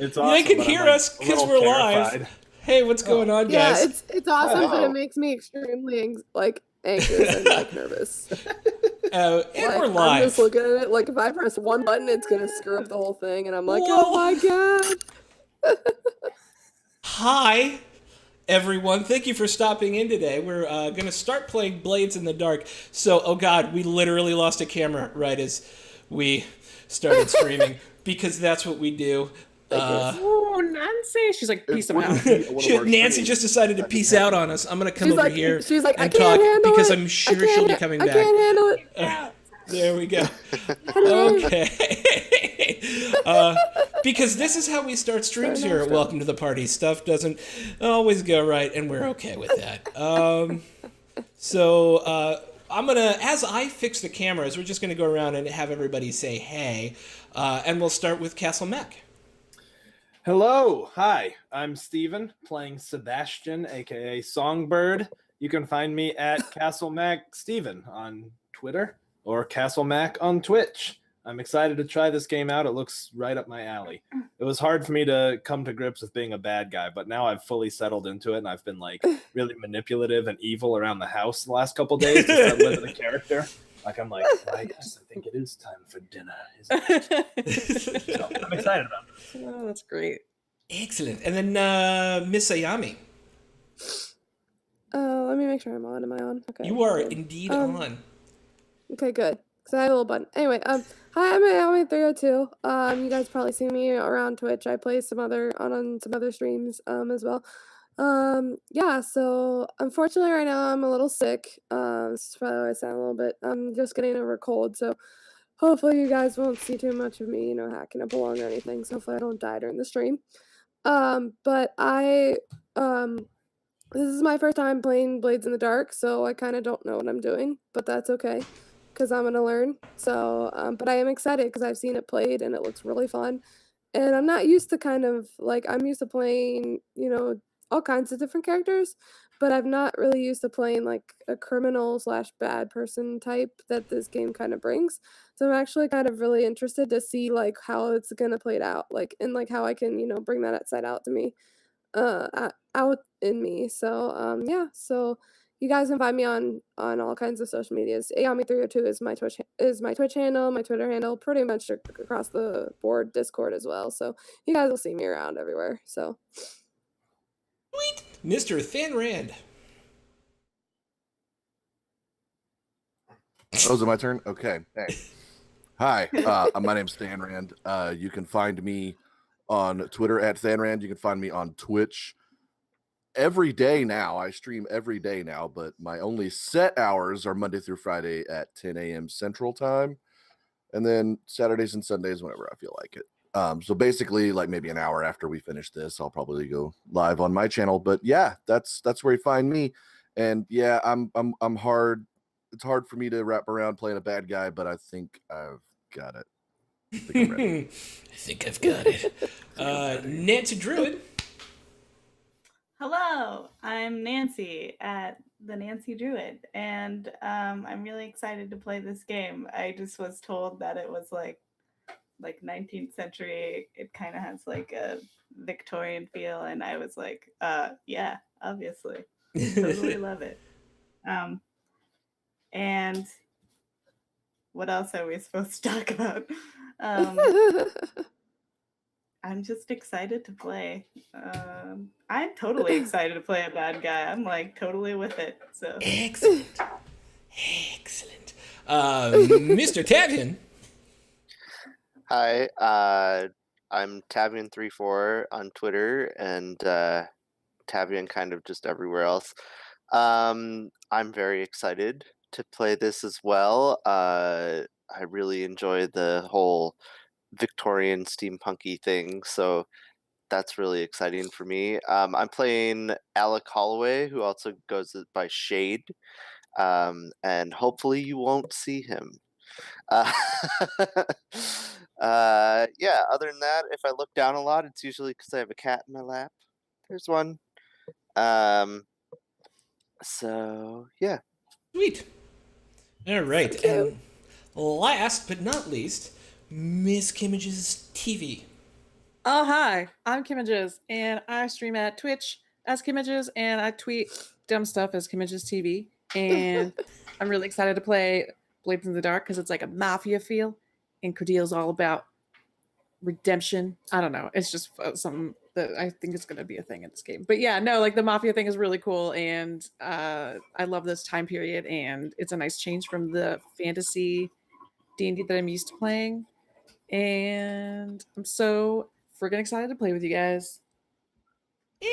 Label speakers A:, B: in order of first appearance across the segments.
A: It's
B: They
A: awesome,
B: can
A: but I'm
B: hear
A: like
B: us
A: a
B: because
A: little
B: we're
A: terrified.
B: live. Hey, what's going on,
C: Yeah,
B: guys?
C: it's awesome, but it
D: Hello.
C: makes me extremely anxious and like nervous.
B: And we're
C: Like I'm just
B: live.
C: looking at it. Like if I press one button, it's gonna screw up the whole thing, and I'm like, oh
B: Whoa.
C: my god.
B: Hi, everyone. Thank you for stopping in today. We're going to start playing Blades in the Dark. So, oh god, we literally lost a camera right as we started streaming because that's what we do.
E: Oh, Nancy. She's like, peace
D: It
E: them out.
D: wouldn't be one of our
B: Nancy
D: streams.
B: just decided to
D: That didn't
B: peace out
D: happen.
B: on us. I'm going to come over here
C: she's like, I
B: and
C: can't
B: talk
C: handle
B: because
C: it.
B: I'm sure she'll be coming
C: I
B: back.
C: can't handle it.
B: There we go.
C: Hello.
B: Okay. Because this is how we start streams
C: Sorry,
B: here
C: no,
B: at Welcome to the Party. Stuff doesn't always go right, and we're okay with that. I'm gonna, as I fix the cameras, we're just gonna go around and have everybody say hey, and we'll start with Castle Mac.
A: Hello, hi, I'm Steven, playing Sebastian, aka Songbird. You can find me at Castle Mac Steven on Twitter or Castle Mac on Twitch. I'm excited to try this game out. It looks right up my alley. It was hard for me to come to grips with being a bad guy, but now I've fully settled into it, and I've been like really manipulative and evil around the house the last couple days to start living the character. Like I'm like, I guess I think it is time for dinner. Isn't it? So I'm excited about it.
E: Oh, that's great.
B: Excellent. And then Miss Ayami,
C: Let me make sure I'm on. Am I on? Okay.
B: you are
C: good.
B: indeed on.
C: Okay, good. Because I have a little button. Anyway, hi, I'm Ayami302. You guys probably see me around Twitch. I play some other on some other streams as well. Yeah, so unfortunately right now I'm a little sick. This is probably why I sound a little bit. I'm just getting over a cold, so hopefully you guys won't see too much of me, hacking up along or anything. So hopefully I don't die during the stream. But this is my first time playing Blades in the Dark, so I kind of don't know what I'm doing, but that's okay, because I'm gonna learn. So, but I am excited because I've seen it played and it looks really fun. And I'm not used to I'm used to playing, all kinds of different characters, but I'm not really used to playing like a criminal slash bad person type that this game kind of brings. So I'm actually kind of really interested to see like how it's gonna play it out, like and like how I can, bring that side out to me, out in me. So yeah, so you guys can find me on all kinds of social medias. Ayami302 is my Twitch handle, my Twitter handle, pretty much across the board, Discord as well. So you guys will see me around everywhere. So
B: Sweet. Mr. Than Rand.
D: Oh, is it my turn? Okay. Hey. Hi, my name's Stan Rand. You can find me on Twitter at Than Rand. You can find me on Twitch every day now. I stream every day now, but my only set hours are Monday through Friday at 10 a.m. Central Time, and then Saturdays and Sundays whenever I feel like it. So basically, like maybe an hour after we finish this, I'll probably go live on my channel. But yeah, that's where you find me. And yeah, I'm hard. It's hard for me to wrap around playing a bad guy, but I think I've got it. I think I'm ready.
B: I think I've got it. Nancy Druid.
F: Hello, I'm Nancy at the Nancy Druid, and I'm really excited to play this game. I just was told that it was like 19th century. It kind of has like a Victorian feel, and I was like, yeah, obviously, totally love it. And what else are we supposed to talk about? I'm just excited to play. I'm totally excited to play a bad guy. I'm like totally with it. So
B: Excellent. Excellent. Mr. Tavian.
G: Hi, I'm Tavian34 on Twitter and Tavian kind of just everywhere else. I'm very excited to play this as well. I really enjoy the whole Victorian steampunky thing, so that's really exciting for me. I'm playing Alec Holloway, who also goes by Shade, and hopefully you won't see him. Yeah, other than that, if I look down a lot, it's usually because I have a cat in my lap. There's one. So yeah.
B: Sweet. All right.
C: So
B: and last but not least, Miss Kimmage's TV.
E: Oh, hi. I'm Kimages, and I stream at Twitch as Kimages, and I tweet dumb stuff as Kimages TV. And I'm really excited to play Blades in the Dark because it's like a mafia feel, and Cordille's all about redemption. I don't know. It's just something that I think is going to be a thing in this game. But yeah, no, like the mafia thing is really cool, and I love this time period, and it's a nice change from the fantasy D&D that I'm used to playing. And I'm so freaking excited to play with you guys.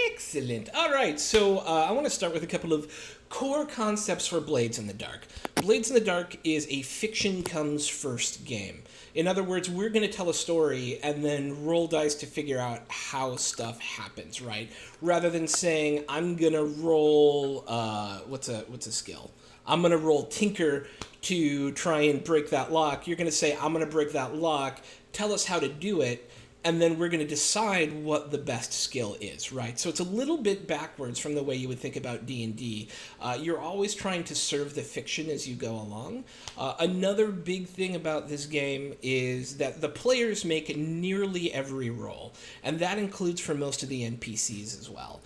B: Excellent. All right, so I want to start with a couple of core concepts for Blades in the Dark. Blades in the Dark is a fiction comes first game. In other words, we're going to tell a story and then roll dice to figure out how stuff happens, right? Rather than saying, I'm going to roll, what's a skill? I'm going to roll Tinker to try and break that lock. You're going to say, I'm going to break that lock. Tell us how to do it. And then we're going to decide what the best skill is, right? So it's a little bit backwards from the way you would think about D&D. You're always trying to serve the fiction as you go along. Another big thing about this game is that the players make nearly every roll, and that includes for most of the NPCs as well.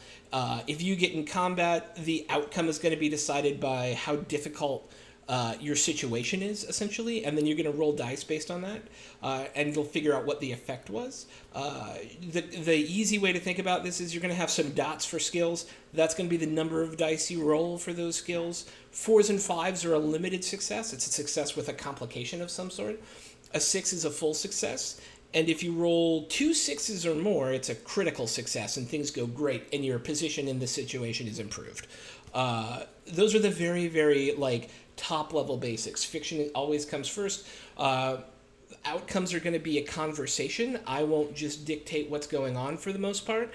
B: If you get in combat, the outcome is going to be decided by how difficult your situation is, essentially, and then you're going to roll dice based on that, and you'll figure out what the effect was. The easy way to think about this is you're going to have some dots for skills. That's going to be the number of dice you roll for those skills. 4s and 5s are a limited success. It's a success with a complication of some sort. A 6 is a full success. And if you roll 2 6s or more, it's a critical success, and things go great, and your position in the situation is improved. Those are the very, very, top-level basics. Fiction always comes first. Outcomes are going to be a conversation. I won't just dictate what's going on for the most part.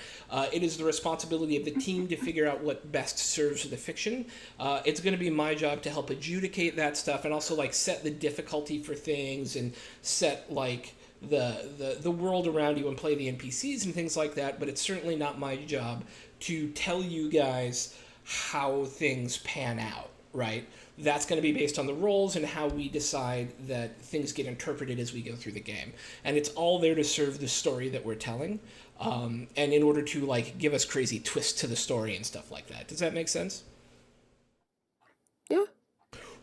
B: It is the responsibility of the team to figure out what best serves the fiction. It's going to be my job to help adjudicate that stuff and also set the difficulty for things and set the world around you and play the NPCs and things like that. But it's certainly not my job to tell you guys how things pan out, right? That's going to be based on the rolls and how we decide that things get interpreted as we go through the game. And it's all there to serve the story that we're telling, and in order to give us crazy twists to the story and stuff like that. Does that make sense?
C: Yeah.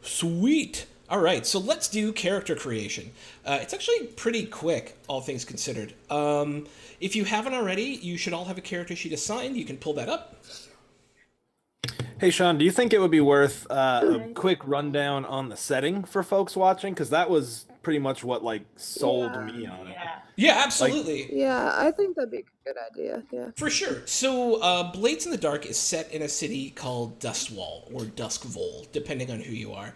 B: Sweet. All right, so let's do character creation. It's actually pretty quick, all things considered. If you haven't already, you should all have a character sheet assigned. You can pull that up.
A: Hey, Sean, do you think it would be worth a quick rundown on the setting for folks watching? Because that was pretty much what sold me on it.
B: Yeah, absolutely.
C: Yeah, I think that'd be a good idea. Yeah.
B: For sure. So, Blades in the Dark is set in a city called Dustwall, or Duskvol, depending on who you are.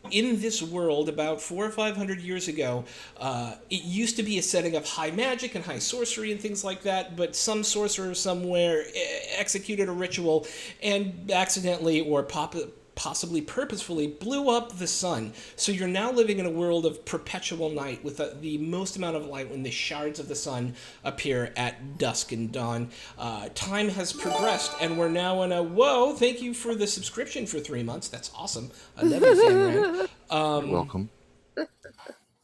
B: In this world, about 400 or 500 years ago, it used to be a setting of high magic and high sorcery and things like that, but some sorcerer somewhere executed a ritual and accidentally or possibly purposefully blew up the sun. So you're now living in a world of perpetual night with the most amount of light when the shards of the sun appear at dusk and dawn. Time has progressed, and we're now in a... Whoa, thank you for the subscription for 3 months. That's awesome. Another fan ran.
D: Welcome.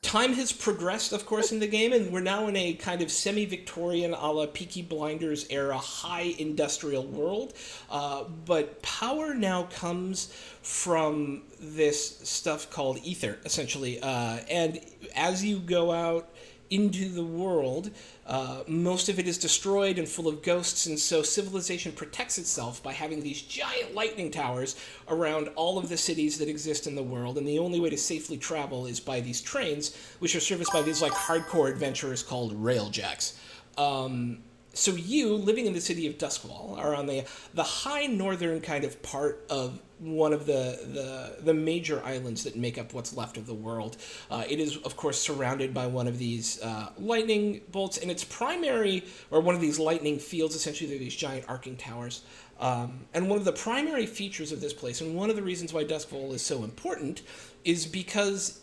B: Time has progressed, of course, in the game, and we're now in a kind of semi-Victorian a la Peaky Blinders era high industrial world. But power now comes from this stuff called ether, essentially. And as you go out into the world, most of it is destroyed and full of ghosts, and so civilization protects itself by having these giant lightning towers around all of the cities that exist in the world, and the only way to safely travel is by these trains, which are serviced by these hardcore adventurers called railjacks. So you, living in the city of Duskwall, are on the high northern kind of part of one of the major islands that make up what's left of the world. It is, of course, surrounded by one of these lightning bolts, and its primary, or one of these lightning fields, essentially they're these giant arcing towers. And one of the primary features of this place, and one of the reasons why Duskwall is so important, is because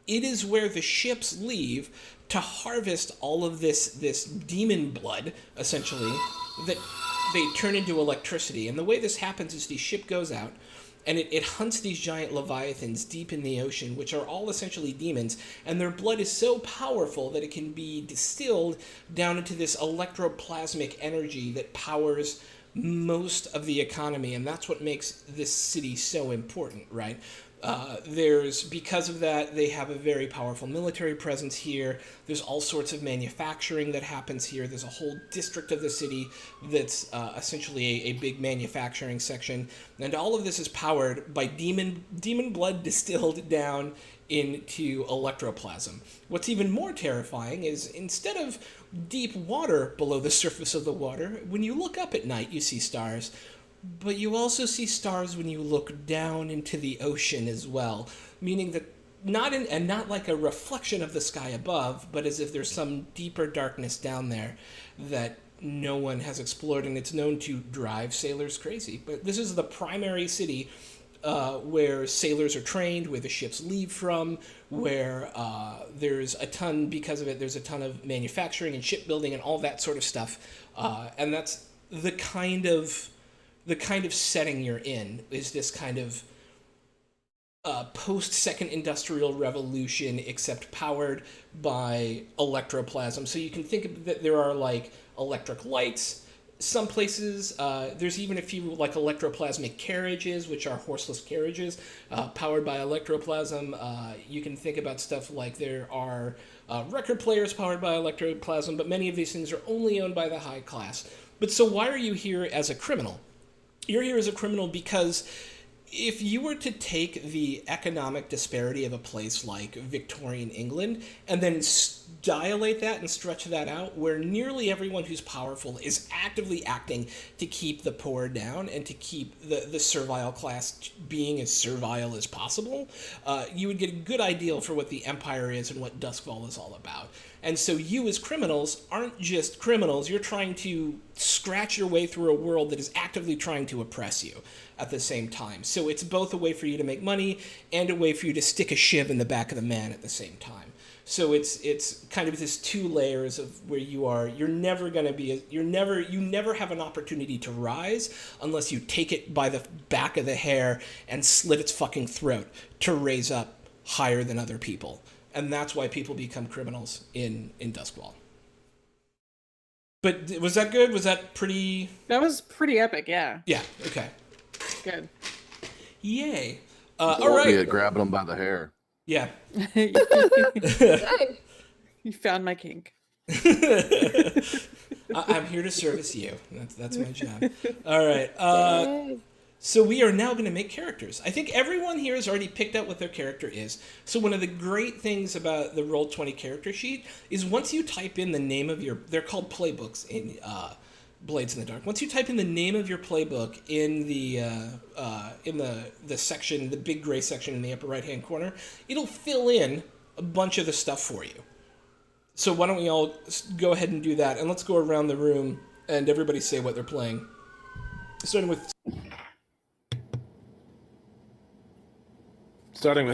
B: it is where the ships leave to harvest all of this demon blood, essentially, that they turn into electricity. And the way this happens is the ship goes out, and it hunts these giant leviathans deep in the ocean, which are all essentially demons, and their blood is so powerful that it can be distilled down into this electroplasmic energy that powers most of the economy, and that's what makes this city so important, right? Because of that, they have a very powerful military presence here. There's all sorts of manufacturing that happens here. There's a whole district of the city that's essentially a big manufacturing section, and all of this is powered by demon blood distilled down into electroplasm. What's even more terrifying is instead of deep water below the surface of the water, when you look up at night, you see stars. But you also see stars when you look down into the ocean as well, meaning that not like a reflection of the sky above, but as if there's some deeper darkness down there that no one has explored, and it's known to drive sailors crazy. But this is the primary city where sailors are trained, where the ships leave from, where there's a ton, because of it, there's a ton of manufacturing and shipbuilding and all that sort of stuff. And that's the kind of setting you're in, is this kind of post-second industrial revolution, except powered by electroplasm. So you can think of that there are like electric lights. Some places, there's even a few like electroplasmic carriages, which are horseless carriages powered by electroplasm. You can think about stuff like there are record players powered by electroplasm, but many of these things are only owned by the high class. But so why are you here as a criminal? You're here as a criminal because if you were to take the economic disparity of a place like Victorian England and then dilate that and stretch that out, where nearly everyone who's powerful is actively acting to keep the poor down and to keep the servile class being as servile as possible, you would get a good idea for what the Empire is and what Duskfall is all about. And so you as criminals aren't just criminals, you're trying to scratch your way through a world that is actively trying to oppress you at the same time. So it's both a way for you to make money and a way for you to stick a shiv in the back of the man at the same time. So it's kind of this two layers of where you never have an opportunity to rise unless you take it by the back of the hair and slit its fucking throat to raise up higher than other people. And that's why people become criminals in Duskwall. But was that good? Was that pretty...
E: That was pretty epic, yeah.
B: Yeah, okay.
E: Good.
B: Yay.
D: All right. Grabbing them by the hair.
B: Yeah.
E: You found my kink.
B: I'm here to service you. That's my job. All right. So we are now going to make characters. I think everyone here has already picked out what their character is. So one of the great things about the Roll20 character sheet is once you type in the name of they're called playbooks in Blades in the Dark. Once you type in the name of your playbook in the section, the big gray section in the upper right-hand corner, it'll fill in a bunch of the stuff for you. So why don't we all go ahead and do that, and let's go around the room and everybody say what they're playing. Starting with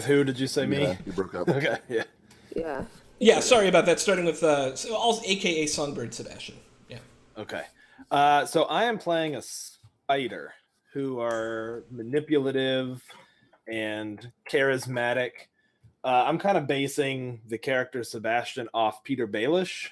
A: who did you say? Me?
D: Yeah, you broke up.
A: Okay, yeah.
C: Yeah.
B: Yeah, sorry about that. Starting with AKA Songbird Sebastian. Yeah.
A: Okay. So I am playing a spider who are manipulative and charismatic. I'm kind of basing the character Sebastian off Peter Baelish.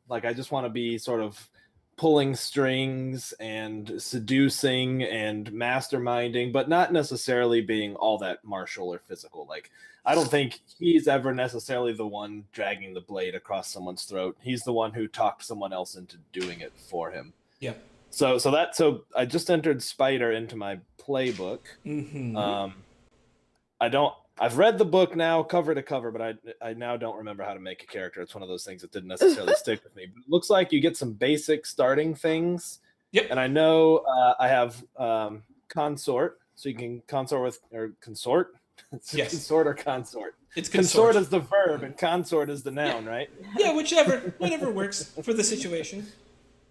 A: Like, I just want to be sort of pulling strings and seducing and masterminding, but not necessarily being all that martial or physical. Like, I don't think he's ever necessarily the one dragging the blade across someone's throat. He's the one who talked someone else into doing it for him.
B: Yeah.
A: So I just entered Spider into my playbook.
B: Mm-hmm.
A: I've read the book now cover to cover, but I now don't remember how to make a character. It's one of those things that didn't necessarily stick with me. But it looks like you get some basic starting things.
B: Yep.
A: And I know I have consort, so you can consort with, or consort.
B: Yes.
A: Consort or consort.
B: It's
A: consort is the verb and consort is the noun, right?
B: Yeah, whatever works for the situation.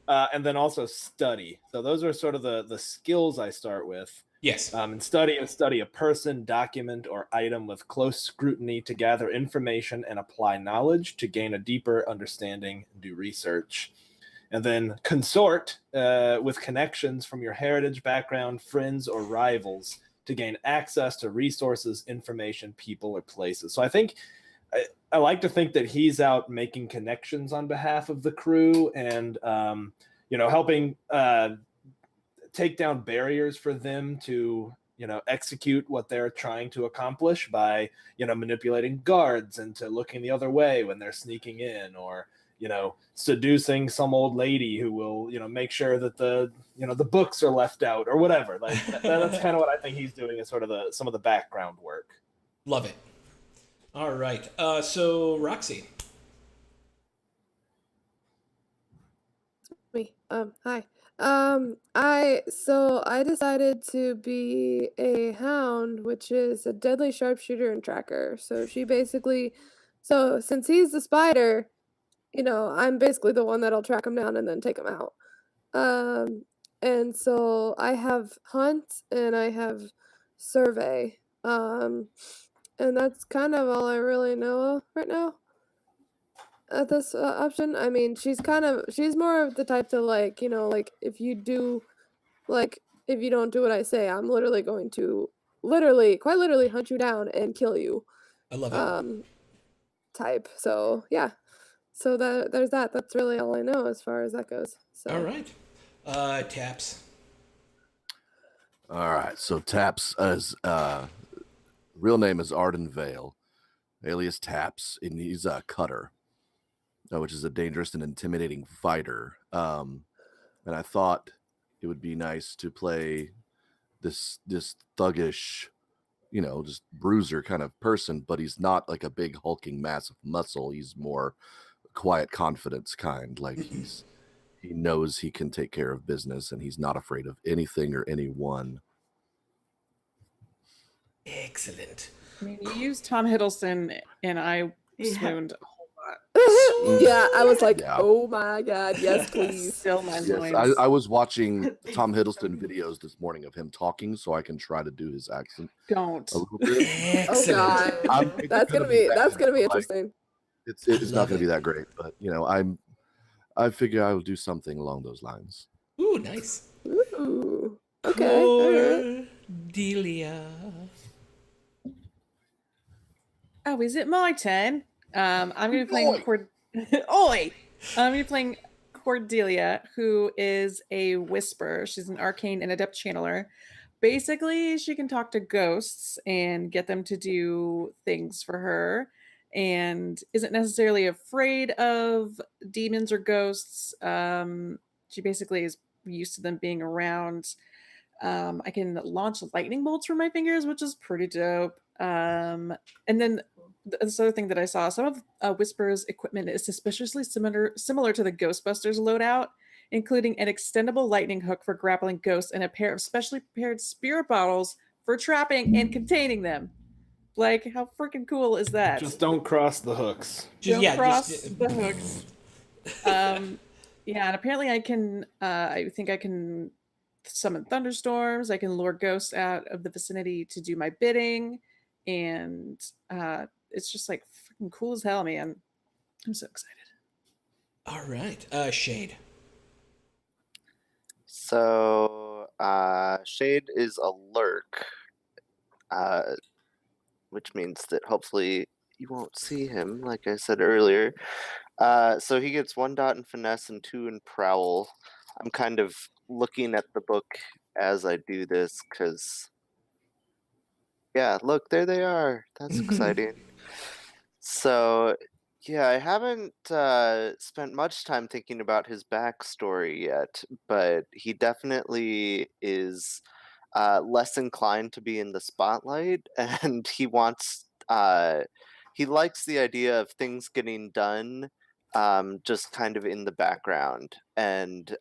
A: And then also study. So those are sort of the skills I start with.
B: Yes.
A: And study a person, document, or item with close scrutiny to gather information and apply knowledge to gain a deeper understanding and do research. And then consort with connections from your heritage, background, friends, or rivals to gain access to resources, information, people, or places. So I think I like to think that he's out making connections on behalf of the crew and helping take down barriers for them to execute what they're trying to accomplish by manipulating guards into looking the other way when they're sneaking in, or seducing some old lady who will make sure that the books are left out or whatever. Like that's kind of what I think he's doing, is sort of some of the background work.
B: Love it. All right. So Roxy.
C: Me. Hi. I decided to be a hound, which is a deadly sharpshooter and tracker. So since he's the spider, I'm basically the one that'll track him down and then take him out. And so I have hunt and I have survey. And that's kind of all I really know right now at this option. I mean, she's more of the type to like if you don't do what I say, I'm literally going to quite literally hunt you down and kill you.
B: I love it.
C: Type. So yeah. So there's that. That's really all I know as far as that goes. So.
B: All right. Taps.
D: All right. So Taps, as real name is Arden Vale, alias Taps, and he's a cutter, which is a dangerous and intimidating fighter. And I thought it would be nice to play this thuggish, just bruiser kind of person, but he's not like a big hulking mass of muscle. He's more quiet confidence kind. Like he knows he can take care of business, and he's not afraid of anything or anyone.
B: Excellent.
E: I mean, you used Tom Hiddleston, and I swooned a whole lot.
C: Yeah, I was like, oh my god, yes, please.
E: Still my
D: Yes,
E: loins.
D: I was watching Tom Hiddleston videos this morning of him talking, so I can try to do his accent
E: Don't.
D: a little bit.
C: Oh god, that's gonna be interesting.
D: It's not gonna be that great, but I figure I will do something along those lines.
B: Ooh, nice.
C: Ooh, okay.
B: Cordelia.
E: Oh, is it my turn? I'm gonna be playing Oi! I'm gonna be playing Cordelia, who is a whisperer. She's an arcane and adept channeler. Basically, she can talk to ghosts and get them to do things for her, and isn't necessarily afraid of demons or ghosts. She basically is used to them being around. I can launch lightning bolts from my fingers, which is pretty dope. And then this other thing that I saw, some of Whisper's equipment is suspiciously similar to the Ghostbusters loadout, including an extendable lightning hook for grappling ghosts and a pair of specially prepared spirit bottles for trapping and containing them. Like, how freaking cool is that?
A: Just don't cross the hooks.
E: Don't cross the hooks. Yeah, and apparently I can, I think I can summon thunderstorms. I can lure ghosts out of the vicinity to do my bidding. And it's just like freaking cool as hell, man. I'm so excited.
B: All right. Shade.
G: So Shade is a lurk, which means that hopefully you won't see him, like I said earlier. So he gets 1 dot in finesse and 2 in prowl. I'm kind of looking at the book as I do this because, yeah, look, there they are. That's exciting. So, yeah, I haven't spent much time thinking about his backstory yet, but he definitely is less inclined to be in the spotlight, and he likes the idea of things getting done just kind of in the background, and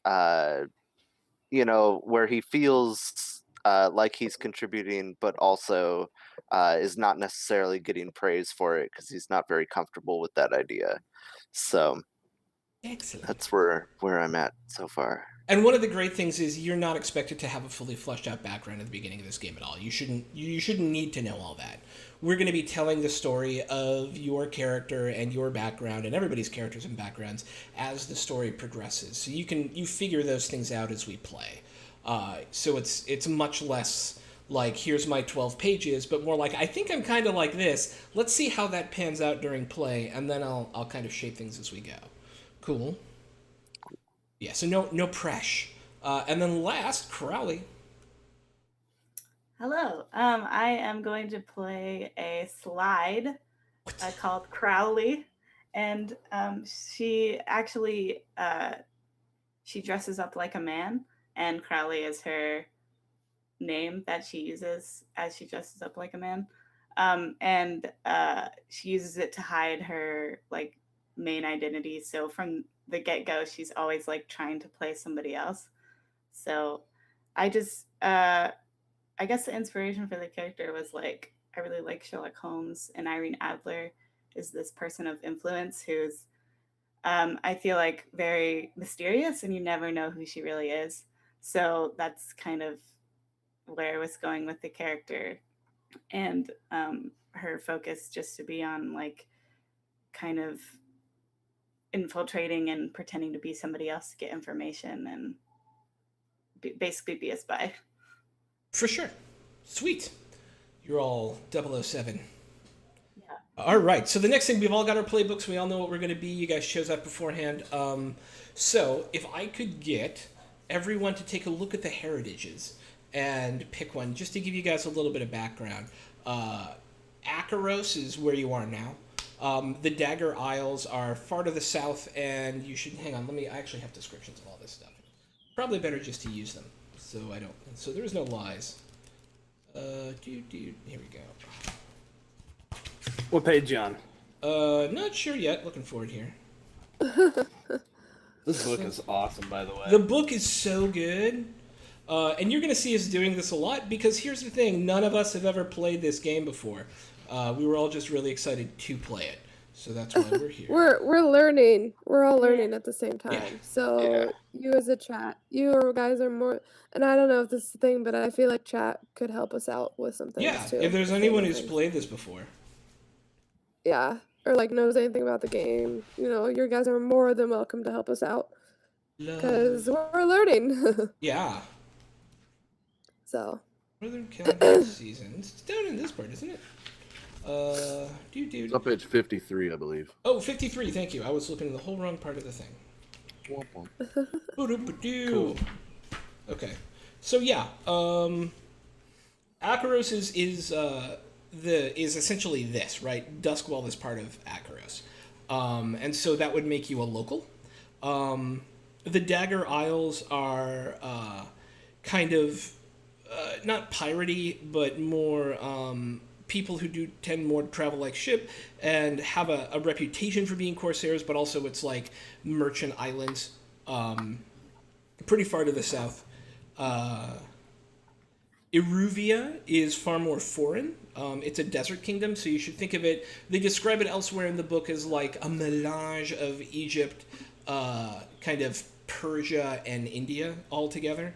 G: where he feels like he's contributing, but also is not necessarily getting praise for it because he's not very comfortable with that idea. So
B: excellent.
G: That's where I'm at so far.
B: And one of the great things is you're not expected to have a fully fleshed out background at the beginning of this game at all. You shouldn't need to know all that. We're going to be telling the story of your character and your background and everybody's characters and backgrounds as the story progresses. So you figure those things out as we play. So it's much less like here's my 12 pages, but more like I think I'm kind of like this. Let's see how that pans out during play, and then I'll kind of shape things as we go. Cool. Yeah, so no pressure. And then last, Crowley.
F: Hello. I am going to play a slide called Crowley, and she actually she dresses up like a man, and Crowley is her name that she uses as she dresses up like a man. And she uses it to hide her like main identity. So from the get go, she's always like trying to play somebody else. So I just, I guess the inspiration for the character was like, I really like Sherlock Holmes, and Irene Adler is this person of influence who's, I feel like, very mysterious, and you never know who she really is. So that's kind of where I was going with the character, and her focus just to be on like kind of infiltrating and pretending to be somebody else to get information and basically be a spy.
B: For sure. Sweet. You're all 007.
F: Yeah.
B: All right. So the next thing, we've all got our playbooks. We all know what we're going to be. You guys chose that beforehand. So if I could get everyone to take a look at the heritages and pick one, just to give you guys a little bit of background. Akaros is where you are now. The Dagger Isles are far to the south, and you should hang on. I actually have descriptions of all this stuff. Probably better just to use them, so I don't. So there's no lies. Here we go.
A: What page you on?
B: Not sure yet. Looking forward here.
A: This book is awesome, by the way.
B: The book is so good. And you're going to see us doing this a lot, because here's the thing. None of us have ever played this game before. We were all just really excited to play it. So that's why we're here.
C: We're learning. We're all learning at the same time.
B: Yeah.
C: So you as a chat, you guys are more, and I don't know if this is the thing, but I feel like chat could help us out with some things
B: Yeah,
C: too.
B: if there's
C: the
B: anyone
C: same
B: who's
C: things.
B: played this before.
C: Yeah, or like knows anything about the game, you guys are more than welcome to help us out because we're learning.
B: Yeah.
C: So
B: Northern Calendar Seasons. It's down in this part, isn't it?
D: It's up page 53, I believe.
B: Oh, 53, thank you. I was looking at the whole wrong part of the thing.
D: Womp womp.
B: Cool. Okay. So yeah, Akaros is essentially this, right? Duskwall is part of Akaros. And so that would make you a local. The Dagger Isles are kind of not piratey, but more people who do tend more to travel like ship and have a reputation for being corsairs, but also it's like merchant islands, pretty far to the south. Eruvia is far more foreign. It's a desert kingdom, so you should think of it. They describe it elsewhere in the book as like a melange of Egypt, kind of Persia and India all together.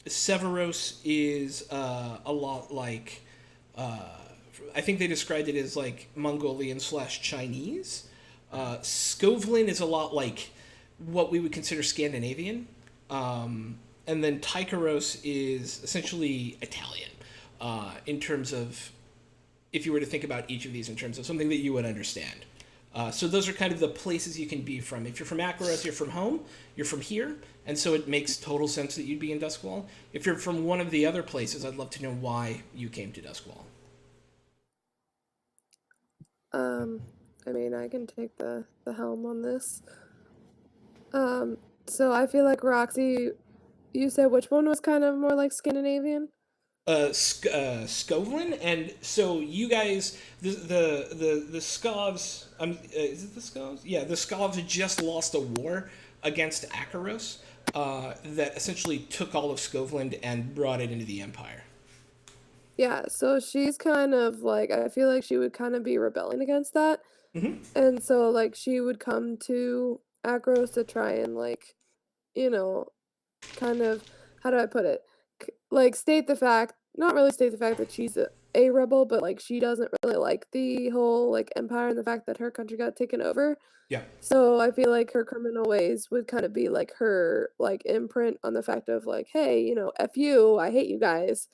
B: Severos is a lot like, I think they described it as like Mongolian/Chinese. Skovlin is a lot like what we would consider Scandinavian. And then Tycheros is essentially Italian, in terms of, if you were to think about each of these in terms of something that you would understand. So those are kind of the places you can be from. If you're from Akaros, you're from home, you're from here, and so it makes total sense that you'd be in Duskwall. If you're from one of the other places, I'd love to know why you came to Duskwall.
C: I mean, I can take the helm on this. So I feel like Roxy, you said which one was kind of more like Scandinavian?
B: Skovlin, and so you guys, the Skovs, is it the Skovs? Yeah, the Skovs just lost a war against Akaros that essentially took all of Skovland and brought it into the Empire.
C: Yeah, so she's kind of like, I feel like she would kind of be rebelling against that.
B: Mm-hmm.
C: And so like she would come to Akros to try and like, kind of, how do I put it? Like state the fact, not really state the fact that she's a rebel, but like she doesn't really like the whole like empire and the fact that her country got taken over.
B: Yeah.
C: So I feel like her criminal ways would kind of be like her like imprint on the fact of like, hey, you know, F you, I hate you guys.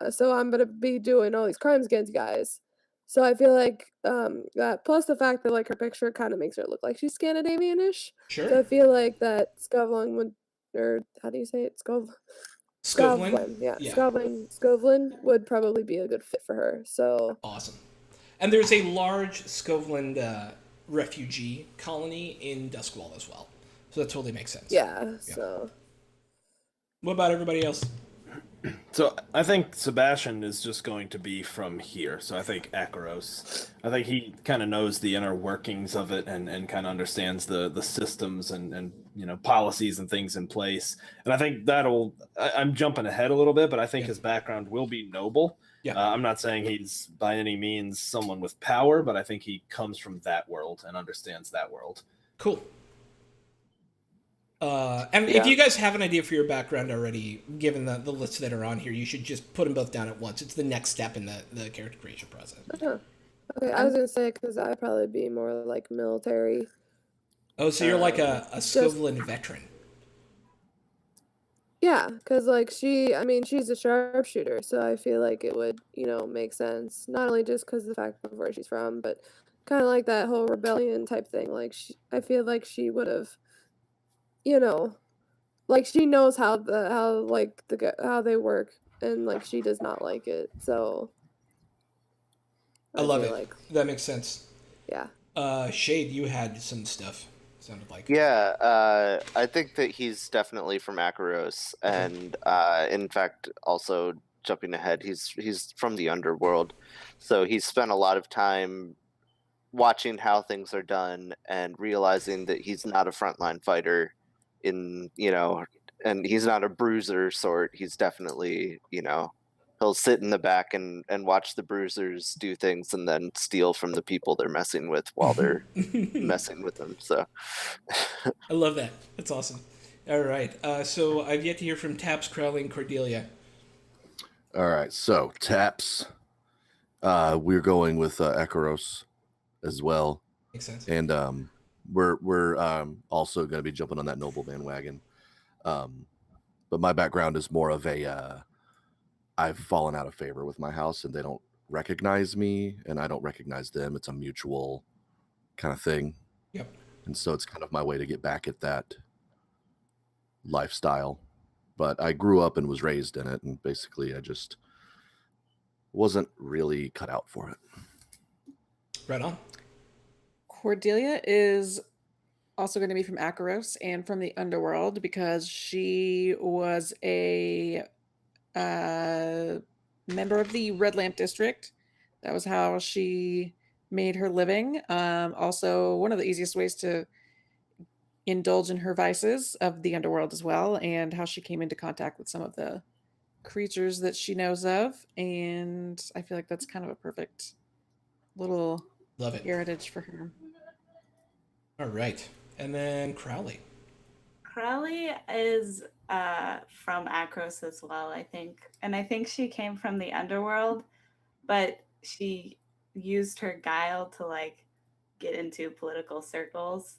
C: So I'm gonna be doing all these crimes against you guys. So I feel like that plus the fact that like her picture kind of makes her look like she's Scandinavian-ish.
B: Sure.
C: So I feel like that Skavlan would, or how do you say it?
B: Skovlin?
C: Yeah.
B: Yeah.
C: Skovlin would probably be a good fit for her. So
B: Awesome. And there's a large Skovland refugee colony in Duskwall as well. So that totally makes sense.
C: yeah. So
B: What about everybody else?
A: So I think Sebastian is just going to be from here. So I think Akaros. I think he kind of knows the inner workings of it and kind of understands the systems and you know policies and things in place. And I think I'm jumping ahead a little bit, but I think his background will be noble.
B: Yeah.
A: I'm not saying he's by any means someone with power, but I think he comes from that world and understands that world.
B: Cool. And if you guys have an idea for your background already, given the lists that are on here, you should just put them both down at once. It's the next step in the character creation process.
C: okay, I was gonna say because I'd probably be more like military.
B: Oh, so you're like a Skovland veteran.
C: Yeah, because like she's a sharpshooter, so I feel like it would, you know, make sense. Not only just because of the fact of where she's from, but kind of like that whole rebellion type thing. Like I feel like she would have, you know, like she knows how they work, and like she does not like it. So
B: I love
C: feel
B: it.
C: like,
B: That makes sense.
C: yeah.
B: Shade, you had some stuff. Sounded like.
G: Yeah, I think that he's definitely from Akaros, and in fact, also jumping ahead, he's from the underworld, so he's spent a lot of time watching how things are done and realizing that he's not a frontline fighter, and he's not a bruiser sort. He's definitely, he'll sit in the back and watch the bruisers do things and then steal from the people they're messing with while they're messing with them. So
B: I love that. That's awesome. All right. So I've yet to hear from Taps, Crowley, and Cordelia.
D: All right. So Taps, we're going with Ekaros as well.
B: Makes sense.
D: And we're also going to be jumping on that noble bandwagon. But my background is more of I've fallen out of favor with my house and they don't recognize me and I don't recognize them. It's a mutual kind of thing.
B: Yep.
D: And so it's kind of my way to get back at that lifestyle. But I grew up and was raised in it, and basically I just wasn't really cut out for it.
B: Right on.
E: Cordelia is also going to be from Akaros and from the underworld because she was a member of the Red Lamp District. That was how she made her living. Also, one of the easiest ways to indulge in her vices of the underworld as well, and how she came into contact with some of the creatures that she knows of. And I feel like that's kind of a perfect little
B: Love it.
E: heritage for her.
B: All right. And then Crowley.
F: Crowley is from Akros as well, I think. And I think she came from the underworld, but she used her guile to like get into political circles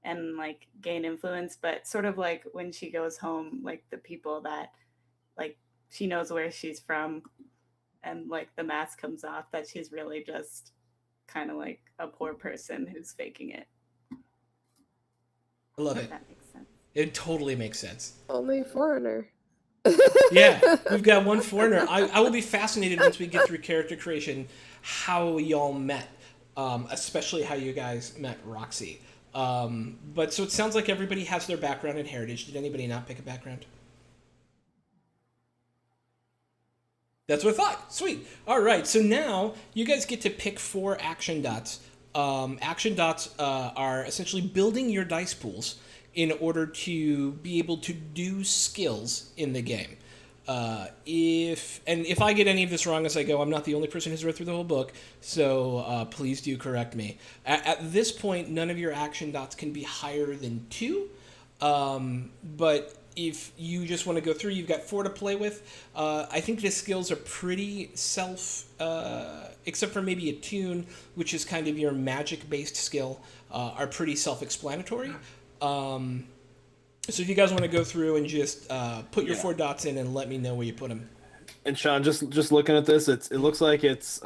F: and like gain influence. But sort of like when she goes home, like the people that like she knows where she's from and like the mask comes off, that she's really just kind of like a poor person who's faking it.
B: I love
F: If
B: it.
F: that makes sense.
B: It totally makes sense.
C: Only foreigner.
B: Yeah, we've got one foreigner. I will be fascinated once we get through character creation how y'all met, especially how you guys met Roxy. But so it sounds like everybody has their background and heritage. Did anybody not pick a background? That's what I thought. Sweet. All right. So now you guys get to pick 4 action dots. Action dots are essentially building your dice pools in order to be able to do skills in the game. If I get any of this wrong as I go, I'm not the only person who's read through the whole book, so please do correct me. At this point, none of your action dots can be higher than 2, but if you just want to go through, you've got 4 to play with. I think the skills are pretty except for maybe attune, which is kind of your magic-based skill, are pretty self-explanatory. So if you guys want to go through and just put your 4 dots in and let me know where you put them.
A: And Sean, just looking at this, it looks like it's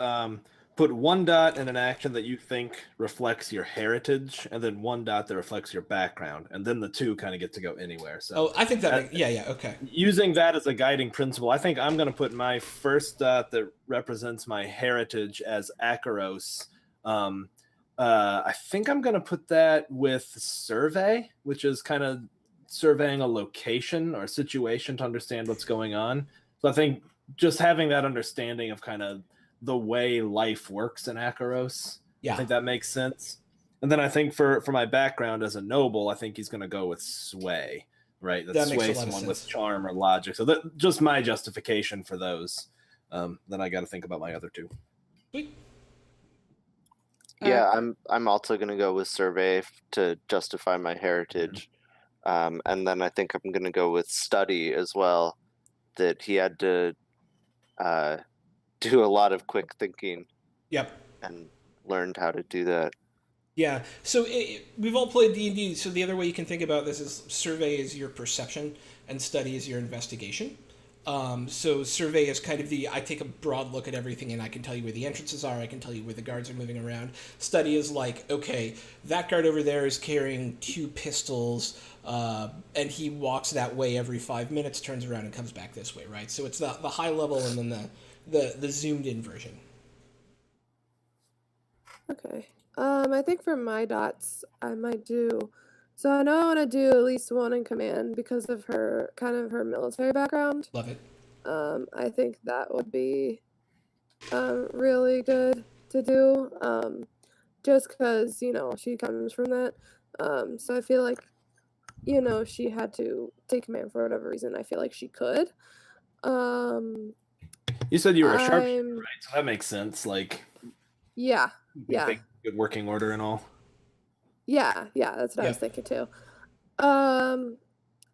A: put 1 dot in an action that you think reflects your heritage, and then 1 dot that reflects your background, and then the 2 kind of get to go anywhere. So
B: I think that okay.
A: Using that as a guiding principle, I think I'm going to put my first dot that represents my heritage as Akaros. I think I'm going to put that with survey, which is kind of surveying a location or a situation to understand what's going on. So I think just having that understanding of kind of the way life works in Akaros, I think that makes sense. And then I think for my background as a noble, I think he's going to go with sway, right? That sway someone with charm or logic. So that just my justification for those. Then I got to think about my other 2.
B: Sweet.
G: Yeah, I'm also going to go with survey to justify my heritage. And then I think I'm going to go with study as well, that he had to do a lot of quick thinking.
B: Yep.
G: And learned how to do that.
B: Yeah. So we've all played D&D, so the other way you can think about this is survey is your perception and study is your investigation. So survey is kind of I take a broad look at everything and I can tell you where the entrances are, I can tell you where the guards are moving around. Study is like, okay, that guard over there is carrying 2 pistols, and he walks that way every 5 minutes, turns around and comes back this way, right? So it's the high level and then the zoomed in version.
C: Okay. I think for my dots, I might do. So I know I want to do at least 1 in command because of her military background.
B: Love it.
C: I think that would be really good to do. Just because she comes from that. So I feel like she had to take command for whatever reason. I feel like she could.
A: You said you were a sharpshooter, right? So that makes sense. Like,
C: yeah.
A: Good working order and all.
C: Yeah, that's what I was thinking too. I'm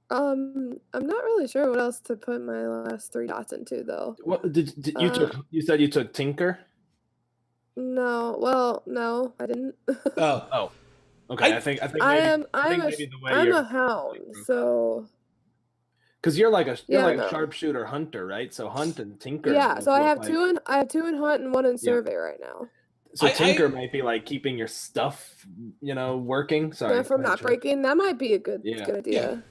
C: not really sure what else to put my last 3 dots into though.
A: What did you you said you took Tinker?
C: No, well, no, I didn't.
A: Oh. Okay, I think
C: I'm a hound, so
A: because you're like a sharpshooter hunter, right? So hunt and tinker.
C: Yeah, so I have 2 in hunt and 1 in survey right now.
A: So tinker might be like keeping your stuff, working. Sorry,
C: from not breaking. That might be a good idea.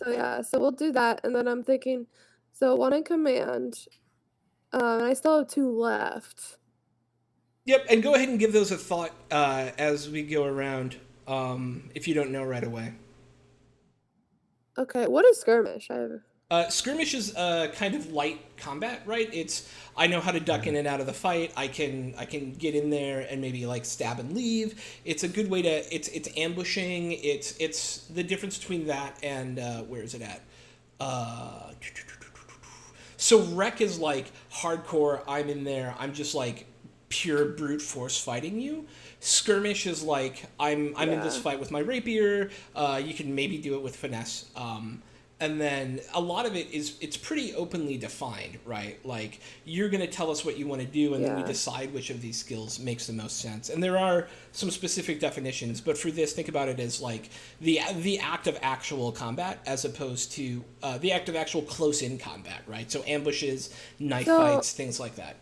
B: Yeah.
C: So we'll do that, and then I'm thinking, so 1 in command, and I still have 2 left.
B: Yep, and go ahead and give those a thought as we go around, if you don't know right away.
C: Okay, what is skirmish?
B: Skirmish is kind of light combat, right? I know how to duck in and out of the fight. I can get in there and maybe like stab and leave. It's a good way to. It's ambushing. It's the difference between that and where is it at? So Wreck is like hardcore. I'm in there. I'm just like pure brute force fighting you. Skirmish is like I'm in this fight with my rapier. You can maybe do it with finesse. And then a lot of it's pretty openly defined, right? Like you're going to tell us what you want to do, and then we decide which of these skills makes the most sense. And there are some specific definitions, but for this, think about it as like the act of actual combat as opposed to the act of actual close-in combat, right? So ambushes, knife fights, things like that.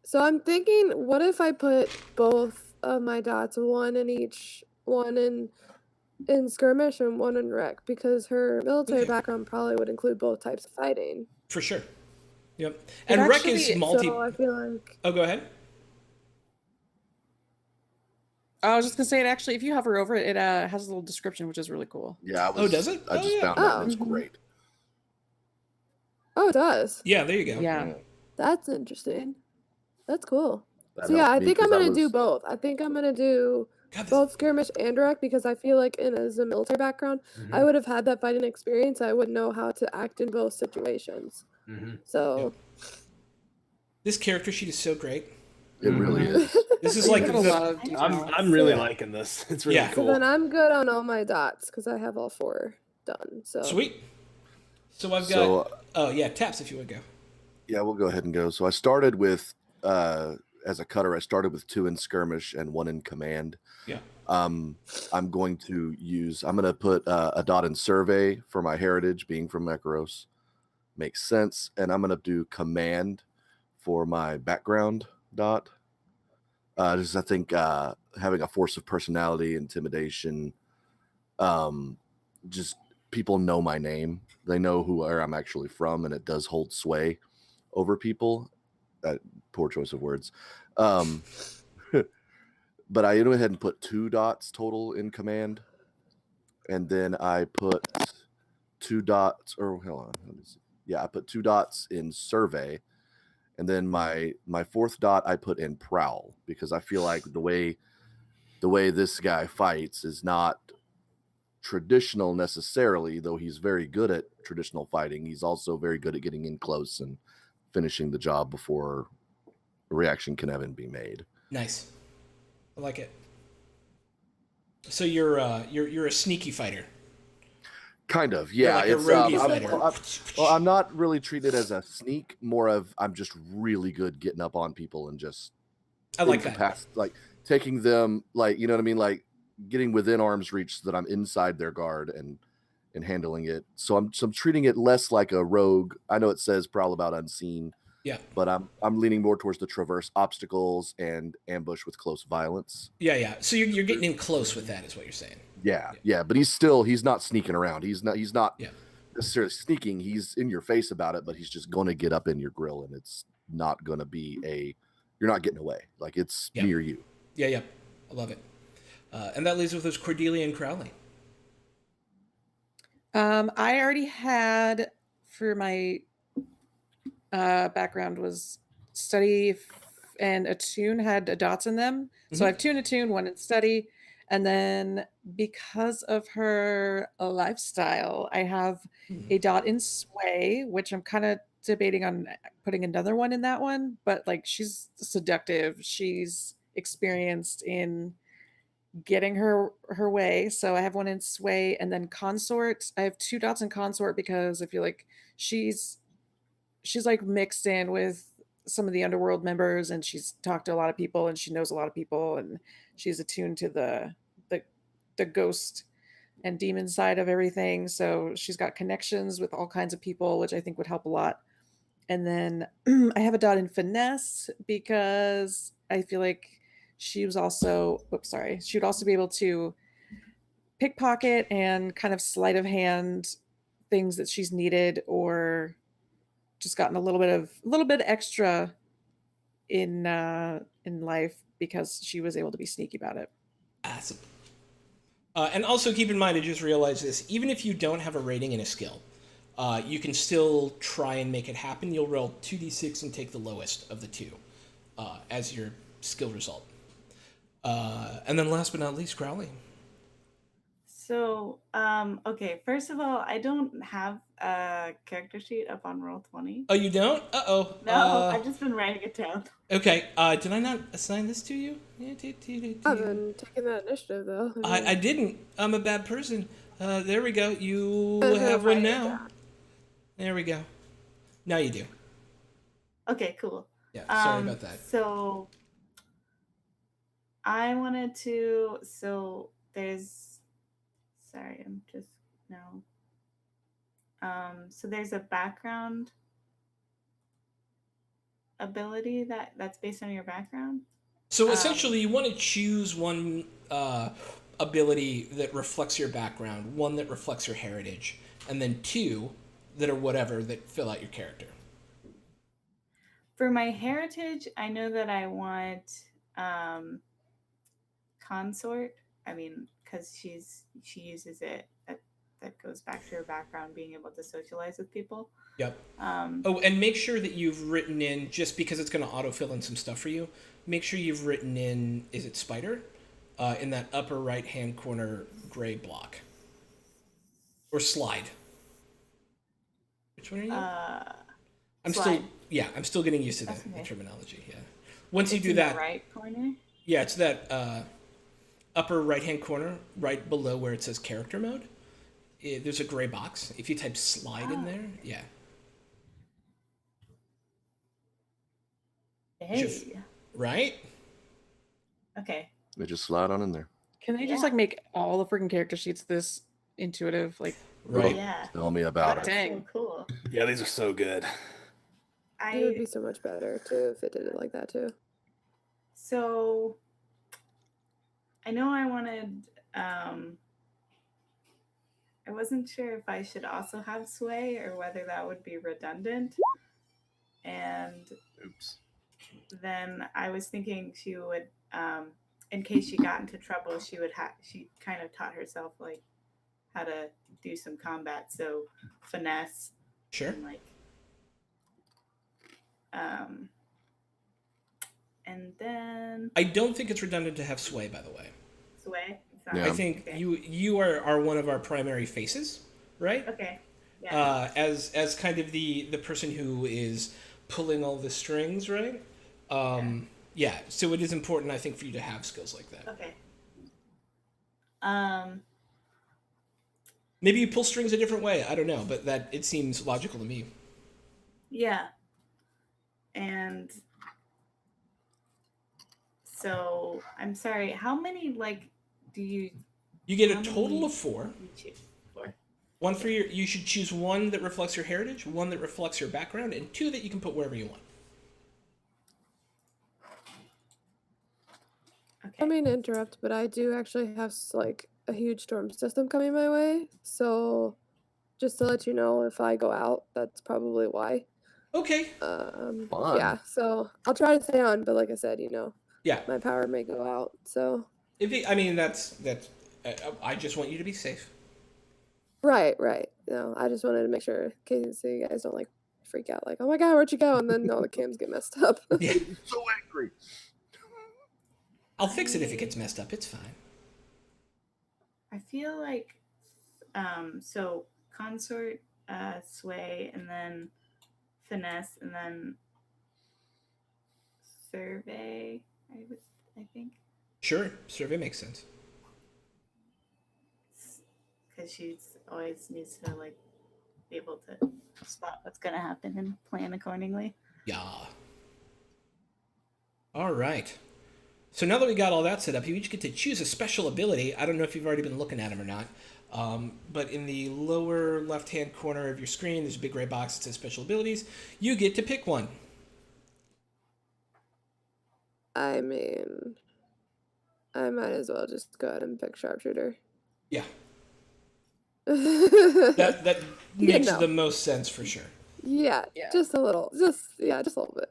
C: So I'm thinking, what if I put both of my dots, 1 in each, 1 in skirmish and 1 in wreck, because her military background probably would include both types of fighting.
B: For sure. Yep. And wreck is multi.
C: So I feel like.
B: Oh, go ahead.
E: I was just gonna say it actually. If you hover over it, it has a little description, which is really cool.
D: Yeah.
B: Does it?
D: I just found that. It's great.
C: Oh, it does.
B: Yeah. There you go.
E: Yeah.
C: That's interesting. That's cool. I think I'm gonna do both. I think I'm gonna do both skirmish and wreck, because I feel like as a military background, I would have had that fighting experience. I would know how to act in both situations. So
B: this character sheet is so great.
D: It really is.
B: This is like
A: I'm really liking this. It's really cool.
C: So then I'm good on all my dots because I have all 4. done. So
B: Sweet. So I've got.
D: So
B: Oh yeah, Taps if you would go.
D: yeah, we'll go ahead and go. So I started with as a cutter, I started with 2 in skirmish and 1 in command.
B: Yeah.
D: I'm going to put a dot in survey for my heritage, being from Mekaros. Makes sense. And I'm going to do command for my background dot. Just I think having a force of personality, intimidation, just people know my name. They know where I'm actually from, and it does hold sway over people. Poor choice of words. But I went ahead and put 2 dots total in command. And then I put 2 dots, or hold on. Let me see. Yeah, I put 2 dots in survey. And then my 4th dot I put in prowl, because I feel like the way this guy fights is not traditional necessarily, though he's very good at traditional fighting. He's also very good at getting in close and finishing the job before a reaction can even be made.
B: Nice. I like it. So you're a sneaky fighter.
D: Kind of, yeah.
B: Like a
D: It's
B: roguey fighter.
D: I'm not really treated as a sneak. More of I'm just really good getting up on people and just
B: I like that.
D: Like taking them, like, you know what I mean, like getting within arm's reach so that I'm inside their guard and handling it. So I'm treating it less like a rogue. I know it says prowl about unseen.
B: Yeah.
D: But I'm leaning more towards the traverse obstacles and ambush with close violence.
B: Yeah. So you're getting in close with that, is what you're saying.
D: Yeah. But he's not sneaking around. He's not necessarily sneaking. He's in your face about it, but he's just going to get up in your grill, and it's not going to be you're not getting away. Like, it's near you.
B: Yeah. I love it. And that leaves with us Cordelia and Crowley.
E: I already had for my background was study and attune, had dots in them. So I have 2 in attune, 1 in study. And then because of her lifestyle, I have a dot in sway, which I'm kind of debating on putting another one in that one. But like, she's seductive. She's experienced in getting her way. So I have 1 in sway, and then consort. I have 2 dots in consort because I feel like she's like mixed in with some of the underworld members, and she's talked to a lot of people, and she knows a lot of people, and she's attuned to the ghost and demon side of everything. So she's got connections with all kinds of people, which I think would help a lot. And then I have a dot in finesse because I feel like she would also be able to pickpocket and kind of sleight of hand things that she's needed, or just gotten a little bit extra in life because she was able to be sneaky about it.
B: Awesome. And also keep in mind, I just realized this, even if you don't have a rating and a skill, you can still try and make it happen. You'll roll 2d6 and take the lowest of the 2 as your skill result. And then last but not least, Crowley.
F: So, okay, first of all, I don't have a character sheet up on Roll20.
B: Oh, you don't? Uh-oh.
F: No, I've just been writing it down.
B: Okay, did I not assign this to you?
C: I've been taking that initiative, though.
B: I didn't. I'm a bad person. There we go. You have one now. There we go. Now you do.
F: Okay, cool.
B: Yeah, sorry about that.
F: So, I wanted to... So, there's... Sorry, I'm just now. So there's a background ability that's based on your background.
B: So essentially, you want to choose one ability that reflects your background, one that reflects your heritage, and then 2 that are whatever that fill out your character.
F: For my heritage, I know that I want consort. I mean, because she uses it, that goes back to her background, being able to socialize with people.
B: Yep. And make sure that you've written in, just because it's going to autofill in some stuff for you, make sure you've written in, is it spider? In that upper right-hand corner gray block. Or slide. Which one are you? I'm still getting used to the terminology, yeah. Once you do that...
F: right corner?
B: Yeah, it's that... upper right-hand corner, right below where it says character mode. there's a gray box. If you type slide in there, yeah.
F: Hey.
B: Right?
F: Okay.
D: They just slide on in there.
E: Can they just
F: Yeah.
E: like make all the freaking character sheets this intuitive? Like,
B: Right.
F: Yeah.
D: Tell me about
E: God
D: it.
E: dang.
F: So cool.
A: Yeah, these are so good.
C: It would be so much better too if it did it like that too.
F: So I know I wanted I wasn't sure if I should also have sway or whether that would be redundant. And
A: Oops.
F: then I was thinking she would in case she got into trouble, she kind of taught herself like how to do some combat, so finesse.
B: Sure.
F: And like and then
B: I don't think it's redundant to have sway, by the way.
F: sway.
D: Yeah.
B: I think
F: Okay.
B: you are one of our primary faces, right?
F: Okay. Yeah.
B: As kind of the person who is pulling all the strings, right? Yeah. So it is important, I think, for you to have skills like that.
F: Okay.
B: Maybe you pull strings a different way. I don't know, but that it seems logical to me.
F: Yeah. And so I'm sorry, how many like do you
B: You get
F: How
B: a total
F: many-
B: of 4.
F: choose for?
B: One for you should choose one that reflects your heritage, one that reflects your background, and 2 that you can put wherever you want.
F: Okay.
C: I mean to interrupt, but I do actually have like a huge storm system coming my way. So just to let you know, if I go out, that's probably why.
B: Okay.
D: Fun.
C: Yeah. So I'll try to stay on, but like I said,
B: Yeah.
C: my power may go out. So
B: I mean that's I just want you to be safe.
C: right. No, I just wanted to make sure in case you guys don't like freak out, like, oh my god, where'd you go? And then all the cams get messed up.
B: Yeah.
D: So angry.
B: I'll fix it if it gets messed up. It's fine.
F: I feel like so consort, sway, and then finesse, and then survey. I think
B: Sure. Survey makes sense.
F: because she's always needs to like be able to spot what's gonna happen and plan accordingly.
B: Yeah. All right. So now that we got all that set up, you each get to choose a special ability. I don't know if you've already been looking at them or not, but in the lower left-hand corner of your screen, there's a big gray box that says special abilities. You get to pick one.
C: I mean, I might as well just go ahead and pick sharpshooter.
B: Yeah.
C: that
B: That makes the most sense for sure.
C: yeah, just a little, just a little bit.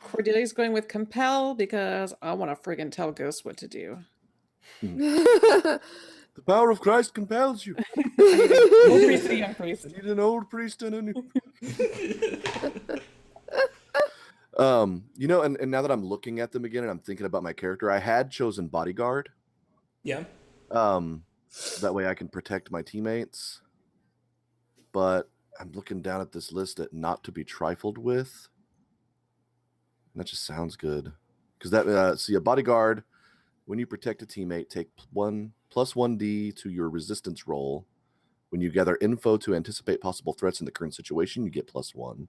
E: Cordelia's going with compel because I want to friggin' tell Ghost what to do.
D: The power of Christ compels you.
E: Old priest and a young priest.
D: I need an old priest and a new. And now that I'm looking at them again and I'm thinking about my character, I had chosen bodyguard.
B: Yeah.
D: That way I can protect my teammates. But I'm looking down at this list at not to be trifled with. And that just sounds good. Because that see a bodyguard, when you protect a teammate, take plus 1d to your resistance roll. When you gather info to anticipate possible threats in the current situation, you get +1.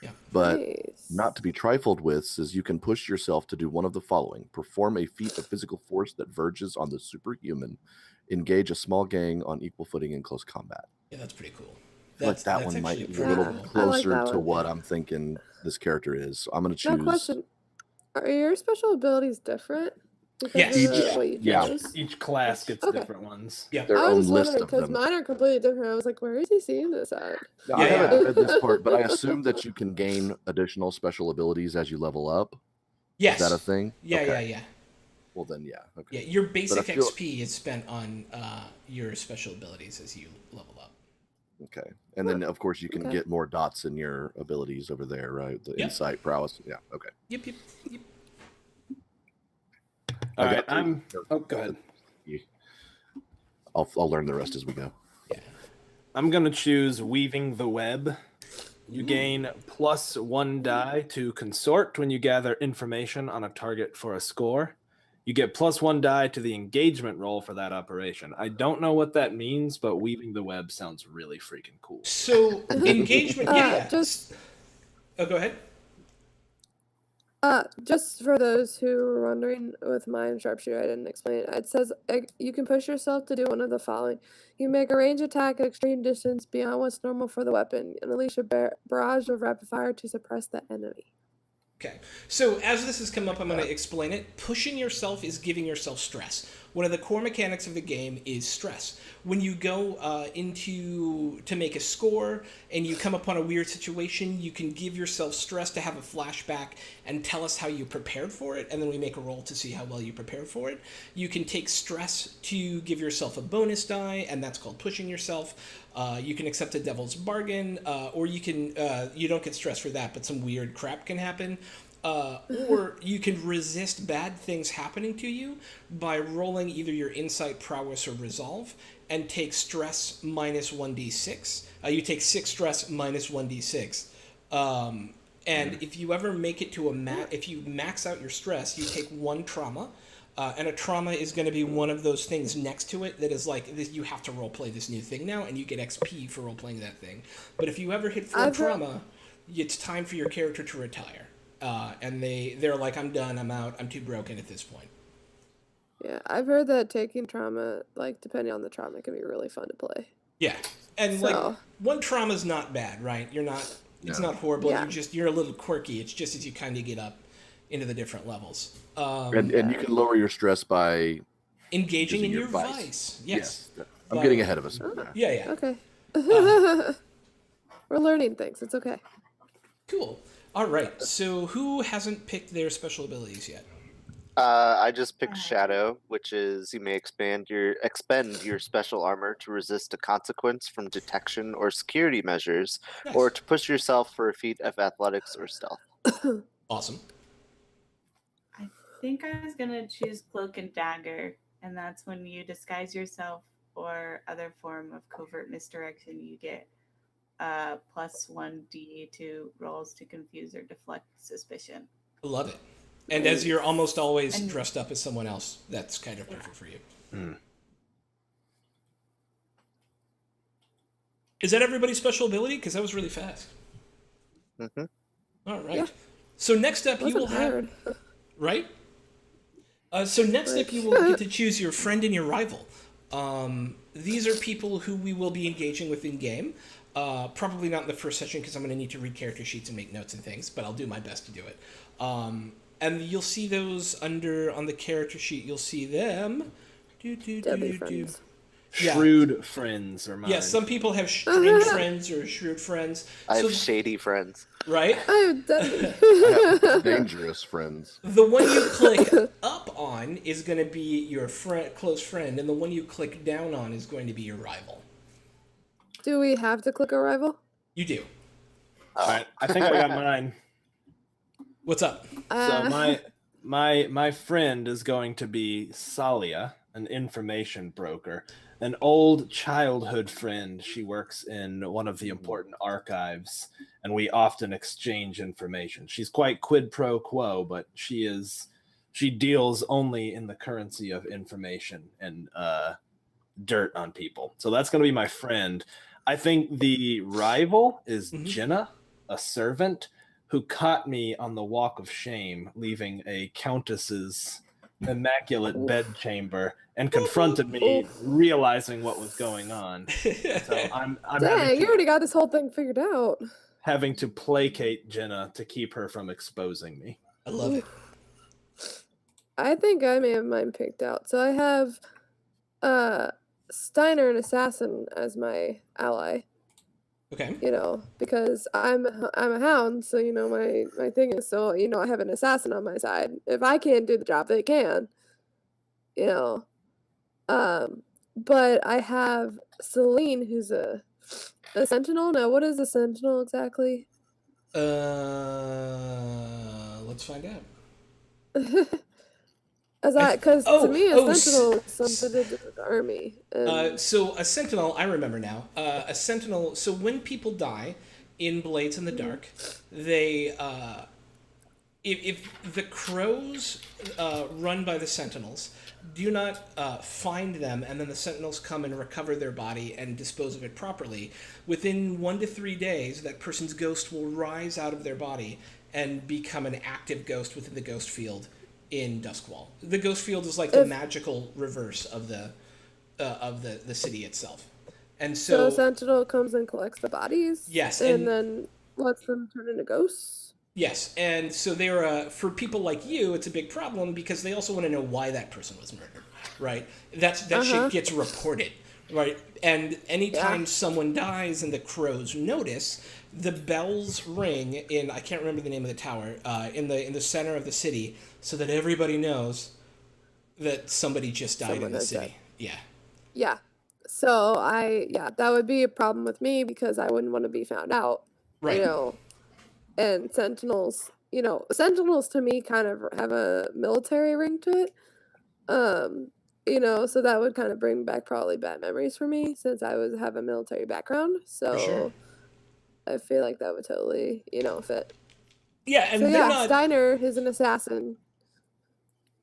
B: Yeah.
D: But
C: Nice.
D: not to be trifled with says you can push yourself to do one of the following: perform a feat of physical force that verges on the superhuman, engage a small gang on equal footing in close combat.
B: Yeah, that's pretty cool.
D: Like that one might be a little
C: cool. I like
D: closer
C: that
D: to
C: one.
D: what I'm thinking this character is. So I'm going to
C: Now,
D: choose.
C: question: are your special abilities different? Because
B: Yes.
C: of what you
D: Yeah.
C: chose?
A: Each class gets
C: Okay.
A: different ones.
B: Yeah.
D: Their
C: I
D: own
C: was just
D: list
C: wondering
D: of
C: because
D: them.
C: mine are completely different. I was like, where is he seeing this at?
D: Now,
B: Yeah,
D: I haven't
B: yeah.
D: read this part, but I assume that you can gain additional special abilities as you level up.
B: Yes.
D: Is that a thing?
B: Yeah,
D: Okay.
B: yeah.
D: Well, then, yeah. Okay.
B: Yeah, your basic
D: feel-
B: XP is spent on your special abilities as you level up.
D: Okay. And then, of course, you can
C: Okay.
D: get more dots in your abilities over there, right? The
B: Yep.
D: insight, prowess. Yeah. Okay.
B: Yep.
A: All
D: I
A: right,
D: got you.
A: Oh, go ahead.
D: I'll learn the rest as we go.
B: Yeah.
A: I'm gonna choose weaving the web. You gain +1 die to consort when you gather information on a target for a score. You get +1 die to the engagement roll for that operation. I don't know what that means, but weaving the web sounds really freaking cool.
B: So engagement, yeah.
C: Just
B: Oh, go ahead.
C: just for those who were wondering, with mine sharpshooter, I didn't explain it. It says you can push yourself to do one of the following. You make a range attack at extreme distance beyond what's normal for the weapon, and unleash a barrage of rapid fire to suppress the enemy.
B: Okay, so as this has come up, I'm going to explain it. Pushing yourself is giving yourself stress. One of the core mechanics of the game is stress. When you go to make a score and you come upon a weird situation, you can give yourself stress to have a flashback and tell us how you prepared for it, and then we make a roll to see how well you prepared for it. You can take stress to give yourself a bonus die, and that's called pushing yourself. You can accept a devil's bargain, or you can you don't get stressed for that, but some weird crap can happen. Or you can resist bad things happening to you by rolling either your insight, prowess, or resolve, and take stress minus 1d6. You take 6 stress minus 1d6. And if you ever make it to if you max out your stress, you take 1 trauma. And a trauma is going to be one of those things next to it that is like, you have to roleplay this new thing now, and you get XP for roleplaying that thing. But if you ever hit 4 trauma, it's time for your character to retire. And they're like, I'm done, I'm out, I'm too broken at this point.
C: Yeah, I've heard that taking trauma, like, depending on the trauma, can be really fun to play.
B: Yeah, and like, 1 trauma's not bad, right? It's not horrible,
C: Yeah.
B: you're a little quirky, it's just as you kind of get up into the different levels.
D: And you can lower your stress by
B: engaging in
D: using
B: your vice. Yes.
D: I'm getting ahead of us.
B: Yeah.
C: Okay. We're learning things. It's okay.
B: Cool. All right. So who hasn't picked their special abilities yet?
G: I just picked Shadow, which is you may expend your special armor to resist a consequence from detection or security measures,
B: Nice.
G: or to push yourself for a feat of athletics or stealth.
B: Awesome.
F: I think I was going to choose Cloak and Dagger, and that's when you disguise yourself or other form of covert misdirection, you get +1d to rolls to confuse or deflect suspicion.
B: I love it. And as you're almost always dressed up as someone else, that's kind of perfect for you. Is that everybody's special ability? Because that was really fast.
G: Mm-hmm.
B: All right.
C: Yeah.
B: So next up, you will have... Right? So next up, you will get to choose your friend and your rival. These are people who we will be engaging with in-game. Probably not in the first session because I'm going to need to read character sheets and make notes and things, but I'll do my best to do it. And you'll see those on the character sheet. You'll see them.
C: Friends.
B: Yeah.
A: Shrewd friends are mine.
B: Yeah, some people have strange friends or shrewd friends.
G: I have shady friends.
B: Right?
C: I have deadly.
D: I have dangerous friends.
B: The one you click up on is going to be your close friend, and the one you click down on is going to be your rival.
C: Do we have to click a rival?
B: You do.
A: All right, I think I got mine.
B: What's up?
A: So my friend is going to be Salia, an information broker, an old childhood friend. She works in one of the important archives, and we often exchange information. She's quite quid pro quo, but she deals only in the currency of information and dirt on people. So that's going to be my friend. I think the rival is Jenna, a servant who caught me on the walk of shame, leaving a countess's immaculate bedchamber, and confronted me, realizing what was going on. So I'm
C: Dang, you already got this whole thing figured out.
A: having to placate Jenna to keep her from exposing me.
B: I love it.
C: I think I may have mine picked out. So I have Steiner, an assassin, as my ally.
B: Okay.
C: You know, because I'm a hound, so you know my thing is, so you know, I have an assassin on my side. If I can't do the job, they can. You know. But I have Celine, who's a sentinel. Now, what is a sentinel exactly?
B: Let's find out.
C: Because to me, a
B: s-
C: sentinel is something to do with the army.
B: So a sentinel, I remember now. A sentinel. So when people die in Blades in the Dark, they if the crows run by the sentinels do not find them, and then the sentinels come and recover their body and dispose of it properly, within 1 to 3 days, that person's ghost will rise out of their body and become an active ghost within the ghost field in Duskwall. The ghost field is like the magical reverse of the city itself. And
C: so Sentinel comes and collects the bodies.
B: Yes,
C: and then lets them turn into ghosts.
B: Yes, and so they're for people like you, it's a big problem because they also want to know why that person was murdered, right? That shit gets reported, right? And anytime someone dies and the crows notice, the bells ring in, I can't remember the name of the tower, in the center of the city, so that everybody knows that somebody just died in the city. Yeah.
C: Yeah. So that would be a problem with me because I wouldn't want to be found out.
B: Right.
C: And sentinels to me kind of have a military ring to it. So that would kind of bring back probably bad memories for me since I have a military background. So
B: for sure.
C: I feel like that would totally, fit.
B: Yeah, and
C: Steiner is an assassin.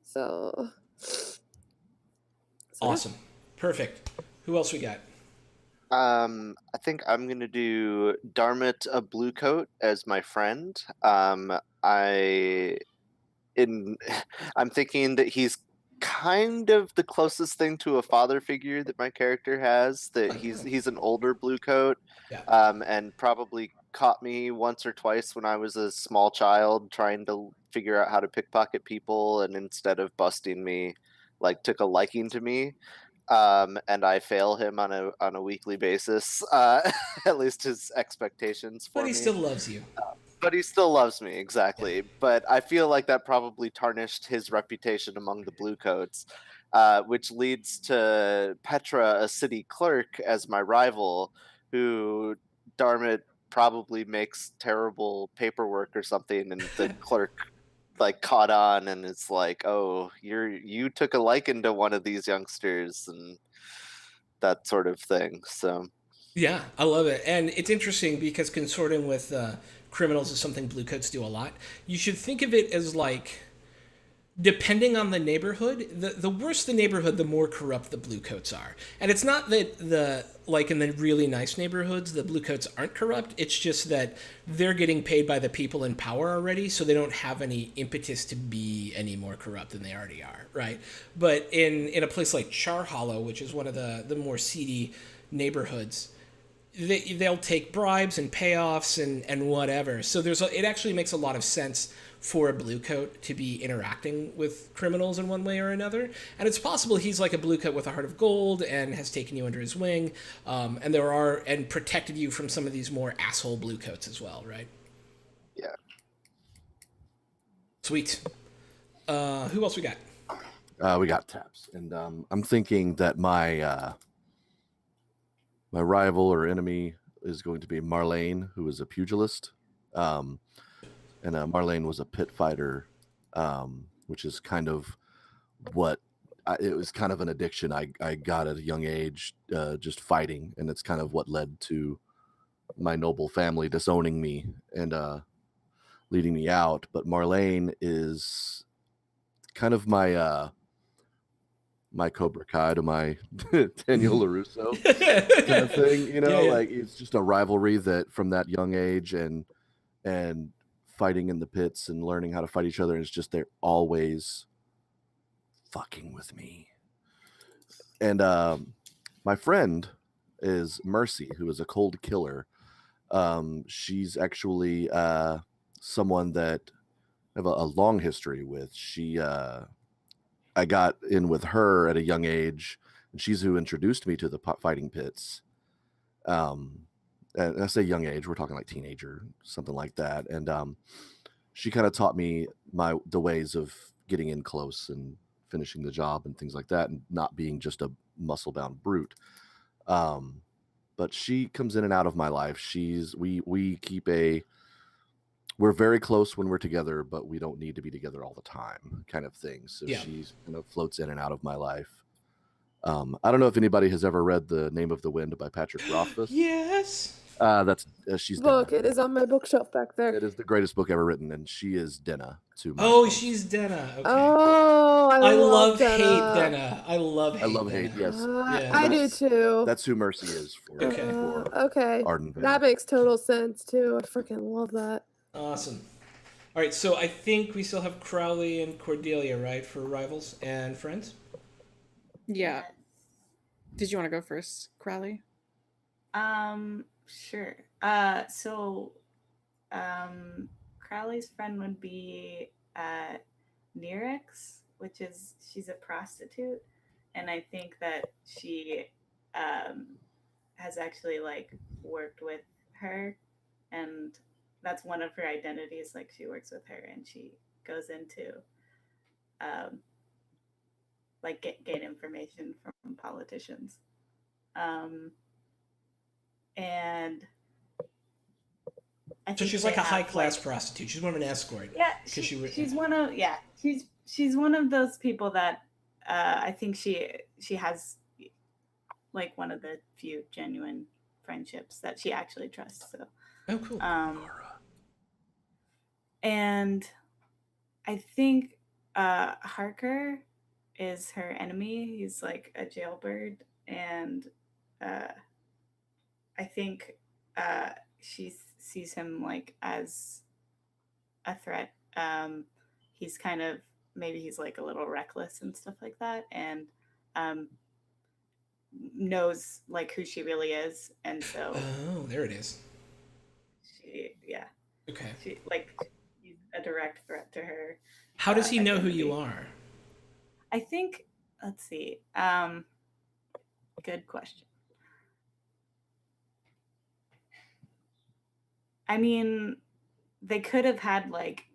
C: So
B: awesome. Perfect. Who else we got?
G: I think I'm gonna do Darmit a Blue Coat as my friend. I'm thinking that he's kind of the closest thing to a father figure that my character has. That he's an older Blue Coat, and probably caught me once or twice when I was a small child trying to figure out how to pickpocket people, and instead of busting me, like took a liking to me. And I fail him on a weekly basis. At least his expectations for me.
B: But he still loves you.
G: But he still loves me, exactly. Yeah. But I feel like that probably tarnished his reputation among the Bluecoats, which leads to Petra, a city clerk, as my rival, who, darn it, probably makes terrible paperwork or something, and the clerk like caught on and it's like, oh, you took a liking to one of these youngsters and that sort of thing. So
B: yeah, I love it. And it's interesting because consorting with criminals is something Bluecoats do a lot. You should think of it as like, depending on the neighborhood, the worse the neighborhood, the more corrupt the Bluecoats are. And it's not that like in the really nice neighborhoods, the Bluecoats aren't corrupt. It's just that they're getting paid by the people in power already, so they don't have any impetus to be any more corrupt than they already are, right? But in a place like Char Hollow, which is one of the more seedy neighborhoods, they'll take bribes and payoffs and whatever. So it actually makes a lot of sense for a Bluecoat to be interacting with criminals in one way or another. And it's possible he's like a Bluecoat with a heart of gold and has taken you under his wing, and protected you from some of these more asshole Bluecoats as well, right?
G: Yeah.
B: Sweet. Who else we got?
D: We got Taps, and I'm thinking that my rival or enemy is going to be Marlene, who is a pugilist. And Marlene was a pit fighter, which is kind of what it was kind of an addiction I got at a young age, just fighting. And it's kind of what led to my noble family disowning me and leading me out. But Marlene is kind of my my Cobra Kai to my Daniel LaRusso kind of thing, like it's just a rivalry that from that young age and fighting in the pits and learning how to fight each other. And it's just, they're always fucking with me. And my friend is Mercy, who is a cold killer. She's actually someone that I have a long history with. I got in with her at a young age, and she's who introduced me to the fighting pits. And I say young age, we're talking like teenager, something like that. And she kind of taught me the ways of getting in close and finishing the job and things like that, and not being just a muscle-bound brute. But she comes in and out of my life. We're very close when we're together, but we don't need to be together all the time, kind of thing. So she's kind of floats in and out of my life. I don't know if anybody has ever read The Name of the Wind by Patrick Rothfuss.
B: Yes.
D: That's she's
C: Book.
D: Denna.
C: It is on my bookshelf back there.
D: It is the greatest book ever written, and she is Denna to my
B: Oh,
D: close.
B: she's Denna. Okay.
C: Oh, I love
B: hate
C: Denna.
B: Denna. I love hate.
D: Yes.
B: Yeah.
C: I do
D: That's-
C: too.
D: That's who Mercy is for.
B: Okay.
D: For
C: Okay.
D: Arden Vale.
C: That makes total sense too. I freaking love that.
B: Awesome. All right, so I think we still have Crowley and Cordelia, right, for rivals and friends?
E: Yeah. Did you want to go first, Crowley?
F: Sure. Crowley's friend would be Nerex, which is she's a prostitute, and I think that she has actually like worked with her, and that's one of her identities. Like she works with her, and she goes into like get information from politicians. And I
B: So
F: think
B: she's
F: they
B: like a
F: have,
B: high-class
F: like-
B: prostitute. She's more of an escort.
F: Yeah,
B: 'Cause
F: she's one of she's one of those people that I think she has like one of the few genuine friendships that she actually trusts. So
B: Oh, cool.
F: and I think Harker is her enemy. He's like a jailbird, and I think she sees him like as a threat. He's kind of maybe he's like a little reckless and stuff like that, and knows like who she really is, and so
B: Oh, there it is. Okay.
F: she like he's a direct threat to her.
B: How does he know who
F: identity.
B: you are?
F: I think let's see. Good question. I mean, they could have had like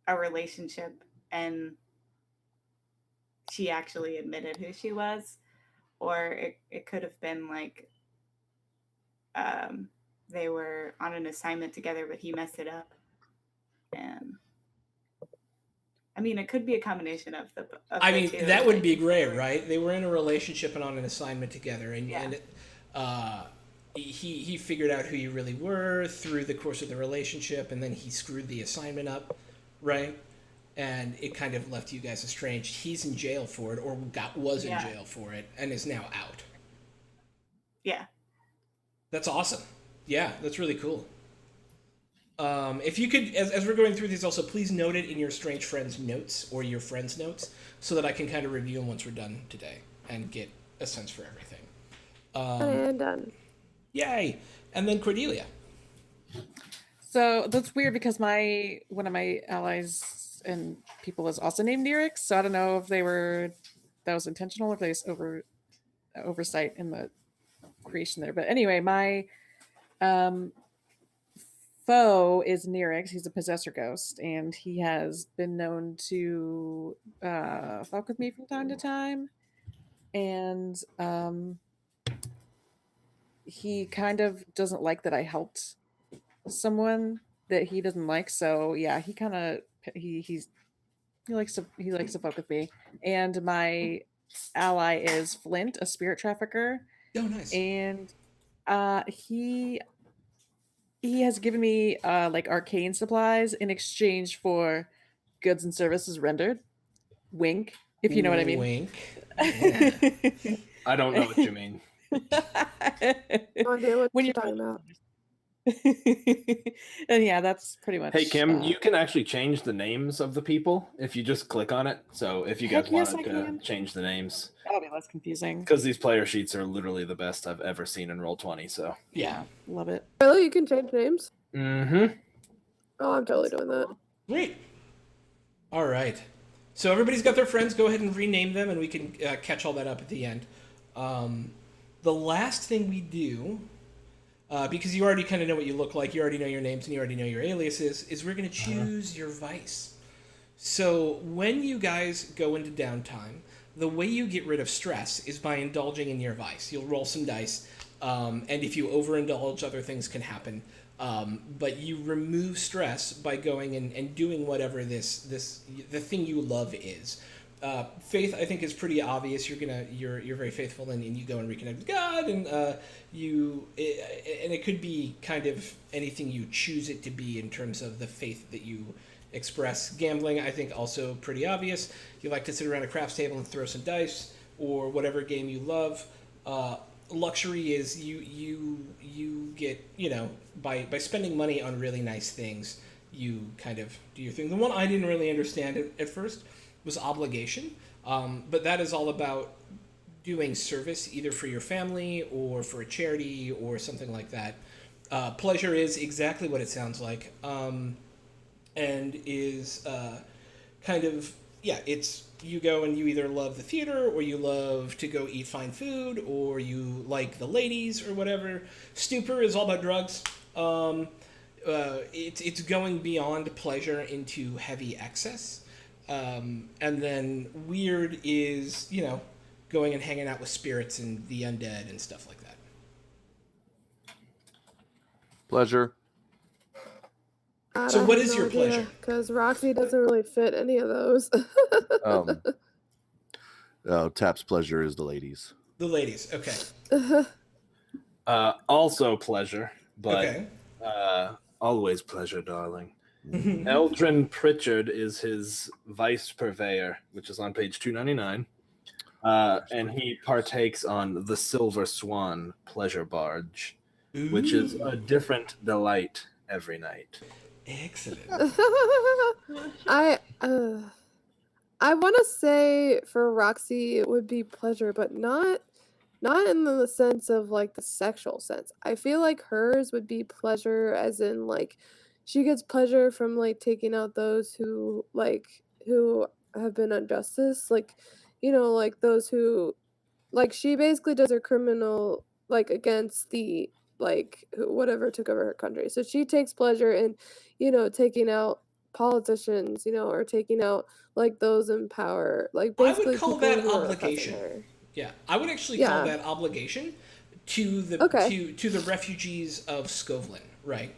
F: a relationship and she actually admitted who she was, or it could have been like they were on an assignment together but he messed it up. And I mean, it could be a combination of the
B: I mean,
F: two,
B: that would
F: like,
B: be great, right? They were in a relationship and on an assignment together, and
F: Yeah.
B: he figured out who you really were through the course of the relationship, and then he screwed the assignment up, right? And it kind of left you guys estranged. He's in jail for it, or was in
F: Yeah.
B: jail for it, and is now out.
F: Yeah.
B: That's awesome. Yeah, that's really cool. If you could, as we're going through these, also please note it in your strange friends notes or your friends notes, so that I can kind of review them once we're done today and get a sense for everything.
C: And done.
B: Yay! And then Cordelia.
E: So that's weird because one of my allies and people is also named Nerex. So I don't know if that was intentional or if they just oversight in the creation there. But anyway, my foe is Nerex. He's a possessor ghost, and he has been known to fuck with me from time to time. And he kind of doesn't like that I helped someone that he doesn't like. So yeah, he kind of he likes to fuck with me. And my ally is Flint, a spirit trafficker.
B: Oh, nice.
E: And he has given me like arcane supplies in exchange for goods and services rendered. Wink, if you know what I mean.
B: Wink.
A: I don't know what you mean.
C: No idea what
E: When
C: you're
E: you're
C: talking about.
E: And yeah, that's pretty much.
A: Hey Kim, you can actually change the names of the people if you just click on it. So if you guys
E: Heck yes,
A: wanted
E: I
A: to
E: can.
A: change the names,
E: That'll be less confusing.
A: because these player sheets are literally the best I've ever seen in Roll20. So
B: Yeah.
E: Love it.
C: Really? You can change names?
A: mm-hmm.
C: Oh, I'm totally doing that.
B: Great. All right. So everybody's got their friends. Go ahead and rename them, and we can catch all that up at the end. The last thing we do, because you already kind of know what you look like, you already know your names, and you already know your aliases, is we're going to choose your vice. So when you guys go into downtime, the way you get rid of stress is by indulging in your vice. You'll roll some dice, and if you overindulge, other things can happen. But you remove stress by going and doing whatever the thing you love is. faith, I think, is pretty obvious. You're very faithful, and you go and reconnect with God, and and it could be kind of anything you choose it to be in terms of the faith that you express. Gambling, I think, also pretty obvious. You like to sit around a craps table and throw some dice, or whatever game you love. Luxury is you get, by spending money on really nice things, you kind of do your thing. The one I didn't really understand at first was obligation, but that is all about doing service either for your family or for a charity or something like that. Pleasure is exactly what it sounds like, and is kind of, it's you go and you either love the theater or you love to go eat fine food or you like the ladies or whatever. Stupor is all about drugs. It's going beyond pleasure into heavy excess. And then weird is, going and hanging out with spirits and the undead and stuff like that.
D: Pleasure.
B: So what is your pleasure?
C: Because Roxy doesn't really fit any of those.
D: Tap's pleasure is the ladies.
B: The ladies, okay.
A: Also pleasure, but
B: Okay.
A: Always pleasure, darling. Eldrin Pritchard is his vice purveyor, which is on page 299. And he partakes on the Silver Swan pleasure barge, which is a different delight every night.
B: Excellent.
C: I want to say for Roxy it would be pleasure, but not in the sense of like the sexual sense. I feel like hers would be pleasure as in like she gets pleasure from like taking out those who have been injustice, like like those who, like, she basically does her criminal like against the whatever took over her country. So she takes pleasure in taking out politicians, or taking out like those in power, like
B: I
C: basically
B: would call
C: people
B: that
C: who are
B: obligation.
C: oppressing her.
B: Yeah, I would actually call that obligation to the to the refugees of Scovlin, right?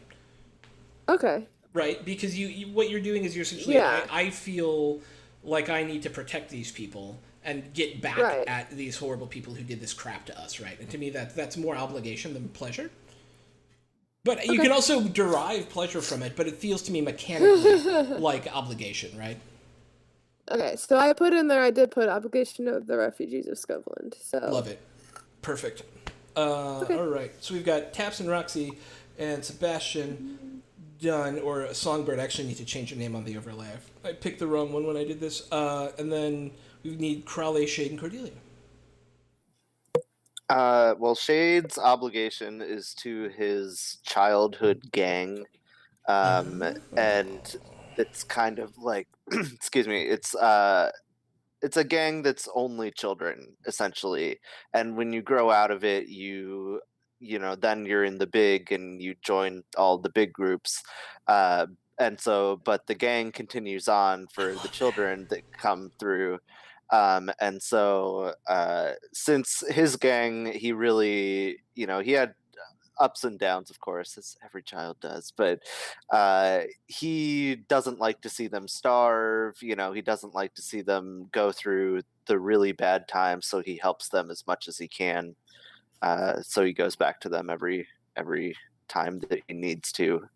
C: Okay.
B: Right, because you what you're doing is you're essentially, I feel like I need to protect these people and get back at these horrible people who did this crap to us, right? And to me, that's more obligation than pleasure. But you can also derive pleasure from it, but it feels to me mechanically like obligation, right?
C: Okay, so I did put obligation of the refugees of Scotland. So
B: love it. Perfect. All right, so we've got Taps and Roxy and Sebastian done, or Songbird. I actually need to change your name on the overlay. I picked the wrong one when I did this. And then we need Crowley, Shade, and Cordelia.
G: Well, Shade's obligation is to his childhood gang, and it's kind of like, excuse me, it's a gang that's only children essentially, and when you grow out of it, then you're in the big and you join all the big groups, and so, but the gang continues on for the children that come through. And so since his gang, he really, he had ups and downs, of course, as every child does, but he doesn't like to see them starve. He doesn't like to see them go through the really bad times, so he helps them as much as he can. So he goes back to them every time that he needs to.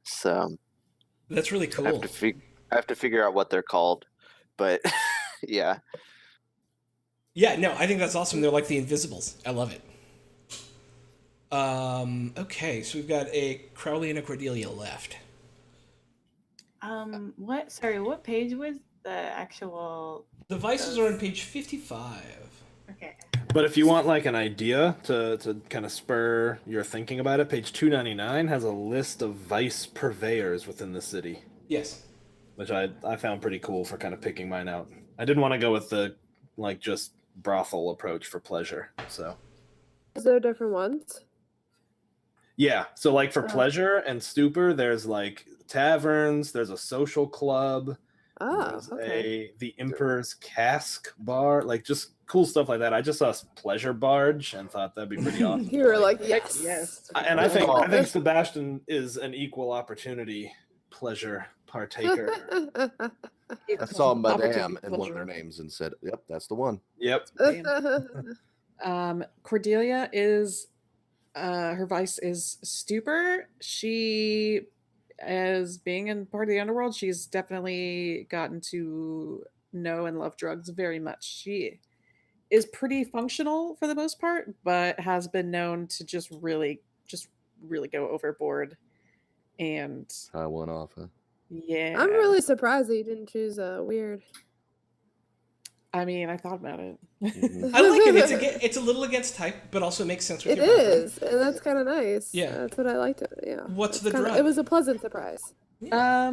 G: So
B: that's really cool.
G: I have to figure out what they're called, but yeah.
B: Yeah, no, I think that's awesome. They're like the Invisibles. I love it. Okay, so we've got a Crowley and a Cordelia left.
F: What page was the actual...
B: The vices are on page 55.
F: Okay.
A: But if you want like an idea to kind of spur your thinking about it, page 299 has a list of vice purveyors within the city.
B: Yes.
A: Which I found pretty cool for kind of picking mine out. I didn't want to go with the just brothel approach for pleasure. So
C: is there different ones?
A: Yeah. So like for pleasure and stupor, there's like taverns, there's a social club. The Emperor's Cask bar, like just cool stuff like that. I just saw Pleasure Barge and thought that'd be pretty awesome.
C: You were like, yes.
A: And I think Sebastian is an equal opportunity pleasure partaker.
D: I saw
E: Opportunity
D: Madame in one of their
E: pleasure.
D: names and said, "Yep, that's the one."
A: Yep.
E: Cordelia is her vice is stupor. She, as being in part of the underworld, she's definitely gotten to know and love drugs very much. She is pretty functional for the most part, but has been known to just really go overboard. And
D: Try one off. Huh?
E: yeah,
C: I'm really surprised that you didn't choose weird.
E: I mean, I thought about it.
D: Mhm.
B: I like it. It's a little against type, but also makes sense with
C: It
B: your background.
C: is, and that's kind of nice.
B: Yeah.
C: That's what I liked. Yeah.
B: What's
C: It's
B: the
C: kinda,
B: drug?
C: It was a pleasant surprise.
B: Yeah.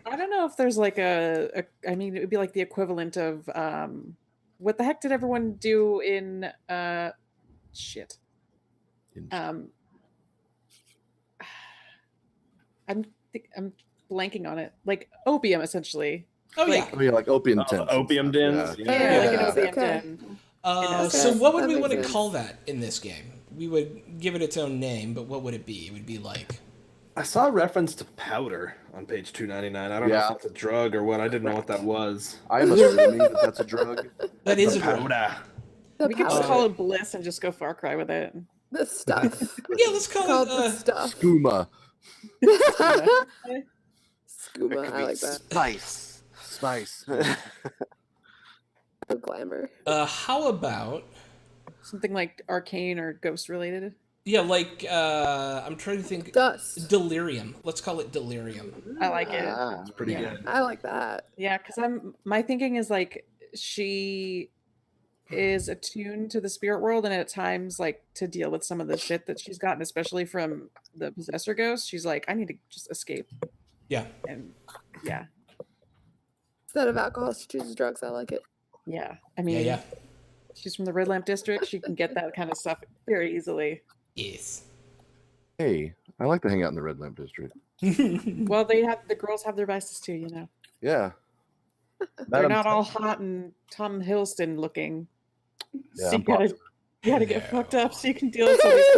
E: I don't know if there's like I mean, it would be like the equivalent of what the heck did everyone do in shit? I'm I'm blanking on it. Like opium, essentially.
B: Oh
E: like,
B: yeah.
D: Oh yeah, like opium
A: Oh,
D: dens.
A: the opium dens.
D: Yeah.
E: Yeah, like an
C: Yeah,
E: opium
C: okay.
E: den.
B: So what would
C: That
B: we
C: makes
B: want to
C: sense.
B: call that in this game? We would give it its own name, but what would it be? It would be like
A: I saw a reference to powder on page 299. I don't know
D: Yeah.
A: if that's a drug or what. I didn't know what that was.
D: I'm assuming that that's a drug.
B: that is a
A: The
B: drug.
A: powder.
C: The
E: We could just
C: powder.
E: call it bliss and just go Far Cry with it.
C: The stuff.
B: Yeah, let's call
C: Called
B: it.
C: the stuff.
D: Skooma.
A: It
C: Scuba.
G: Could
C: I
G: be
C: like that.
G: spice.
D: Spice.
C: The glamour.
B: How about
E: Something like arcane or ghost related.
B: like I'm trying to think.
C: Dust.
B: Delirium. Let's call it delirium.
E: I like it.
G: Ah,
A: It's pretty
B: Yeah.
A: good.
C: I like that.
E: Yeah, because my thinking is like she is attuned to the spirit world, and at times like to deal with some of the shit that she's gotten, especially from the possessor ghost, she's like, I need to just escape.
B: Yeah.
E: And yeah.
C: Instead of alcohol, she chooses drugs. I like it.
E: Yeah. I mean,
B: Yeah.
E: she's from the Red Lamp District. She can get that kind of stuff very easily.
B: Yes.
D: Hey, I like to hang out in the Red Lamp District.
E: Well, the girls have their vices too, you know.
D: Yeah.
E: They're
D: Madam
E: not all hot and Tom Hiddleston looking.
D: Yeah,
E: So
D: I'm
E: you gotta get
B: No.
E: fucked up so you can deal with some of these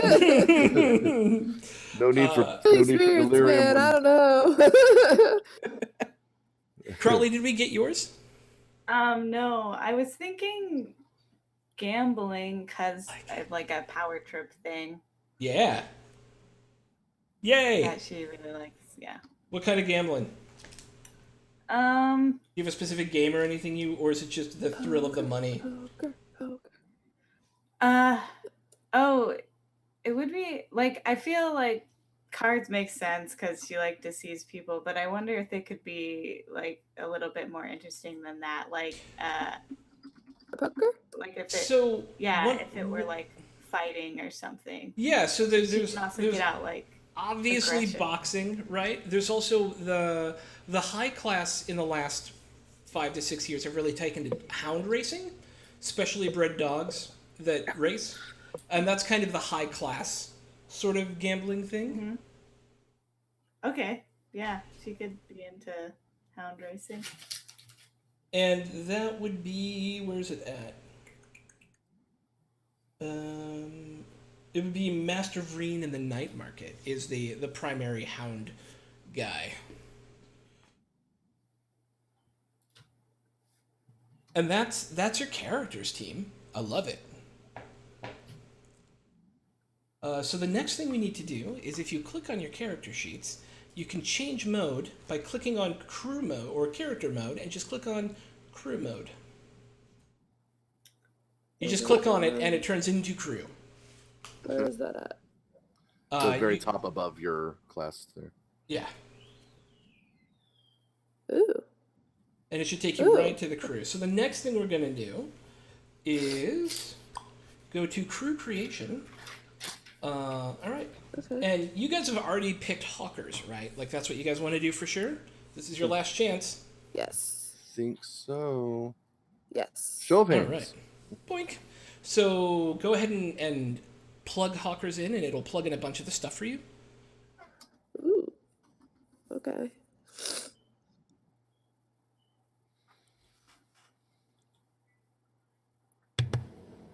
E: clients.
D: No need for
C: Experience,
D: delirium.
C: man. I don't know.
B: Crawley, did we get yours?
F: No, I was thinking gambling because I like a power trip thing
B: Yeah. Yay.
F: that she really likes. Yeah.
B: What kind of gambling? Do you have a specific game or anything or is it just the thrill of the money?
F: Oh, it would be like I feel like cards make sense because she like deceives people, but I wonder if they could be like a little bit more interesting than that. Like
C: Poker?
F: like if it
B: So
F: if it were like fighting or something.
B: yeah, so
F: She
B: there's
F: can also get out like
B: obviously
F: aggression.
B: boxing, right? There's also the high class in the last 5 to 6 years have really taken to hound racing, specially bred dogs that race, and that's kind of the high class sort of gambling thing.
F: Okay. Yeah, she could be into hound racing.
B: And that would be, where's it at? It would be Master Vreen in the Night Market is the primary hound guy. And that's your characters team. I love it. So the next thing we need to do is if you click on your character sheets, you can change mode by clicking on crew mode or character mode and just click on crew mode. You just click on it and it turns into crew.
C: Where is that at?
D: The very
B: you-
D: top above your class there.
B: Yeah.
C: Ooh.
B: And it should take you
C: Ooh.
B: right to the crew. So the next thing we're going to do is go to crew creation. All right.
C: Okay.
B: And you guys have already picked hawkers, right? Like that's what you guys want to do for sure? This is your last chance.
C: Yes.
D: Think so.
C: Yes.
D: Show of
B: All
D: hands.
B: right. Boink. So go ahead and plug hawkers in and it'll plug in a bunch of the stuff for you.
C: Ooh. Okay.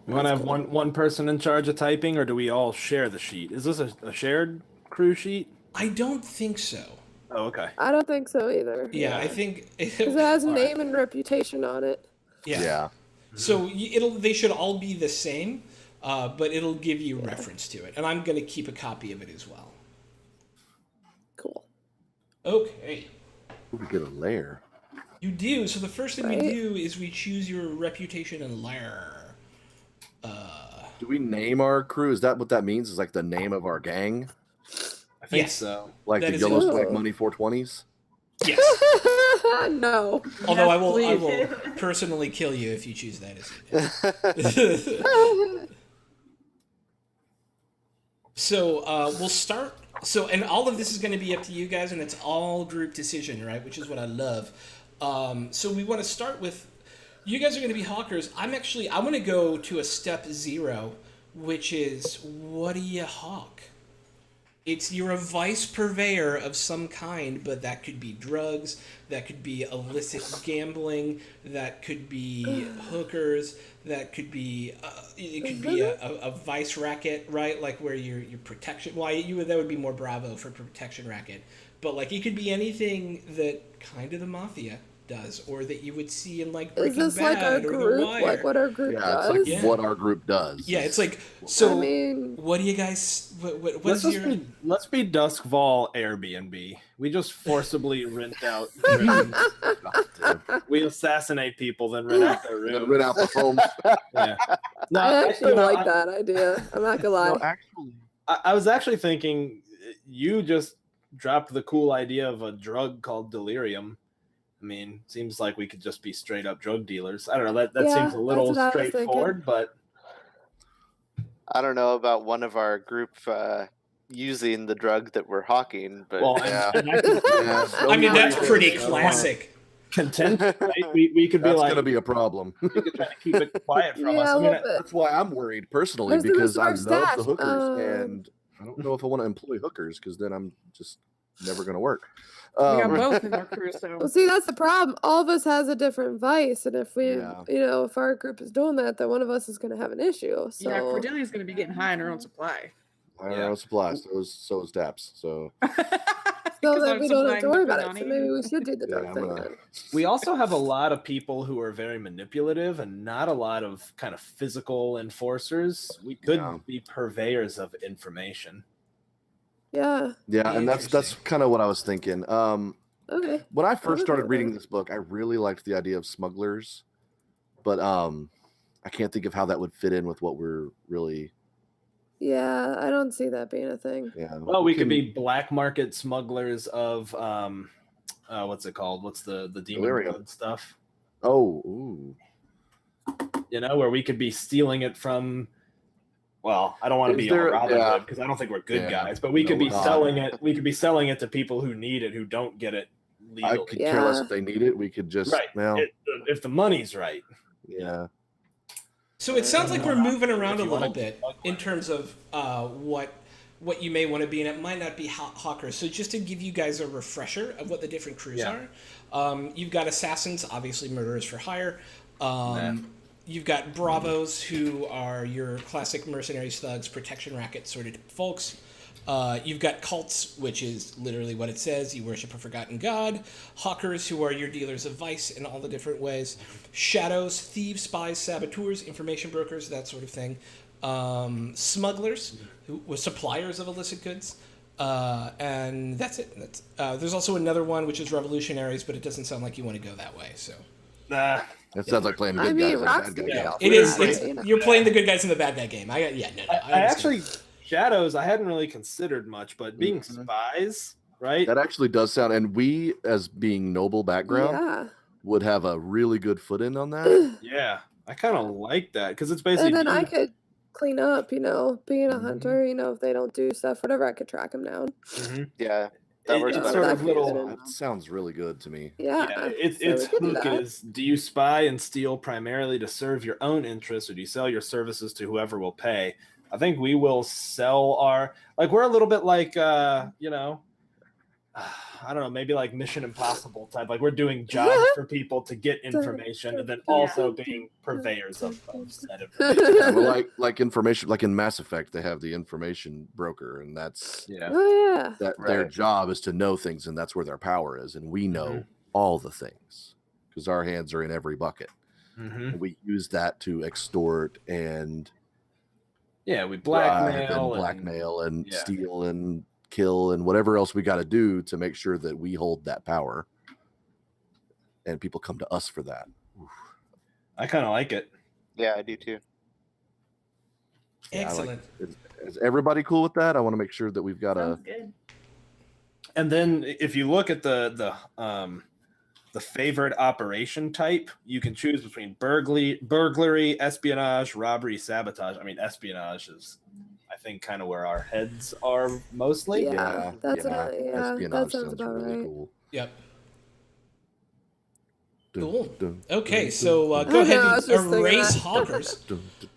A: You want to have one person in charge of typing, or do we all share the sheet? Is this a shared crew sheet?
B: I don't think so.
A: Oh, okay.
C: I don't think so either.
B: Yeah, I think
C: because it has
B: all right.
C: name and reputation on it.
B: Yeah. So they should all be the same, but it'll give you reference to it, and I'm going to keep a copy of it as well.
C: Cool.
B: Okay.
D: We get a lair.
B: You do. So the first thing we
C: Right.
B: do is we choose your reputation and lair.
D: Do we name our crew? Is that what that means? Is like the name of our gang?
A: I think
B: Yes.
A: so.
D: Like
B: That
D: the
B: is
D: Yellow
C: it.
D: Swag
C: Oh.
D: Money 420s?
B: Yes.
C: No.
B: Although I
F: Yes,
B: will
F: please.
B: personally kill you if you choose that as So we'll start. So, and all of this is going to be up to you guys, and it's all group decision, right? Which is what I love. So we want to start with. You guys are going to be hawkers. I'm going to go to a step 0, which is what do you hawk? You're a vice purveyor of some kind, but that could be drugs, that could be illicit gambling, that could be hookers, that could be it could be a vice racket, right? Like where your protection. Well, that would be more Bravo for protection racket, but like it could be anything that kind of the mafia does, or that you would see in like Breaking
C: Is this like our
B: Bad or The
C: group?
B: Wire.
C: Like what our group
D: Yeah,
C: does?
D: it's like
B: Yeah.
D: what our group does.
B: Yeah, it's like so.
C: I mean,
B: What do you guys? What's
A: Let's be Duskfall Airbnb. We just forcibly rent out rooms. We assassinate people, then rent out their rooms.
D: Rent out the homes.
A: Yeah. No,
C: I actually
A: no,
C: like that idea. I'm not gonna lie.
D: No, actually,
A: I was actually thinking you just dropped the cool idea of a drug called delirium. I mean, seems like we could just be straight up drug dealers. I don't know. That
C: Yeah,
A: seems a little
C: that's what I was
A: straightforward, but
G: I don't know about one of our group using the drug that we're hawking, but
A: well,
D: Yeah.
A: and I could,
D: yeah,
B: I mean, that's
D: don't
B: pretty
D: worry.
B: classic.
A: content. Right? We could be
D: That's
A: like,
D: gonna be a problem.
A: we could try to keep it quiet from
C: Yeah,
A: us.
C: a
A: I mean,
C: little bit.
D: That's why I'm worried personally,
C: Where's the
D: because I
C: rest of
D: love
C: our
D: the
C: stash?
D: hookers, and I don't know if I want to employ hookers because then I'm just never gonna work.
E: We got
D: Um,
E: both in our crew, so
C: Well, see, that's the problem. All of us has a different vice, and if we,
D: Yeah.
C: if our group is doing that, then one of us is going to have an issue. So
E: yeah, Cordelia's going to be getting high on her own supply.
D: I don't know supplies. So is Daps. So
C: so
E: Because
C: that
E: I'm
C: we don't have to
E: supplying
C: worry
E: the
C: about it. So
E: Donnie.
C: maybe we should do the
D: yeah,
C: dark
D: I'm
C: thing
D: gonna.
C: then.
A: we also have a lot of people who are very manipulative and not a lot of kind of physical enforcers. We could
D: Yeah.
A: be purveyors of information.
C: Yeah.
D: Yeah, and that's
B: Interesting.
D: kind of what I was thinking.
C: Okay.
D: When I first started
C: agree with
D: reading
C: that.
D: this book, I really liked the idea of smugglers, but I can't think of how that would fit in with what we're really.
C: Yeah, I don't see that being a thing.
D: Yeah.
A: Well, we could be black market smugglers of what's it called? What's the demon
D: Delirium.
A: blood stuff?
D: Oh, ooh.
A: Where we could be stealing it from. Well, I don't want to
D: Is
A: be all
D: there-
A: Robin
D: yeah.
A: Hood because I don't think we're good
D: Yeah.
A: guys, but we
D: No,
A: could be
D: we're not.
A: selling it. We could be selling it to people who need it, who don't get it
D: I
A: legally.
D: could care less
C: Yeah.
D: if they need it. We could just
A: Right.
D: well,
A: If the money's right.
D: yeah.
B: So it sounds like we're moving around a
A: If you wanna
B: little bit in terms of what you may want to be, and it might not be hawkers. So just to give you guys a refresher of what the different crews
A: Yeah.
B: are, you've got assassins, obviously murderers for hire. You've got bravos, who are your classic mercenaries, thugs, protection racket sort of folks. You've got cults, which is literally what it says. You worship a forgotten god. Hawkers, who are your dealers of vice in all the different ways. Shadows, thieves, spies, saboteurs, information brokers, that sort of thing. Smugglers, who were suppliers of illicit goods. And that's it. There's also another one, which is revolutionaries, but it doesn't sound like you want to go that way. So
D: That sounds like playing good
C: I
D: guys
C: mean,
D: in a
C: Rock's
D: bad guy
C: gonna
D: game.
C: get off
B: it
C: the
B: is.
C: ground,
B: It's, you're playing the good guys in the bad guy game. I
A: I actually shadows I hadn't really considered much, but being
D: Mhm.
A: spies, right?
D: That actually does sound, and we, as being noble background,
C: Yeah.
D: would have a really good foot in on that.
A: Yeah, I kind of like that because it's basically.
C: And then I could clean up, being a
D: Mhm.
C: hunter, if they don't do stuff, whatever, I could track them down.
A: Mhm.
G: yeah, that works
A: It's
C: better.
A: sort
C: That
A: of
C: could be
A: little.
C: better.
D: That sounds really good to me.
C: Yeah.
A: Yeah,
C: so
A: its
C: we could do
A: hook
C: that.
A: is: do you spy and steal primarily to serve your own interests, or do you sell your services to whoever will pay? I think we will sell our we're a little bit like I don't know, maybe like Mission Impossible type. Like we're doing jobs for people to get information, and then also being purveyors of said information.
D: Yeah, well, like information, like in Mass Effect, they have the information broker, and that's
C: Oh yeah.
D: that their job is to know things, and that's where their power is. And we know all the things because our hands are in every bucket. And we use that to extort and
A: we blackmail
D: and steal and kill and whatever else we got to do to make sure that we hold that power. And people come to us for that.
A: I kind of like it.
G: Yeah, I do too.
B: Excellent.
D: Is everybody cool with that? I want to make sure that we've got
F: Sounds good.
A: And then if you look at the favored operation type, you can choose between burglary, espionage, robbery, sabotage. I mean, espionage is, I think, kind of where our heads are mostly.
C: That sounds about right.
D: Cool.
B: Yep. Cool. Okay, so go ahead and erase Hawkers.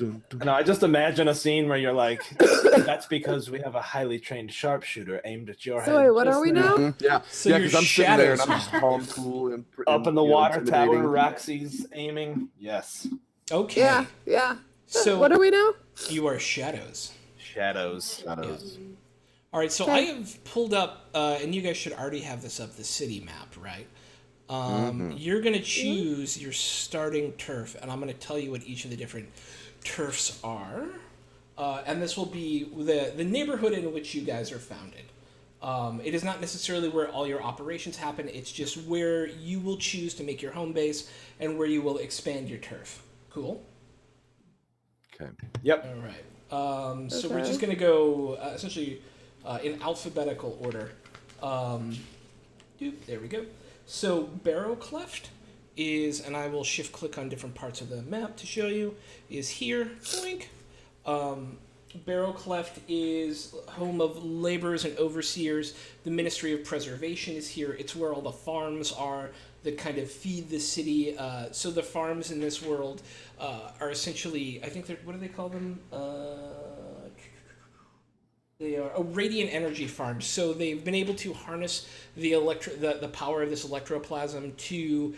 A: No, I just imagine a scene where you're like, that's because we have a highly trained sharpshooter aimed at your head.
C: So wait, what are we now?
D: Yeah,
B: So
D: because I'm sitting there and I'm just calm, cool, and
A: up in the water tower. Roxy's aiming. Yes.
B: Okay.
C: Yeah.
B: So
C: what are we now?
B: You are shadows.
A: Shadows.
B: All right, so I have pulled up, and you guys should already have this up, the city map, right? You're going to choose your starting turf, and I'm going to tell you what each of the different turfs are. And this will be the neighborhood in which you guys are founded. It is not necessarily where all your operations happen. It's just where you will choose to make your home base and where you will expand your turf. Cool?
D: Okay.
A: Yep.
B: All right. So we're just going to go essentially in alphabetical order. There we go. So Barrow Cleft is, and I will shift click on different parts of the map to show you, is here. Boink. Barrow Cleft is home of laborers and overseers. The Ministry of Preservation is here. It's where all the farms are that kind of feed the city. So the farms in this world are essentially, I think they're, what do they call them? They are radiant energy farms. So they've been able to harness the power of this electroplasm to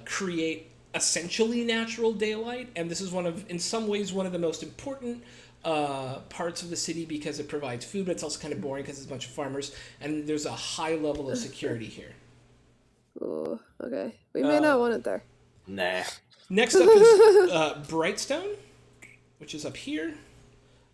B: create essentially natural daylight. And this is in some ways, one of the most important parts of the city because it provides food, but it's also kind of boring because it's a bunch of farmers. And there's a high level of security here.
C: Oh, okay. We may not want it there.
A: Nah.
B: Next up is Brightstone, which is up here.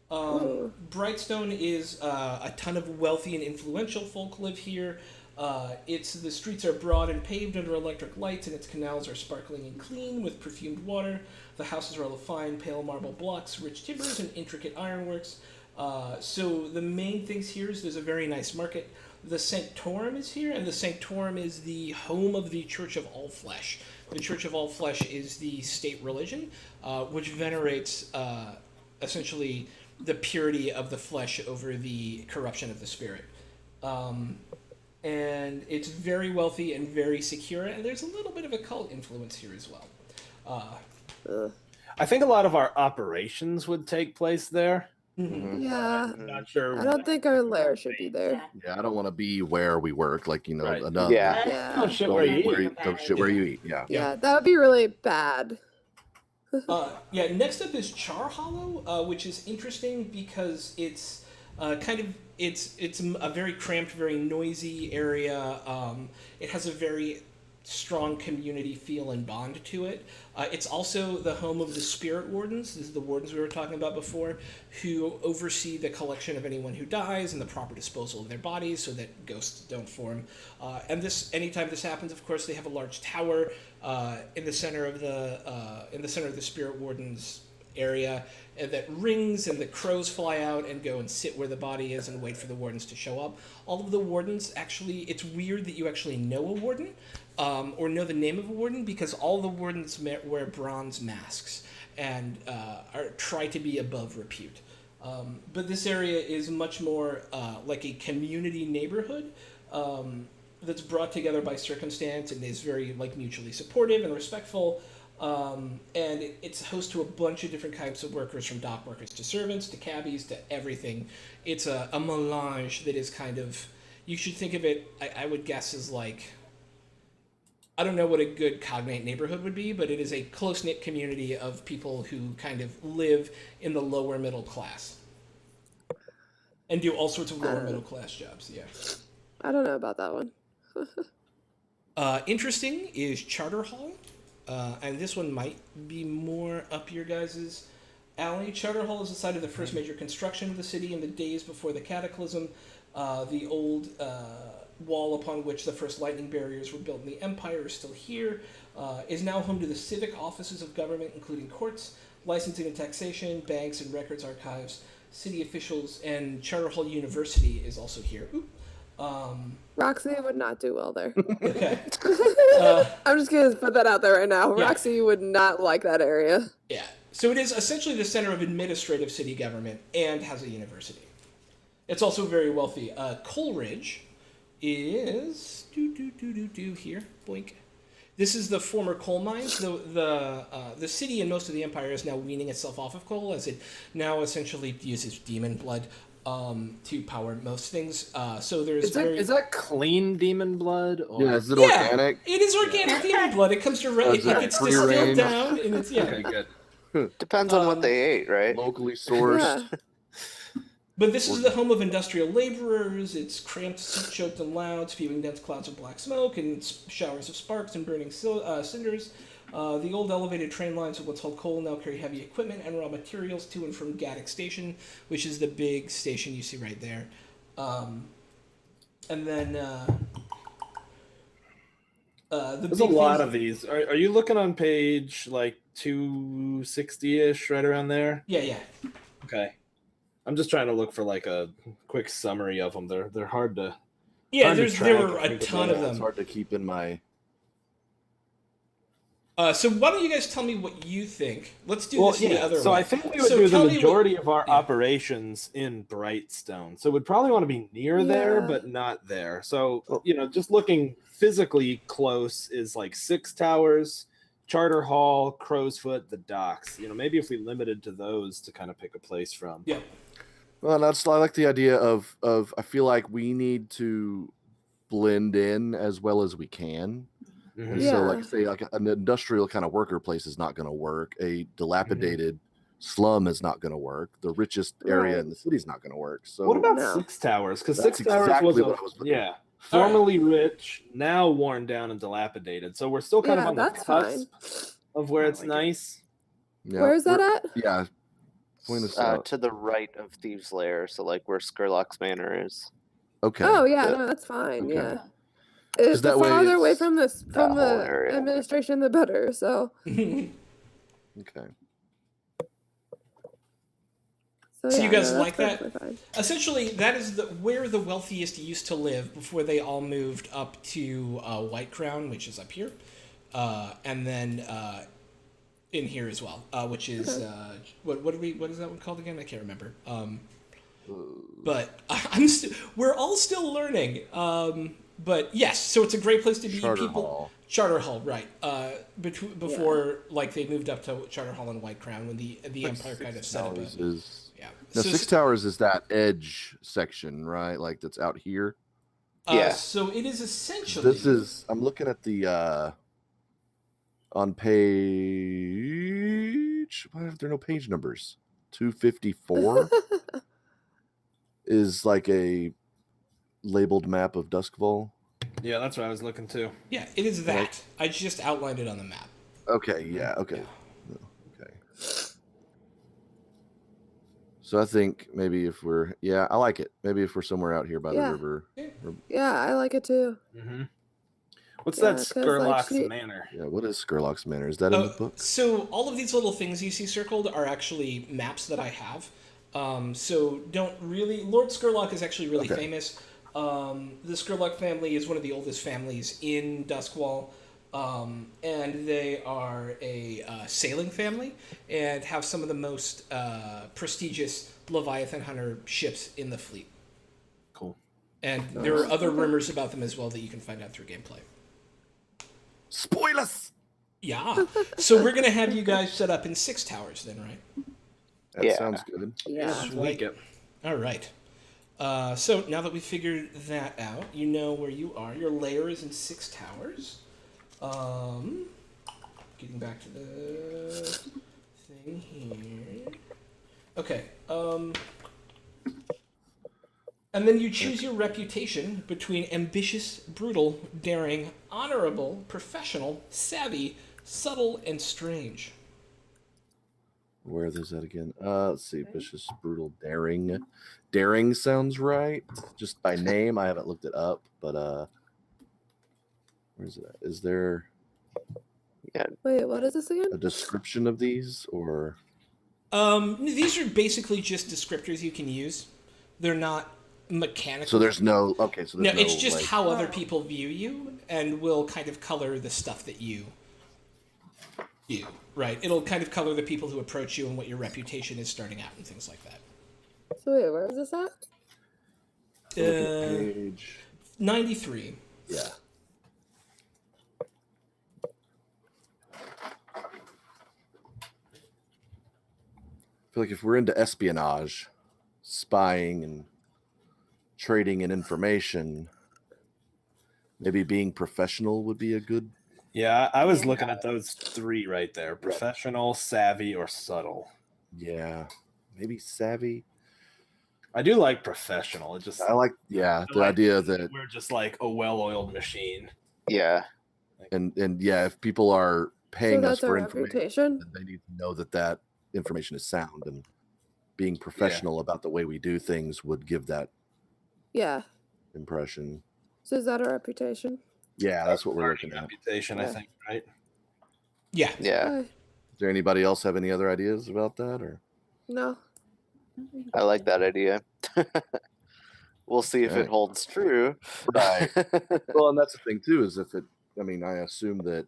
B: Brightstone is a ton of wealthy and influential folk live here. The streets are broad and paved under electric lights, and its canals are sparkling and clean with perfumed water. The houses are all of fine, pale marble blocks, rich timbers, and intricate ironworks. So the main things here is there's a very nice market. The Sanctorum is here, and the Sanctorum is the home of the Church of All Flesh. The Church of All Flesh is the state religion, which venerates essentially the purity of the flesh over the corruption of the spirit. And it's very wealthy and very secure, and there's a little bit of a cult influence here as well.
A: I think a lot of our operations would take place there.
C: Yeah.
A: I'm not sure.
C: I don't think our lair should be there.
D: Yeah, I don't want to be where we work, like,
A: Right.
D: another.
C: Yeah.
A: Don't shit where you eat.
D: Don't shit where you eat. Yeah.
C: Yeah, that would be really bad.
B: Next up is Char Hollow, which is interesting because it's it's a very cramped, very noisy area. It has a very strong community feel and bond to it. It's also the home of the spirit wardens. This is the wardens we were talking about before, who oversee the collection of anyone who dies and the proper disposal of their bodies so that ghosts don't form. And anytime this happens, of course, they have a large tower in the center of the spirit wardens area that rings, and the crows fly out and go and sit where the body is and wait for the wardens to show up. All of the wardens, actually, it's weird that you actually know a warden or know the name of a warden, because all the wardens wear bronze masks and try to be above repute. But this area is much more like a community neighborhood that's brought together by circumstance and is very mutually supportive and respectful. And it's host to a bunch of different types of workers, from dock workers to servants to cabbies to everything. It's a melange that is kind of, You should think of it, I would guess, as like, I don't know what a good cognate neighborhood would be, but it is a close-knit community of people who kind of live in the lower middle class and do all sorts of lower middle class jobs. Yeah.
C: I don't know about that one.
B: Interesting is Charter Hall, and this one might be more up your guys' alley. Charter Hall is the site of the first major construction of the city in the days before the Cataclysm. The old wall upon which the first lightning barriers were built in the Empire is still here. Is now home to the civic offices of government, including courts, licensing and taxation, banks and records archives, city officials, and Charter Hall University is also here.
C: Roxy would not do well there.
B: Okay.
C: I'm just gonna put that out there right now.
B: Yeah.
C: Roxy would not like that area.
B: Yeah. So it is essentially the center of administrative city government and has a university. It's also very wealthy. Coleridge is here. Boink. This is the former coal mines. The city and most of the empire is now weaning itself off of coal, as it now essentially uses demon blood to power most things. So there's
A: Is that clean demon blood? Or?
D: Yeah, is it organic?
B: It is organic demon blood. It comes direct. It gets distilled
D: free-range?
B: down, and it's
A: Okay, good.
G: Depends on what they ate, right?
D: Locally sourced.
C: Yeah.
B: But this is the home of industrial laborers. It's cramped, soot-choked, and loud, spewing dense clouds of black smoke and showers of sparks and burning cinders. The old elevated train lines of what's called coal now carry heavy equipment and raw materials to and from Gaddock Station, which is the big station you see right there. And then
A: There's a lot of these. Are you looking on page like 260-ish, right around there?
B: Yeah.
A: Okay. I'm just trying to look for like a quick summary of them. They're hard to.
B: Yeah,
A: hard to
B: there
A: track
B: were
A: if
B: a
A: you could
B: ton
A: look
B: of
A: at
D: It's
B: them.
D: hard to keep in my.
B: So why don't you guys tell me what you think? Let's do
A: Well,
B: this the other
A: so
B: way.
A: I think we would
B: So
A: do the
B: tell me
A: majority of our
B: yeah.
A: operations in Brightstone. So we'd probably want to be near there,
C: Yeah.
A: but not there. So, just looking physically close is like Six Towers, Charter Hall, Crow's Foot, the docks. Maybe if we limited to those to kind of pick a place from.
B: Yeah.
D: Well, I like the idea of I feel like we need to blend in as well as we can.
A: Mhm.
D: And
C: Yeah.
D: so, like, say, like an industrial kind of worker place is not going to work. A dilapidated slum is not going to work. The richest area
C: Right.
D: in the city is not going to work. So,
A: What about
C: No.
A: Six Towers? Because
D: That's
A: Six Towers
D: exactly
A: was,
D: what I was looking at.
A: formerly rich, now worn down and dilapidated. So we're still kind of
C: Yeah,
A: on the
C: that's
A: cusp
C: fine.
A: of where
E: I
A: it's
E: like it.
A: nice.
D: yeah,
C: Where's that
D: we're-
C: at?
D: Yeah, point us out.
G: To the right of Thieves' Lair, so like where Skurlock's Manor is.
D: Okay.
C: Oh yeah, no, that's fine.
D: Okay.
C: Yeah.
D: 'Cause
C: The
D: that way
C: farther away
D: it's
C: from this from
G: whole
C: the
G: area.
C: administration, the better. So,
D: Okay.
B: So
C: yeah,
B: you guys
C: no,
B: like
C: that's
B: that?
C: perfectly fine.
B: Essentially, that is where the wealthiest used to live before they all moved up to White Crown, which is up here, and then in here as well, which is what is that one called again? I can't remember. But we're all still learning. But yes, so it's a great place to be.
D: Charter Hall.
B: Charter Hall, right? Before like they moved up to Charter Hall and White Crown when the Empire kind of set up.
D: Towers is
B: Yeah.
D: no,
B: So-
D: Six Towers is that edge section, right? Like that's out here.
G: Yeah.
B: So it is essentially.
D: This is. I'm looking at the on page. Why are there no page numbers? 254 is like a labeled map of Duskfall.
A: Yeah, that's what I was looking to.
B: Yeah, it is that. I just outlined it on the map.
D: Okay. Yeah. Okay. Okay. So I think maybe if we're I like it. Maybe if we're somewhere out here by the
C: Yeah.
D: river.
C: Yeah, I like it too.
A: Mm-hmm. What's
C: Yeah,
A: that
C: 'cause, like,
A: Skurlock's
C: she-
A: Manor?
D: Yeah. What is Skurlock's Manor? Is that in the book?
B: So all of these little things you see circled are actually maps that I have. So don't really. Lord Skurlock is actually really
D: Okay.
B: famous. The Skurlock family is one of the oldest families in Duskwall, and they are a sailing family and have some of the most prestigious Leviathan hunter ships in the fleet.
A: Cool.
B: And there are other rumors about them as well that you can find out through gameplay.
D: Spoilers.
B: Yeah. So we're gonna have you guys set up in Six Towers then, right?
D: That
G: Yeah.
D: sounds good.
C: Yeah.
A: Like it.
B: All right. So now that we figured that out, you know where you are. Your lair is in 6 towers. Getting back to the thing here. Okay. And then you choose your reputation between ambitious, brutal, daring, honorable, professional, savvy, subtle, and strange.
D: Where is that again? Let's see. Vicious, brutal, daring. Daring sounds right. Just by name, I haven't looked it up, but where is it? Is there
C: Wait, what is this again?
D: a description of these, or
B: These are basically just descriptors you can use. They're not mechanical.
D: so there's no okay. So
B: No,
D: there's no,
B: it's just
D: like,
B: how other people view you, and will kind of color the stuff that you do. Right? It'll kind of color the people who approach you and what your reputation is starting out and things like that.
C: So wait, where is this at?
D: page.
B: 93.
D: Yeah. I feel like if we're into espionage, spying, and trading in information, maybe being professional would be a good.
A: Yeah, I was looking at those 3 right there: professional, savvy, or subtle.
D: Yeah, maybe savvy.
A: I do like professional. It just
D: I like, yeah,
A: I
D: the
A: like
D: idea that,
A: we're just like a well-oiled machine.
G: Yeah.
D: and yeah, if people are paying
C: So
D: us
C: that's our
D: for information,
C: reputation.
D: then they need to know that that information is sound, and being professional about the way we do things would give that
C: Yeah.
D: impression.
C: So is that our reputation?
D: Yeah, that's what we're
A: Our
D: looking at.
A: reputation, I
C: Yeah.
A: think, right?
B: Yeah.
G: Yeah.
C: Okay.
D: Does there anybody else have any other ideas about that, or?
C: No.
G: I like that idea. We'll see if
D: Okay.
G: it holds true.
D: Right. Well, and that's the thing too, is if it, I mean, I assume that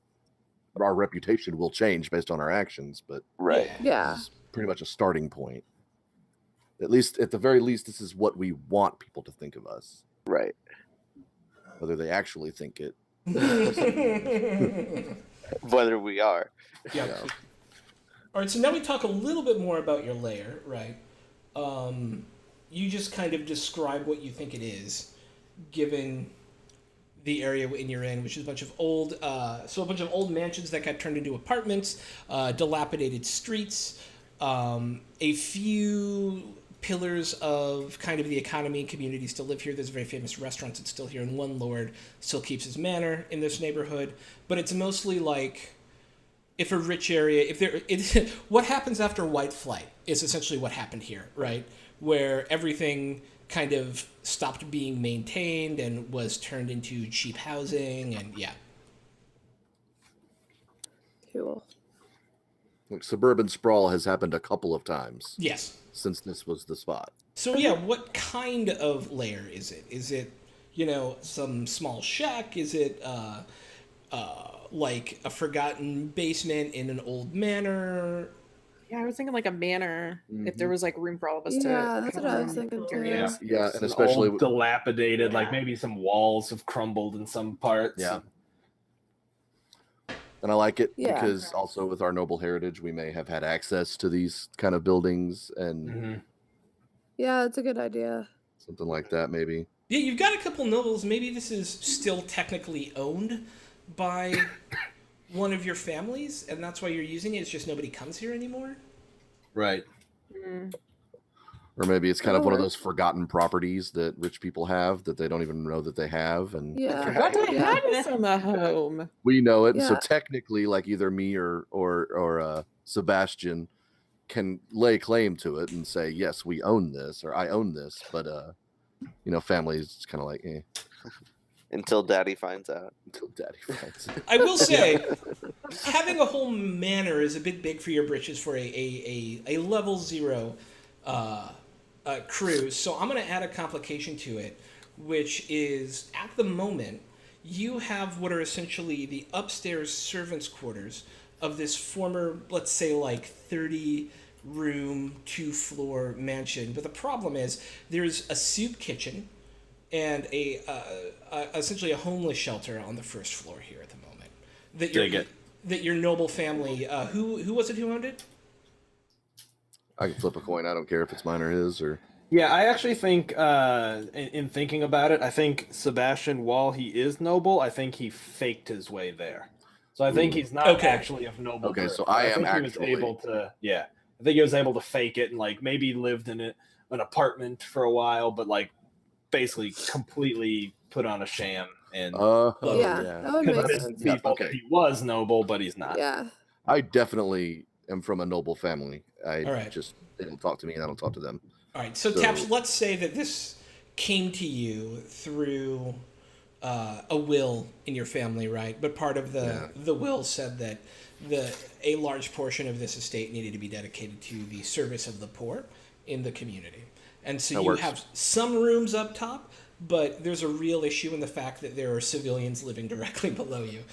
D: our reputation will change based on our actions, but
G: Right.
C: Yeah.
D: this is pretty much a starting point. At least, at the very least, this is what we want people to think of us.
G: Right.
D: Whether they actually think it.
G: Whether we are.
B: Yeah.
D: Yeah.
B: All right, so now we talk a little bit more about your lair, right? You just kind of describe what you think it is, given the area you're in, which is a bunch of old mansions that got turned into apartments, dilapidated streets, a few pillars of kind of the economy and community still live here. There's a very famous restaurant that's still here, and one lord still keeps his manor in this neighborhood, but it's mostly like, if a rich area, what happens after white flight is essentially what happened here, right? Where everything kind of stopped being maintained and was turned into cheap housing, and yeah.
C: Cool.
D: Like, suburban sprawl has happened a couple of times
B: Yes.
D: since this was the spot.
B: So yeah, what kind of lair is it? Is it, some small shack? Is it like a forgotten basement in an old manor?
E: Yeah, I was thinking like a manor. If there was like room for all of us to.
C: Yeah, that's what I was thinking too.
A: Yeah.
D: Yeah,
A: It's
D: and
A: an
D: especially
A: old, dilapidated, like maybe some walls have crumbled in some parts.
D: Yeah. And I like it
C: Yeah.
D: because also with our noble heritage, we may have had access to these kind of buildings and
A: Mhm.
C: Yeah, that's a good idea.
D: something like that, maybe.
B: Yeah, you've got a couple nobles. Maybe this is still technically owned by one of your families, and that's why you're using it. It's just nobody comes here anymore.
A: Right.
D: Or maybe it's kind of one of
C: Or-
D: those forgotten properties that rich people have that they don't even know that they have. And
C: Yeah.
E: Forgot to
C: Yeah.
E: have this in the home.
D: we know it. And so
C: Yeah.
D: technically, like either me or Sebastian can lay claim to it and say, yes, we own this, or I own this. But, families kind of like,
G: Until Daddy finds out.
D: until daddy finds it.
B: I will say, having a whole manor is a bit big for your britches for a level 0 cruise. So I'm going to add a complication to it, which is at the moment you have what are essentially the upstairs servants' quarters of this former, let's say, like 30-room, 2-floor mansion. But the problem is there's a soup kitchen and essentially a homeless shelter on the first floor here at the moment. That your noble family, who was it who owned it?
D: I can flip a coin. I don't care if it's mine or his, or
A: Yeah, I actually think, in thinking about it, I think Sebastian, while he is noble, I think he faked his way there. So I think
D: Ooh.
A: he's not
B: Okay.
A: actually of noble
D: Okay,
A: birth.
D: so
A: but
D: I
A: I
D: am
A: think he was
D: actually-
A: able to, yeah, I think he was able to fake it and like maybe lived in an apartment for a while, but like basically completely put on a sham and
D: Oh,
C: Yeah,
D: yeah.
C: that would make
A: convinced
C: sense.
D: Yeah,
A: people that
D: okay.
A: he was noble, but he's not.
C: Yeah.
D: I definitely am from a noble family. I
B: All right.
D: just they don't talk to me and I don't talk to them.
B: All right, so Taps, let's say that this came to you through a will in your family, right? But part of the will said that a large portion of this estate needed to be dedicated to the service of the poor in the community. And so
D: That
B: you
D: works.
B: have some rooms up top, but there's a real issue in the fact that there are civilians living directly below you.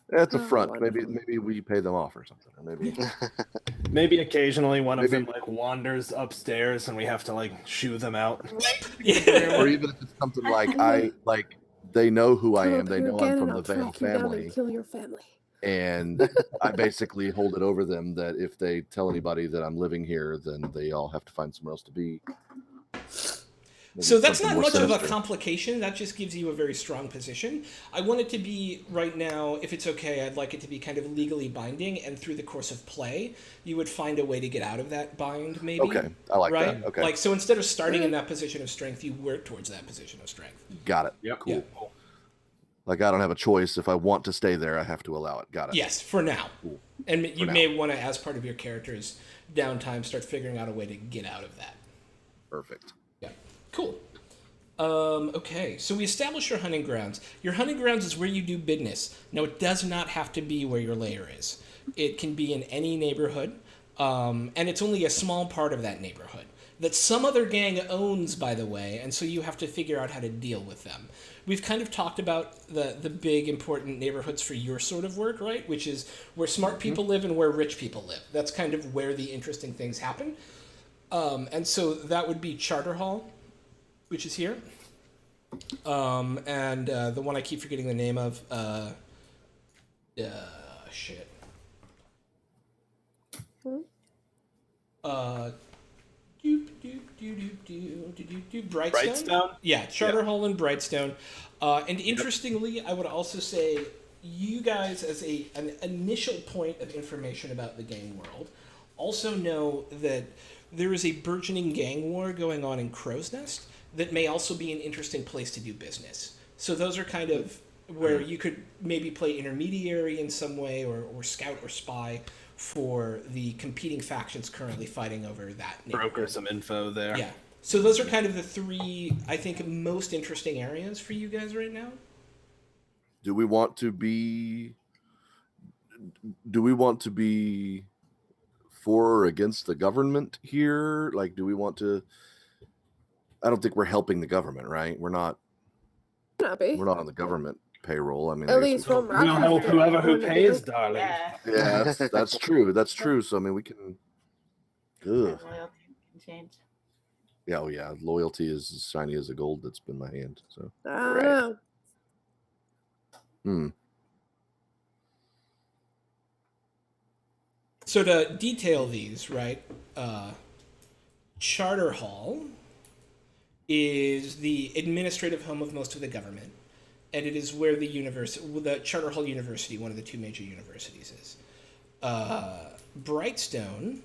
D: That's a
C: Oh,
D: front.
C: wonderful.
D: Maybe we pay them off or something. Or maybe
A: Maybe occasionally one of
D: Maybe-
A: them like wanders upstairs and we have to like shoo them out.
B: Yeah.
D: or even if it's something like they know who I
C: Come
D: am.
C: up
D: They
C: here
D: know
C: again
D: I'm
C: and
D: from
C: I'll
D: the Vale
C: track you down
D: family.
C: and kill your family.
D: And I basically hold it over them that if they tell anybody that I'm living here, then they all have to find somewhere else to be. Maybe
B: So that's
D: something
B: not
D: more
B: much of a
D: sinister.
B: complication. That just gives you a very strong position. I want it to be right now, if it's okay, I'd like it to be kind of legally binding, and through the course of play, you would find a way to get out of that bind, maybe.
D: Okay, I like
B: right?
D: that. Okay,
B: Like, so instead of starting in that position of strength, you work towards that position of strength.
D: got it.
A: Yep.
D: Cool.
B: Yeah.
D: Like I don't have a choice. If I want to stay there, I have to allow it. Got it.
B: Yes, for now.
D: Cool.
B: And you
D: now.
B: may want to, as part of your character's downtime, start figuring out a way to get out of that.
D: Perfect.
B: Yeah. Cool. Okay, so we established your hunting grounds. Your hunting grounds is where you do business. Now, it does not have to be where your lair is. It can be in any neighborhood, and it's only a small part of that neighborhood that some other gang owns, by the way, and so you have to figure out how to deal with them. We've kind of talked about the big important neighborhoods for your sort of work, right? Which is where smart people live and where rich people live. That's kind of where the interesting things happen. And so that would be Charter Hall, which is here. And the one I keep forgetting the name of, shit. Brightstone?
A: Brightstone?
B: Yeah, Charter Hall and Brightstone. And interestingly, I would also say you guys, as an initial point of information about the gang world, also know that there is a burgeoning gang war going on in Crow's Nest that may also be an interesting place to do business. So those are kind of where you could maybe play intermediary in some way or scout or spy for the competing factions currently fighting over that neighborhood.
A: Broker some info there.
B: Yeah. So those are kind of the three, I think, most interesting areas for you guys right now.
D: Do we want to be for or against the government here? Like, do we want to? I don't think we're helping the government, right? We're not on the government payroll. I mean,
C: At
D: I guess
C: least
D: we
C: from
D: can-
A: We'll help whoever who
C: Wouldn't it
A: pays,
C: be?
A: darling.
F: Yeah.
D: Yeah, that's true. That's true. So I mean, we can. Ugh.
F: Loyalty can change.
D: Yeah, oh yeah. Loyalty is as shiny as the gold that's been my hand. So,
C: I don't know.
B: So to detail these, right? Charter Hall is the administrative home of most of the government, and it is where the Charter Hall University, one of the two major universities, is. Brightstone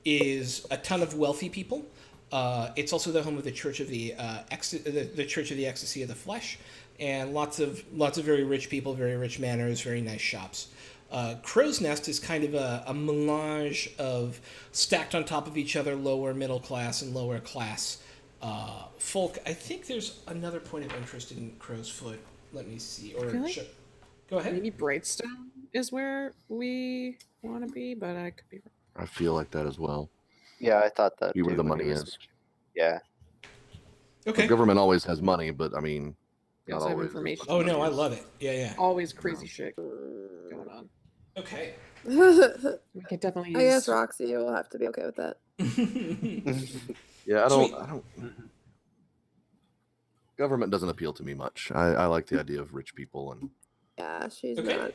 B: is a ton of wealthy people. It's also the home of the Church of the Church of the Ecstasy of the Flesh, and lots of very rich people, very rich manors, very nice shops. Crow's Nest is kind of a melange of stacked on top of each other, lower middle class and lower class folk. I think there's another point of interest in Crow's Foot. Let me see. Or
E: Really?
B: Go ahead.
E: Maybe Brightstone is where we want to be, but I could be wrong.
D: I feel like that as well.
G: Yeah, I thought that.
D: Be where
G: too
D: the
G: when
D: money
G: he was
D: is.
G: switching. Yeah.
B: Okay.
D: The government always has money, but I mean,
E: We
D: not
E: also have
D: always.
E: information.
B: Oh no, I love it. Yeah.
E: Always crazy shit going on.
B: Okay.
E: We could definitely use.
C: I guess Roxy will have to be okay with that.
D: Yeah,
B: Sweet.
D: I don't. Government doesn't appeal to me much. I like the idea of rich people and
C: Yeah, she's
B: Okay.
C: not.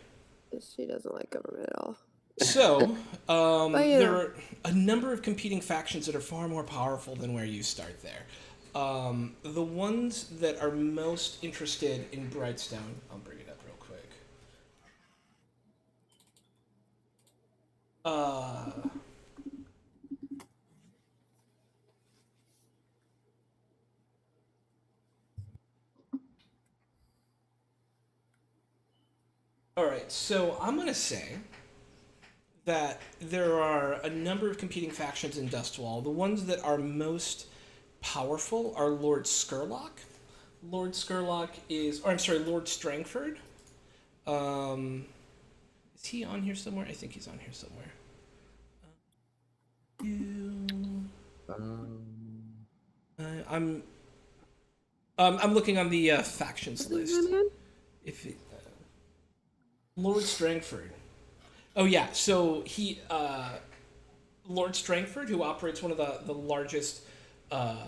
C: She doesn't like government at all.
B: So,
C: But, you
B: there
C: know.
B: are a number of competing factions that are far more powerful than where you start there. The ones that are most interested in Brightstone, I'll bring it up real quick. All right, so I'm going to say that there are a number of competing factions in Dustwall. The ones that are most powerful are Lord Skurlock. Lord Skurlock is, or I'm sorry, Lord Strangford. Is he on here somewhere? I think he's on here somewhere. I'm looking on the factions list. If it, Lord Strangford. Oh yeah, so he Lord Strangford, who operates one of the largest what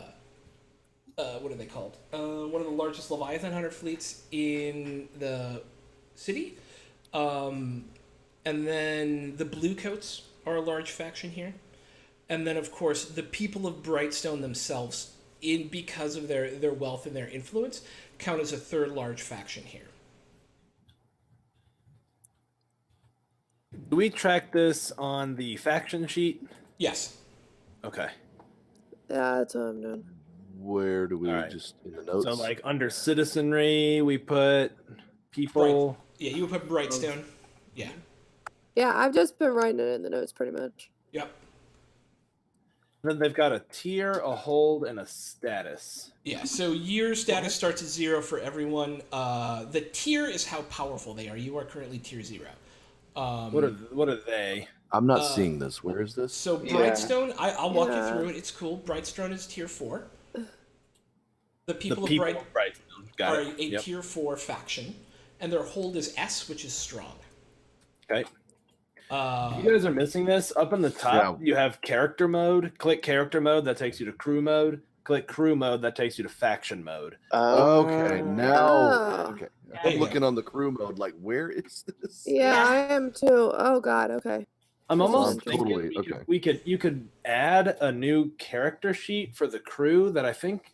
B: are they called? One of the largest Leviathan hunter fleets in the city. And then the Bluecoats are a large faction here. And then, of course, the people of Brightstone themselves, because of their wealth and their influence, count as a third large faction here.
A: Do we track this on the faction sheet?
B: Yes.
A: Okay.
C: Yeah, that's what I'm doing.
D: Where do we
A: All right.
D: just in the notes?
A: So, like under citizenry, we put people.
B: Yeah, you would put Brightstone. Yeah.
C: Yeah, I've just been writing it in the notes pretty much.
B: Yep.
A: Then they've got a tier, a hold, and a status.
B: Yeah, so your status starts at 0 for everyone. The tier is how powerful they are. You are currently tier 0.
A: What are they?
D: I'm not seeing this. Where is this?
B: So Brightstone, I'll walk you through it. It's cool. Brightstone is tier 4. The people of
A: Brightstone got
B: are
A: it.
B: a tier 4 faction, and their hold is S, which is strong.
A: Okay. You guys are missing this. Up in the top, you have character mode. Click character mode. That takes you to crew mode. Click crew mode. That takes you to faction mode.
D: Okay, now.
C: Oh.
D: Okay. I'm looking on the crew mode. Like, where is this?
C: Yeah, I am too. Oh God. Okay.
A: I'm almost
D: totally
A: thinking you could add a new character sheet for the crew that I think,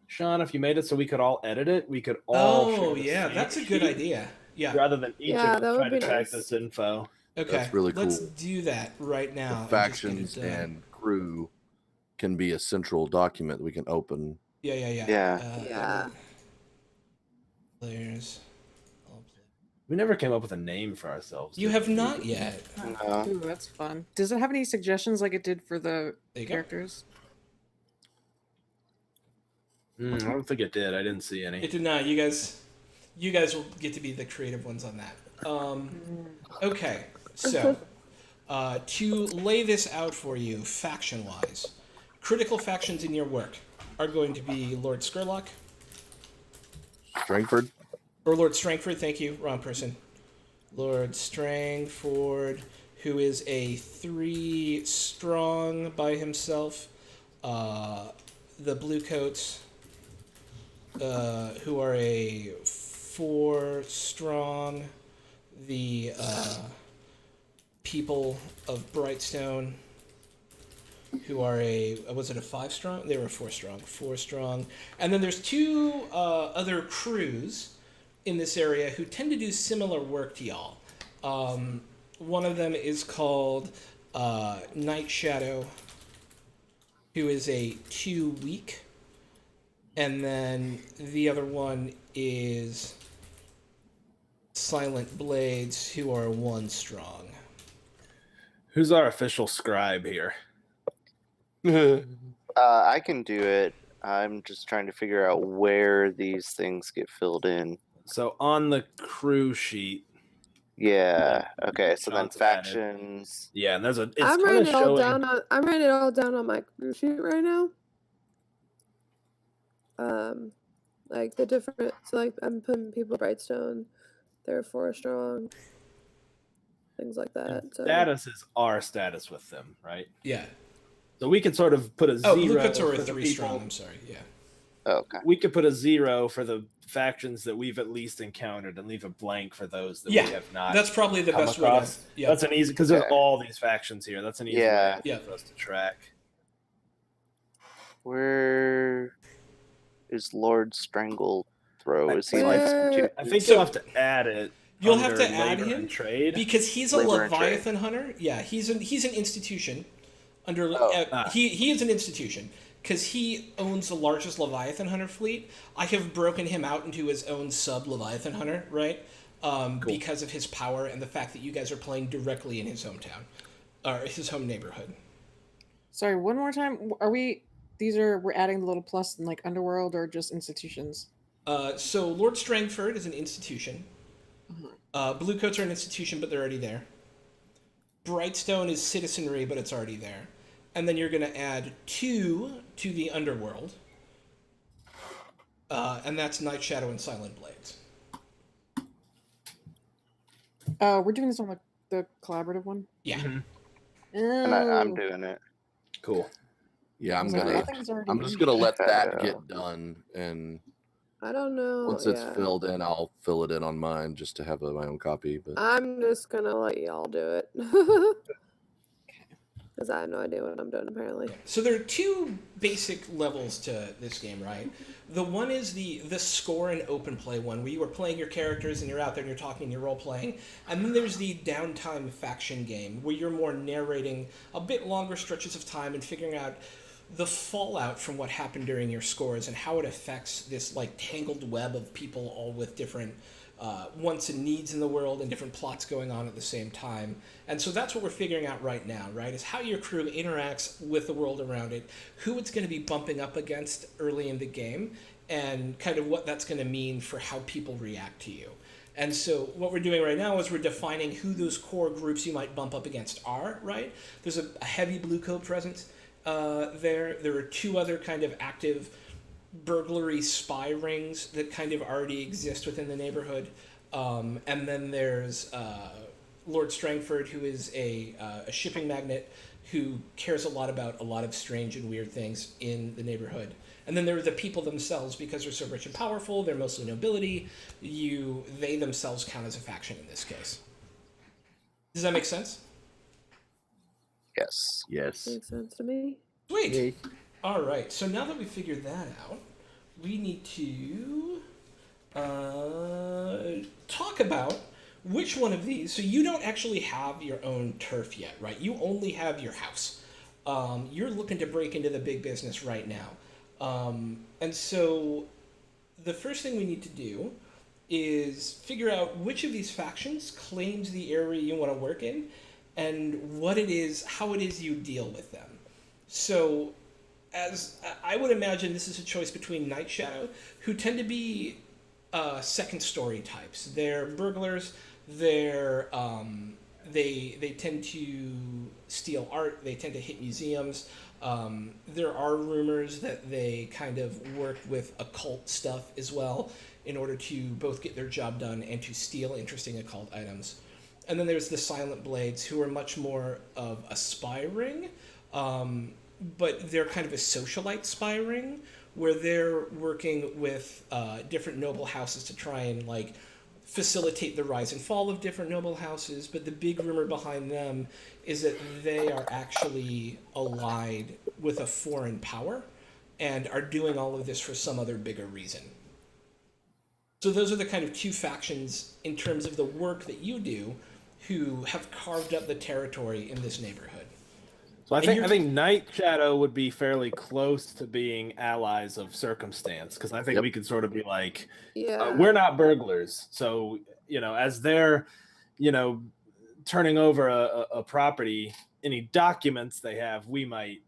A: Sean, if you made it so we could all edit it, we could all.
B: Oh yeah, that's a good idea. Yeah.
A: Rather than each of us try to track this info.
B: Okay,
D: that's really cool.
B: Let's do that right now.
D: The factions and crew can be a central document we can open.
B: Yeah. Players.
A: We never came up with a name for ourselves.
B: You have not yet.
E: No. Ooh, that's fun. Does it have any suggestions like it did for the characters?
A: I don't think it did. I didn't see any.
B: It did not. You guys will get to be the creative ones on that. Okay, so to lay this out for you, faction-wise, critical factions in your work are going to be Lord Skurlock.
D: Strangford?
B: Or Lord Strangford, thank you, wrong person. Lord Strangford, who is a 3 strong by himself. The Bluecoats, who are a 4 strong. The people of Brightstone, who are was it a 5 strong? They were 4 strong. 4 strong. And then there's 2 other crews in this area who tend to do similar work to y'all. One of them is called Night Shadow, who is a 2 weak. And then the other one is Silent Blades, who are 1 strong.
A: Who's our official scribe here?
G: I can do it. I'm just trying to figure out where these things get filled in.
A: So on the crew sheet.
G: Yeah. Okay. So then factions.
A: Yeah, and there's a.
C: I'm writing it all down. I'm writing it all down on my crew sheet right now. Like the different. So like I'm putting people Brightstone. They're 4 strong. Things like that. So.
A: Status is our status with them, right?
B: Yeah.
A: So we can sort of put a 0.
B: Bluecoats are a 3 strong. I'm sorry. Yeah.
G: Oh, okay.
A: we could put a 0 for the factions that we've at least encountered and leave a blank for those that
B: Yeah,
A: we have not.
B: that's probably the
A: come
B: best way to.
A: across.
B: Yeah.
A: That's an easy, because there's
G: Okay.
A: all these factions here. That's an easy
G: Yeah.
A: way I think, for us to track.
G: Where is Lord Strangle Throw? Is he an
C: Where-
G: institution?
A: I think
B: So-
A: you'll have to add it.
B: You'll have
A: under
B: to add
A: labor
B: him
A: and trade.
B: because he's a
G: Labor and trade.
B: Leviathan hunter. Yeah, he's an institution. Under
G: Oh.
B: he is an institution because he owns the largest Leviathan hunter fleet. I have broken him out into his own sub Leviathan hunter, right? Because of his power and the fact that you guys are playing directly in his hometown or his home neighborhood.
E: Sorry, one more time. We're adding the little plus in like Underworld or just institutions?
B: So Lord Strangford is an institution. Bluecoats are an institution, but they're already there. Brightstone is citizenry, but it's already there. And then you're going to add 2 to the Underworld. And that's Night Shadow and Silent Blades.
E: We're doing this on the collaborative one?
B: Yeah.
A: Mhm.
G: And I'm
E: Oh.
G: doing it.
A: Cool.
D: Yeah, I'm
E: So
D: gonna.
E: nothing's already
D: I'm just
E: in.
D: gonna let that
G: Yeah.
D: get done, and
C: I don't know.
D: once it's
C: yeah.
D: filled in, I'll fill it in on mine just to have my own copy. But
C: I'm just gonna let y'all do it. Because I have no idea what I'm doing, apparently.
B: So there are 2 basic levels to this game, right? The one is the score and open play one, where you are playing your characters and you're out there and you're talking and you're role playing. And then there's the downtime faction game, where you're more narrating a bit longer stretches of time and figuring out the fallout from what happened during your scores and how it affects this like tangled web of people all with different wants and needs in the world and different plots going on at the same time. And so that's what we're figuring out right now, right? Is how your crew interacts with the world around it, who it's going to be bumping up against early in the game, and kind of what that's going to mean for how people react to you. And so what we're doing right now is we're defining who those core groups you might bump up against are, right? There's a heavy blue coat presence there. There are 2 other kind of active burglary spy rings that kind of already exist within the neighborhood. And then there's Lord Strangford, who is a shipping magnate who cares a lot about a lot of strange and weird things in the neighborhood. And then there are the people themselves, because they're so rich and powerful, they're mostly nobility, they themselves count as a faction in this case. Does that make sense?
G: Yes.
D: yes,
C: Makes sense to me.
B: Sweet. All right. So now that we figured that out, we need to talk about which one of these. So you don't actually have your own turf yet, right? You only have your house. You're looking to break into the big business right now. And so the first thing we need to do is figure out which of these factions claims the area you want to work in and what it is, how it is you deal with them. So, as I would imagine, this is a choice between Night Shadow, who tend to be second story types. They're burglars. They tend to steal art. They tend to hit museums. There are rumors that they kind of work with occult stuff as well in order to both get their job done and to steal interesting occult items. And then there's the Silent Blades, who are much more of a spy ring, but they're kind of a socialite spy ring, where they're working with different noble houses to try and like facilitate the rise and fall of different noble houses. But the big rumor behind them is that they are actually allied with a foreign power and are doing all of this for some other bigger reason. So those are the kind of 2 factions in terms of the work that you do, who have carved up the territory in this neighborhood.
A: So I
B: And
A: think Night Shadow would be fairly close to being allies of circumstance, because I think we could sort of be like,
C: Yeah.
A: we're not burglars, so as they're turning over a property, any documents they have, we might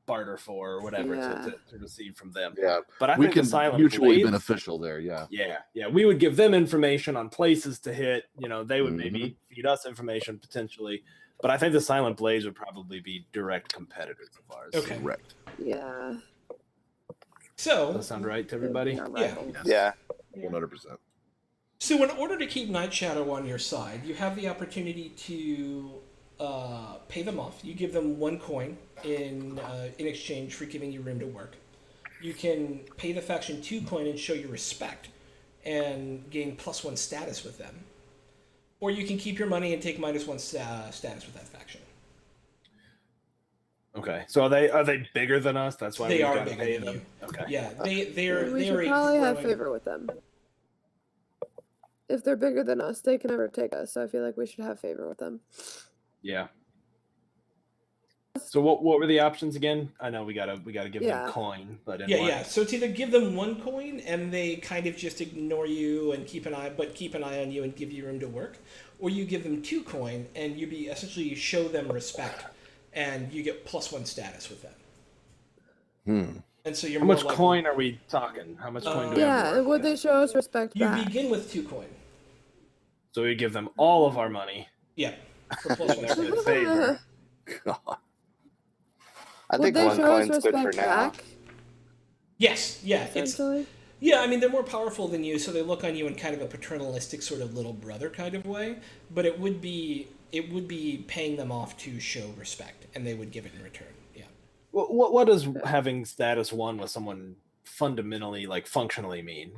A: barter for or whatever to receive from them.
D: yeah.
A: But I
D: We
A: think
D: can
A: the Silent
D: mutually
A: Blades,
D: beneficial there. Yeah.
A: Yeah, we would give them information on places to hit. They would maybe feed us information potentially. But I think the Silent Blades would probably be direct competitors of ours.
B: Okay.
D: Correct.
C: Yeah.
B: So
A: Does that sound right to everybody?
C: Not
B: Yeah.
C: rivals.
G: Yeah.
D: 100%.
B: So in order to keep Night Shadow on your side, you have the opportunity to pay them off. You give them 1 coin in exchange for giving you room to work. you can pay the faction 2 coin and show your respect and gain +1 status with them. Or you can keep your money and take -1 status with that faction.
A: Okay, so are they bigger than us? That's why
B: They
A: we
B: are
A: gotta
B: bigger
A: pay
B: than
A: them.
B: you.
A: Okay.
B: Yeah, they
C: We
B: are
C: should probably have favor with them. If they're bigger than us, they can overtake us. So I feel like we should have favor with them.
A: Yeah. So what were the options again? I know we gotta give them coin, but
B: yeah. So it's either give them 1 coin and they kind of just ignore you and keep an eye on you and give you room to work, or you give them 2 coin and you show them respect and you get +1 status with them. And so you're
A: how much coin are we talking? How much coin do we have?
C: Yeah, and would they show us respect
B: You
C: back?
B: begin with 2 coin.
A: So we give them all of our money.
B: Yeah. For +1
A: They're good favor.
D: God.
G: I
C: Would
G: think
C: they
G: 1
C: show us
G: coin's good for
C: respect
G: now.
C: back?
B: Yes, yeah.
C: Essentially.
B: Yeah, I mean, they're more powerful than you, so they look on you in kind of a paternalistic sort of little brother kind of way, but it would be paying them off to show respect, and they would give it in return. Yeah.
A: What does having status 1 with someone fundamentally, like functionally mean?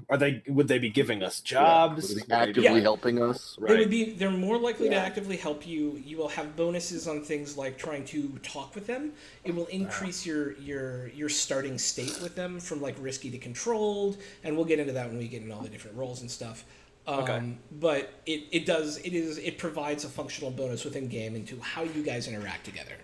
A: Would they be giving us jobs?
D: Would they be actively helping us?
A: Right.
B: They're more likely to actively help you. You will have bonuses on things like trying to talk with them. It will increase your starting state with them from like risky to controlled, and we'll get into that when we get into all the different roles and stuff. But it provides a functional bonus within game into how you guys interact together.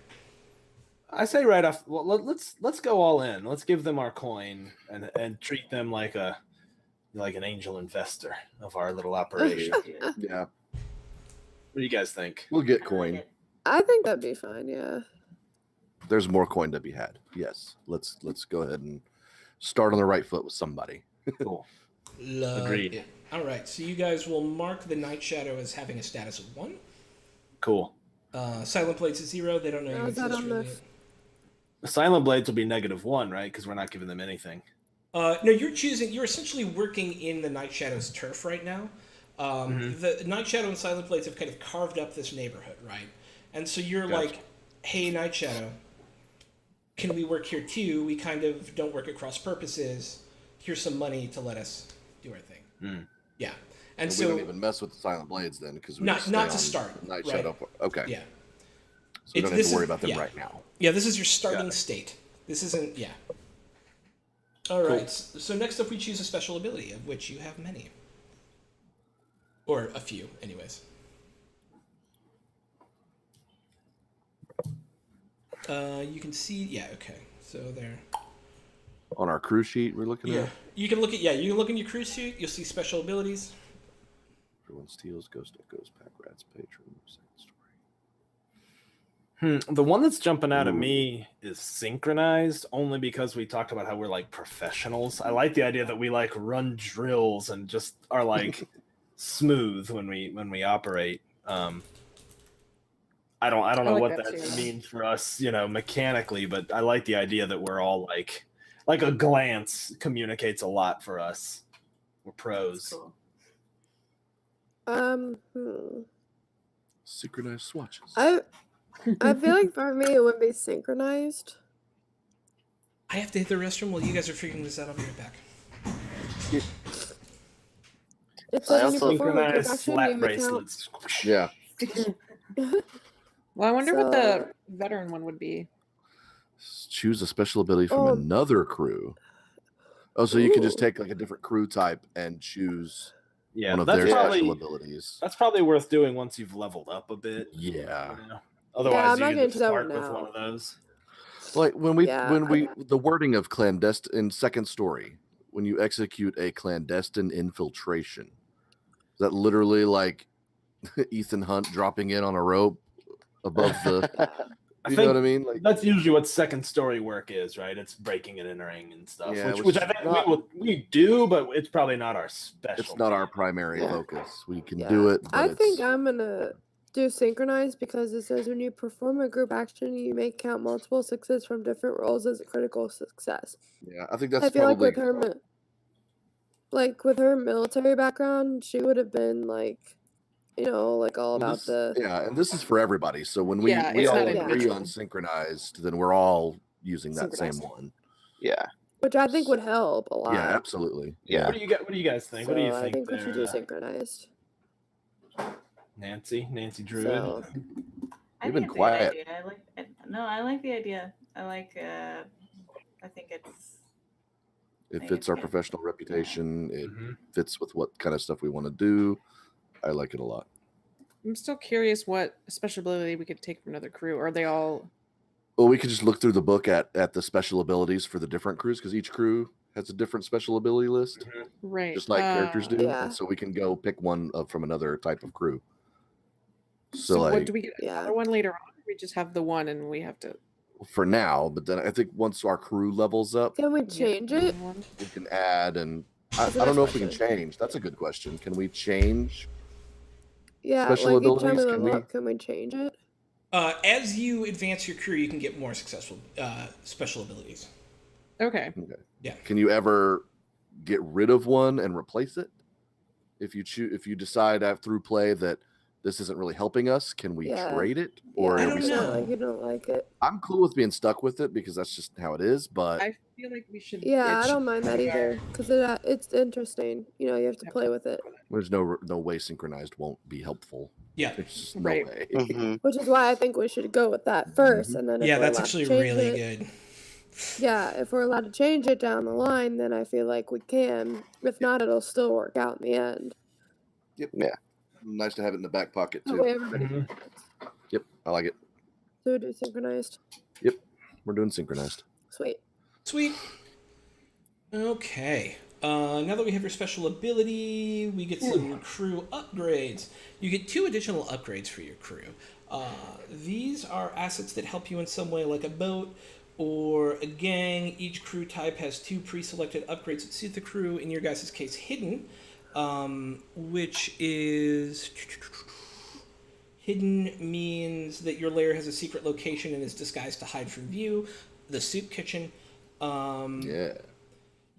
A: I say right off. Well, let's go all in. Let's give them our coin and treat them like an angel investor of our little operation.
D: Yeah.
A: What do you guys think?
D: We'll get coin.
C: I think that'd be fine. Yeah.
D: There's more coin to be had. Yes. Let's go ahead and start on the right foot with somebody.
A: Cool.
B: Agreed. It. All right. So you guys will mark the Night Shadow as having a status of 1.
A: Cool.
B: Silent Blade's a 0. They don't know you exist really.
A: The Silent Blades will be -1, right? Because we're not giving them anything.
B: No, you're essentially working in the Night Shadow's turf right now. The Night Shadow and Silent Blades have kind of carved up this neighborhood, right? And so you're like, hey, Night Shadow, can we work here too? We kind of don't work at cross purposes. Here's some money to let us do our thing. Yeah. And so
D: we don't even mess with the Silent Blades then, because we
B: not
D: just
B: to
D: stay
B: start.
D: on Night
B: right?
D: Shadow. Okay.
B: Yeah.
D: So we don't have to worry about them right now.
B: Yeah, this is your starting state. This isn't, All right, so next up we choose a special ability, of which you have many. Or a few, anyways. You can see, okay, so there.
D: On our crew sheet we're looking at?
B: You can look in your crew sheet, you'll see special abilities.
D: Everyone steals, Ghost Echoes, Pack Rats, Patron, second story.
A: The one that's jumping out at me is synchronized, only because we talked about how we're like professionals. I like the idea that we like run drills and just are like smooth when we operate. I don't know
E: like
A: what
E: that
A: that
E: too.
A: means for us, mechanically, but I like the idea that we're all like a glance communicates a lot for us. We're pros.
E: Cool.
D: Synchronized swatches.
C: I feel like for me it would be synchronized.
B: I have to hit the restroom while you guys are figuring this out. I'll be right back.
C: It says when you
G: also
C: perform a group
A: Synchronized
C: action,
A: slap
C: you may count.
A: bracelets.
D: Yeah.
E: Well, I wonder what
C: So-
E: the veteran one would be.
D: Choose a special ability from
C: Oh.
D: another crew. Oh, so you can just
C: Ooh.
D: take like a different crew type and choose
A: Yeah,
D: one of
A: that's
D: their special
A: probably
D: abilities.
A: that's probably worth doing once you've leveled up a bit.
D: Yeah.
A: Otherwise,
C: I'm not
A: you
C: gonna
A: can
C: do that
A: start
C: one
A: with
C: now.
A: one of those.
D: Like when
C: Yeah,
D: the wording of clandestine in second story, when you execute a clandestine infiltration, is that literally like Ethan Hunt dropping in on a rope above the
A: I
D: you
A: think
D: know what I mean? Like
A: that's usually what second story work is, right? It's breaking and entering and stuff,
D: Yeah,
A: which
D: which
A: I
D: is
A: think
D: not-
A: we do, but it's probably not our special.
D: it's not our primary
C: Yeah.
D: focus. We can
C: Yeah.
D: do it, but
C: I think
D: it's
C: I'm gonna do synchronized because it says when you perform a group action, you may count multiple successes from different roles as a critical success.
D: yeah, I think that's
C: I feel
D: probably
C: like with her military background, she would have been like, like all
D: Well,
C: about
D: this-
C: the.
D: yeah, and this is for everybody. So when we
E: Yeah,
D: we
E: it's
D: all
E: not
D: agree
C: individual.
D: on synchronized, then we're all using that same
E: Synchronized.
D: one.
G: Yeah.
C: which I think would help a lot.
D: Yeah, absolutely.
G: Yeah.
A: What do you guys think?
C: So
A: What do you
C: I
A: think?
C: think we should do
A: there,
C: synchronized.
A: Nancy Druid.
C: So
F: I
D: You've
F: think
D: been
F: it's a
D: quiet.
F: good idea. I like the idea. I think it's.
D: It
F: think
D: fits
F: it's
D: our
F: good.
D: professional reputation. It
A: Mhm.
D: fits with what kind of stuff we want to do. I like it a lot.
E: I'm still curious what special ability we could take from another crew. Are they all?
D: Well, we could just look through the book at the special abilities for the different crews because each crew has a different special ability list,
E: Right.
D: just like characters do.
C: Yeah.
D: And so we can go pick one from another type of crew.
E: So
D: like,
E: what do we get?
C: yeah.
E: Another one later on? Or we just have the one and we have to.
D: for now, but then I think once our crew levels up,
C: Can we
E: get
C: change
E: another
C: it?
E: one?
D: we can add. And I
C: That's a
D: don't
C: nice
D: know if we can
C: question.
D: change. That's a good question. Can we change?
C: Yeah,
D: Special
C: like each time we
D: abilities, can
C: level
D: we-
C: up, can we change it?
B: As you advance your crew, you can get more successful special abilities.
E: Okay.
B: Yeah.
D: Can you ever get rid of one and replace it? If you decide through play that this isn't really helping us, can we
C: Yeah.
D: trade it? Or
C: Yeah,
B: I
D: are
B: don't
D: we
C: it's
B: know.
C: not like you don't like it.
D: I'm cool with being stuck with it because that's just how it is. But
E: I feel like we should.
C: Yeah,
E: it
C: I
E: should
C: don't mind that
E: be our-
C: either because it's interesting. You know, you have to play with it,
D: there's no way synchronized won't be helpful.
B: Yeah.
D: There's just
E: Right.
D: no way.
G: Mm-hmm.
C: which is why I think we should go with that 1st, and then if
B: Yeah,
C: we're
B: that's
C: allowed
B: actually
C: to change
B: really
C: it,
B: good.
C: yeah, if we're allowed to change it down the line, then I feel like we can. If not, it'll still work out in the end.
D: Yep.
G: Yeah.
D: Nice to have it in the back pocket
C: That
D: too.
C: way everybody.
A: Mhm.
D: Yep, I like it.
C: So we do synchronized.
D: Yep, we're doing synchronized.
C: Sweet.
B: Sweet. Okay. Now that we have your special ability, we get some crew upgrades. You get 2 additional upgrades for your crew. These are assets that help you in some way, like a boat or a gang. Each crew type has 2 pre-selected upgrades that suit the crew. In your guys' case, hidden, which is... Hidden means that your lair has a secret location and is disguised to hide from view. The soup kitchen.
D: Yeah.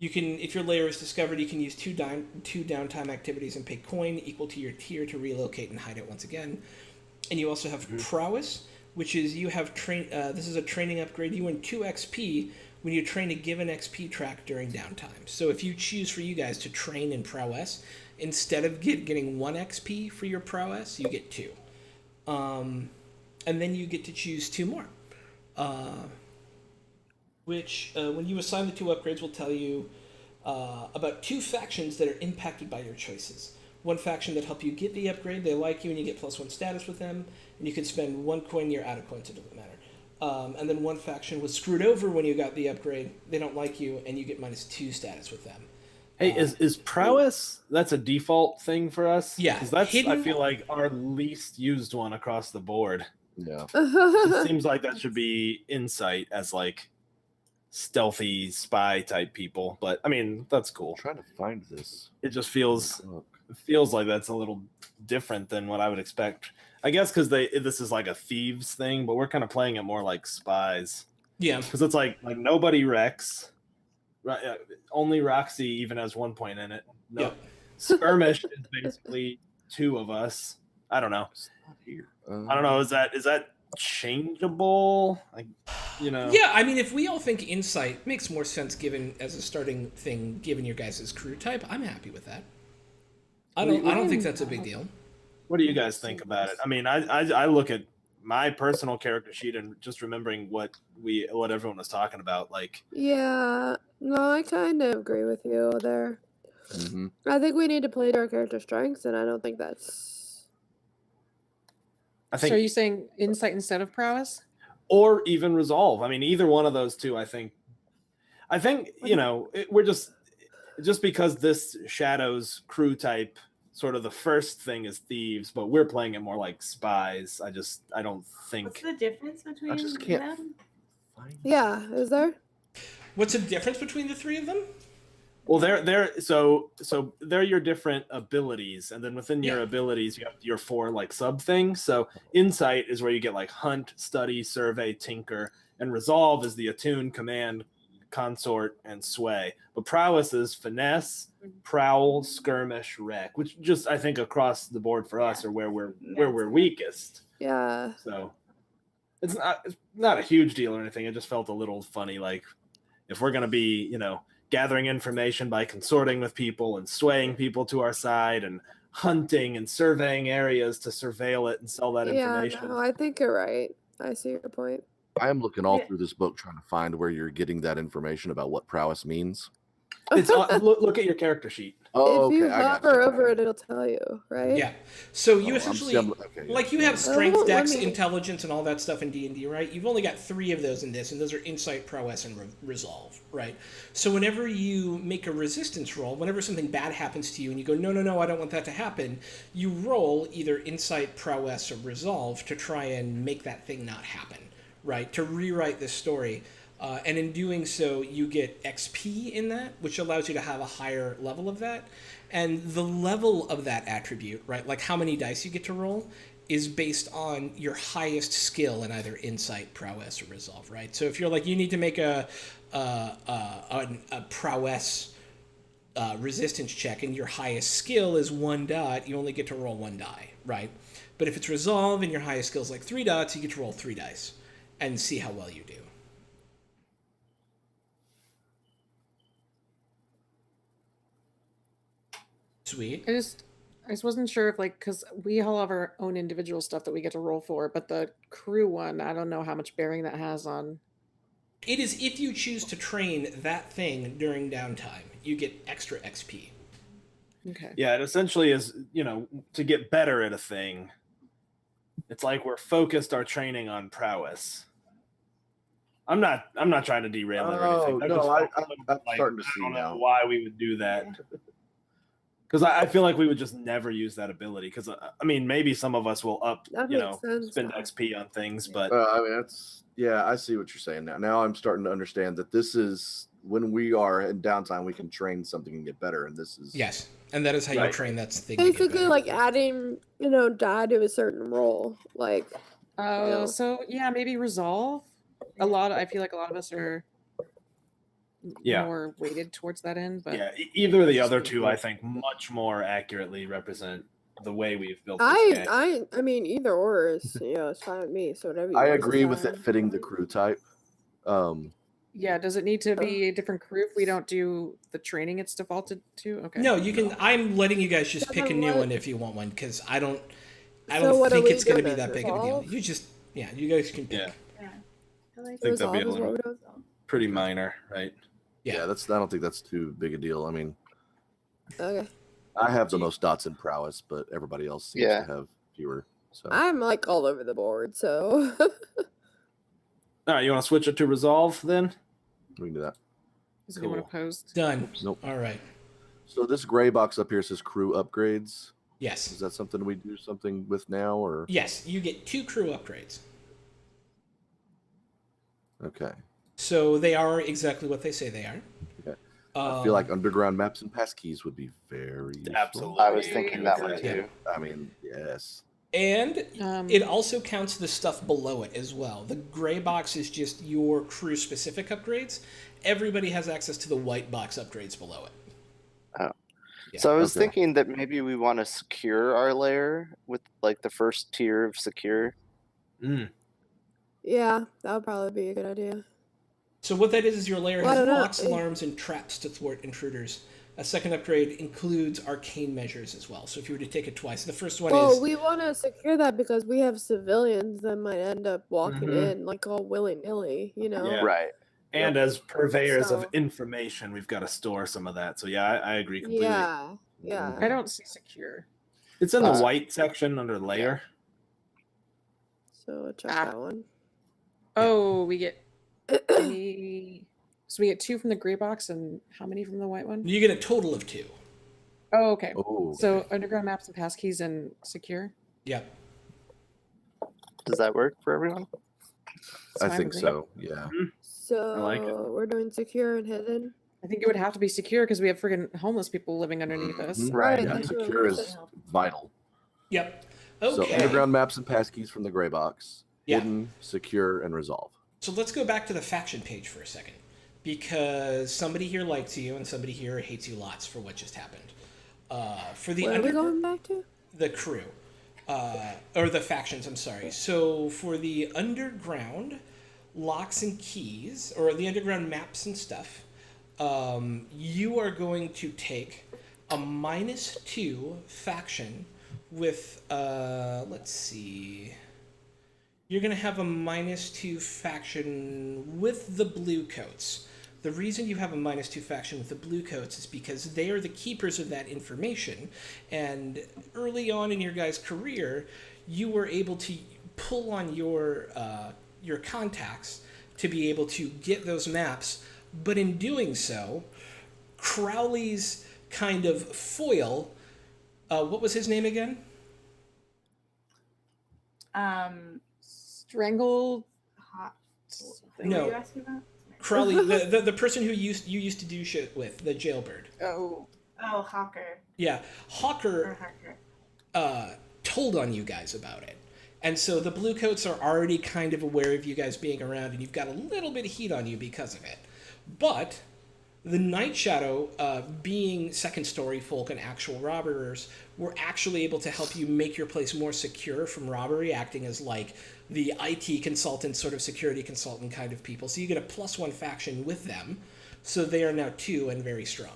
B: You can, if your lair is discovered, you can use 2 downtime activities and pay coin equal to your tier to relocate and hide it once again. And you also have prowess, which is you have this is a training upgrade. You win 2 XP when you train a given XP track during downtime. So if you choose for you guys to train in prowess, instead of getting 1 XP for your prowess, you get 2. And then you get to choose 2 more. Which, when you assign the 2 upgrades, will tell you about 2 factions that are impacted by your choices. One faction that help you get the upgrade, they like you and you get +1 status with them, and you can spend 1 coin, you're out of coins, it doesn't matter. And then one faction was screwed over when you got the upgrade, they don't like you, and you get -2 status with them.
A: Hey, is prowess? That's a default thing for us.
B: Yeah,
A: because that's I
B: hidden-
A: feel like our least used one across the board.
D: Yeah.
A: It seems like that should be insight as like stealthy spy type people. But I mean, that's cool.
D: I'm trying to find this.
A: It just feels
D: Look.
A: like that's a little different than what I would expect. I guess because this is like a thieves thing, but we're kind of playing it more like spies.
B: Yeah.
A: Because it's like nobody Rex, right? Only Roxy even has 1 point in it. No,
B: Yep.
A: skirmish is basically 2 of us. I don't know.
D: It's not here.
A: I don't know. Is that changeable? Like, you know.
B: Yeah, I mean, if we all think insight makes more sense given as a starting thing, given your guys' crew type, I'm happy with that. I don't think that's a big deal.
A: What do you guys think about it? I mean, I look at my personal character sheet and just remembering what everyone was talking about. Like,
C: Yeah, no, I kind of agree with you there.
D: Mm-hmm.
C: I think we need to play to our character strengths, and I don't think that's.
A: I
E: So
A: think,
E: are you saying insight instead of prowess?
A: or even resolve. I mean, either one of those 2. I think you know we're just because this shadows crew type. Sort of the first thing is thieves, but we're playing it more like spies. I don't think.
F: What's the difference between
D: just can't
F: them?
D: find it.
C: Yeah, is there?
B: What's the difference between the 3 of them?
A: Well, so they're your different abilities, and then within your
B: Yeah.
A: abilities, you have your 4 like sub things. So insight is where you get like hunt, study, survey, tinker, and resolve is the attune, command, consort, and sway. But prowess is finesse, prowl, skirmish, wreck, which just I think across the board for us are where we're weakest.
C: Yeah.
A: So it's not a huge deal or anything. It just felt a little funny, like if we're going to be, gathering information by consorting with people and swaying people to our side and hunting and surveying areas to surveil it and sell that information.
C: No, I think you're right. I see your point.
D: I am looking all through this book trying to find where you're getting that information about what prowess means.
A: It's look at your character sheet.
D: Oh,
C: if you
D: okay. I got
C: hover
D: you.
C: over it, it'll tell you, right?
B: Yeah. So you
D: I'm
B: essentially,
D: okay, yeah.
B: like you have
C: Oh,
B: strength,
C: let
B: dex,
C: me-
B: intelligence, and all that stuff in D&D, right? You've only got 3 of those in this, and those are insight, prowess, and resolve, right? So whenever you make a resistance roll, whenever something bad happens to you and you go, no, I don't want that to happen, you roll either insight, prowess, or resolve to try and make that thing not happen, right? To rewrite this story. And in doing so, you get XP in that, which allows you to have a higher level of that. And the level of that attribute, right, like how many dice you get to roll, is based on your highest skill in either insight, prowess, or resolve, right? So if you're like, you need to make a prowess resistance check and your highest skill is 1 dot, you only get to roll 1 die, right? But if it's resolve and your highest skill is like 3 dots, you get to roll 3 dice and see how well you do. Sweet.
E: I just wasn't sure if because we all have our own individual stuff that we get to roll for, but the crew one, I don't know how much bearing that has on.
B: It is if you choose to train that thing during downtime, you get extra XP.
E: Okay.
A: Yeah, it essentially is, to get better at a thing. It's like we're focused our training on prowess. I'm not trying to derail it or anything.
D: No, I'm
A: like,
D: starting to see
A: I don't know
D: now.
A: why we would do that. Because I feel like we would just never use that ability. Because maybe some of us will
C: That makes sense,
A: spend
C: though.
A: XP on things, but
D: I see what you're saying now. Now I'm starting to understand that this is when we are in downtime, we can train something and get better. And this is
B: Yes, and that is how you
A: Right.
B: train that thing. to get
C: Basically,
B: better.
C: like adding, die to a certain role. Like,
E: Oh, so yeah, maybe resolve. I feel like a lot of us are
A: Yeah.
E: more weighted towards that end. But
A: yeah, either of the other two, I think, much more accurately represent the way we've built this game.
C: I mean, either or is, it's fine with me. So whatever. You
D: I
C: guys
D: agree with it
C: decide.
D: fitting the crew type.
E: yeah, does it need to be a different crew if we don't do the training it's defaulted to? Okay.
B: No, you can. I'm letting you guys just
C: So
B: pick a
C: then
B: new
C: what-
B: one if you want one, because I don't
C: So what are
B: think
C: we
B: it's going to be
C: doing
B: that
C: then?
B: big of a deal.
C: Resolve?
B: You just, you guys can pick.
A: Yeah.
F: Yeah. I like
A: I think that'd be
C: Resolve
A: a
C: is what
A: little
C: we're doing.
A: pretty minor, right?
B: Yeah.
D: I don't think that's too big a deal. I mean,
C: Okay.
D: I have the most dots in prowess, but everybody else seems
G: Yeah.
D: to have fewer. So
C: I'm like all over the board, so
A: All right, you want to switch it to resolve then?
D: we can do that.
E: Does anyone
A: Cool.
E: opposed?
B: Done.
D: Nope.
B: All right.
D: So this gray box up here says crew upgrades. Is
B: Yes.
D: that something we do something with now, or
B: Yes, you get 2 crew upgrades.
D: okay?
B: So they are exactly what they say they are.
D: Okay. I feel
B: Um,
D: like underground maps and passkeys would be very useful.
A: Absolutely.
G: I was thinking that one
A: Okay.
G: too.
D: I mean, yes.
B: And
E: Um,
B: it also counts the stuff below it as well. The gray box is just your crew specific upgrades. Everybody has access to the white box upgrades below it. Yeah.
G: So I was
D: Okay.
G: thinking that maybe we want to secure our layer with like the first tier of secure.
C: yeah, that would probably be a good idea.
B: So what that is your layer
C: Well, I
B: has
C: don't know.
B: locks, alarms, and traps to thwart intruders. A second upgrade includes arcane measures as well. So if you were to take it twice, the first one
C: Well,
B: is
C: we want to secure that because we have civilians that might end up walking
A: Mhm.
C: in like all willy nilly,
A: Yeah.
G: Right.
A: And as purveyors of
C: So-
A: information, we've got to store some of that. So yeah, I agree completely.
C: Yeah, yeah.
E: I don't see secure.
A: It's in the
G: Uh,
A: white section under layer.
C: So check
E: Ah.
C: that one.
E: Oh, we get so we get 2 from the gray box and how many from the white one?
B: you get a total of 2.
E: Oh, okay.
D: Oh,
E: So underground maps and passkeys and secure.
B: Yep.
G: Does that work for everyone?
E: It's
D: I
E: fine
D: think
E: with me.
D: so. Yeah.
C: So
A: like it.
C: we're doing secure and hidden.
E: I think it would have to be secure because we have friggin' homeless people living underneath us.
D: Mhm.
G: Right.
D: Yeah,
C: that's what
D: secure
C: we
D: is
C: said.
D: vital.
B: Yep.
D: So
B: Okay.
D: underground maps and passkeys from the gray box.
B: Yeah.
D: Hidden, secure, and resolve.
B: So let's go back to the faction page for a second, because somebody here likes you and somebody here hates you lots for what just happened. For the
C: What are we going back to?
B: the crew, or the factions, I'm sorry. So for the underground, locks and keys, or the underground maps and stuff, you are going to take a -2 faction with, let's see. You're going to have a -2 faction with the blue coats. The reason you have a -2 faction with the blue coats is because they are the keepers of that information. And early on in your guys' career, you were able to pull on your contacts to be able to get those maps. But in doing so, Crowley's kind of foil, what was his name again?
E: Strangled.
F: Hot. What
B: No.
F: were you asking about?
B: Crowley, the person who you used to do shit with, the jailbird.
E: Oh.
F: Oh, Hawker.
B: Yeah,
F: Or
B: Hawker
F: Harker.
B: told on you guys about it. And so the blue coats are already kind of aware of you guys being around, and you've got a little bit of heat on you because of it. But the Night Shadow, being second story folk and actual robbers, were actually able to help you make your place more secure from robbery, acting as like the IT consultant, sort of security consultant kind of people. So you get a +1 faction with them. So they are now 2 and very strong.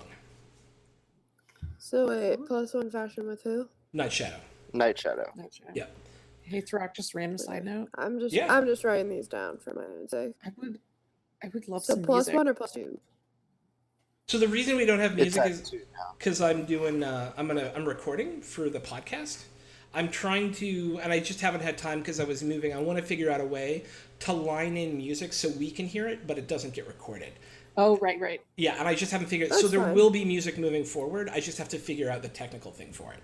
C: So wait, +1 faction with who?
B: Night Shadow.
G: Night Shadow.
B: Yep.
E: Hey, Throck, just random side note.
C: I'm just
B: Yeah.
C: I'm just writing these down for my own sake.
E: I would love
C: So
E: some music.
C: +1 or +2?
B: So the reason we don't have
G: It's
B: music
G: at
B: is
G: 2 now.
B: because I'm doing I'm recording for the podcast. I'm trying to, and I just haven't had time because I was moving. I want to figure out a way to line in music so we can hear it, but it doesn't get recorded.
E: Oh, right.
B: Yeah, and I just haven't figured.
C: That's
B: So there
C: fine.
B: will be music moving forward. I just have to figure out the technical thing for it.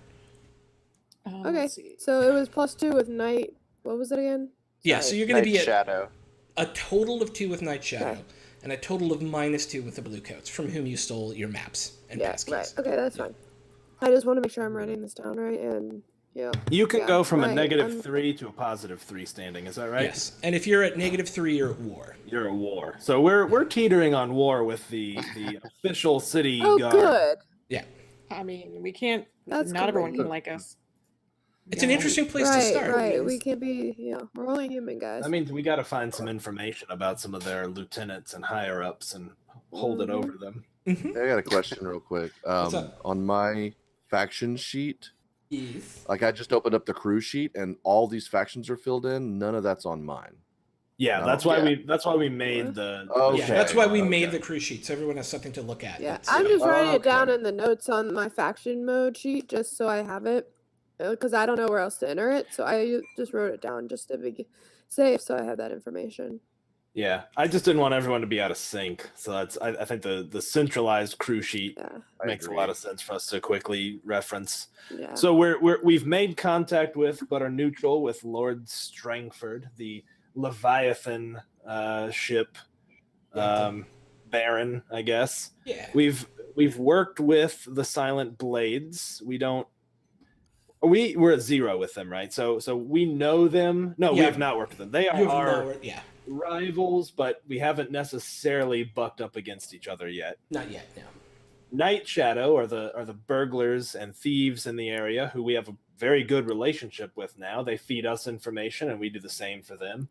C: Okay,
E: Let's see.
C: so it was +2 with Night. What was it again?
B: Yeah,
C: Sorry.
B: so you're going to
G: Night
B: be at
G: Shadow.
B: a total of 2 with Night Shadow,
C: Okay.
B: and a total of -2 with the Blue Coats, from whom you stole your maps and
C: Yeah,
B: passkeys.
C: right. Okay, that's fine. I just want to make sure I'm writing this down right, and yeah.
A: You can
C: Yeah,
A: go from a
C: right,
A: -3 to a +3 standing. Is that right?
B: Yes, and if you're at -3, you're at war.
A: You're at war. So we're teetering on war with the official city
C: Oh,
A: guard.
C: good.
B: Yeah,
E: I mean, we can't.
C: That's
E: not everyone
C: great.
E: can like us.
B: it's an
E: Yeah.
B: interesting place to
C: Right,
B: start.
C: right. We can't be. Yeah, we're only human, guys.
A: That means we got to find some information about some of their lieutenants and higher ups and hold it
C: Mhm.
A: over them.
B: Mhm.
D: I got a question real quick.
B: What's up?
D: On my faction sheet,
B: Yes.
D: like I just opened up the crew sheet and all these factions are filled in. None of that's on mine.
A: Yeah,
D: No.
A: that's why
G: Yeah.
A: we made the.
D: Okay.
B: Yeah, that's why we made
D: okay.
B: the crew sheet, so everyone has something to look at.
C: Yeah,
B: That's-
C: I'm just writing it down
D: Okay.
C: in the notes on my faction mode sheet just so I have it, because I don't know where else to enter it. So I just wrote it down just to be safe, so I have that information.
A: Yeah, I just didn't want everyone to be out of sync. So I think the centralized crew sheet
C: Yeah,
D: I
A: makes a
D: agree.
A: lot of sense for us to quickly reference.
C: yeah.
A: So we've made contact with, but are neutral with Lord Strangford, the Leviathan ship baron, I guess.
B: Yeah.
A: We've worked with the Silent Blades. We're at 0 with them, right? So we know them. No, we
B: Yeah.
A: have not worked with them. They
B: You
A: are
B: have
A: our
B: lower, yeah,
A: rivals, but we haven't necessarily bucked up against each other yet.
B: not yet. No.
A: Night Shadow are the burglars and thieves in the area who we have a very good relationship with now. They feed us information and we do the same for them.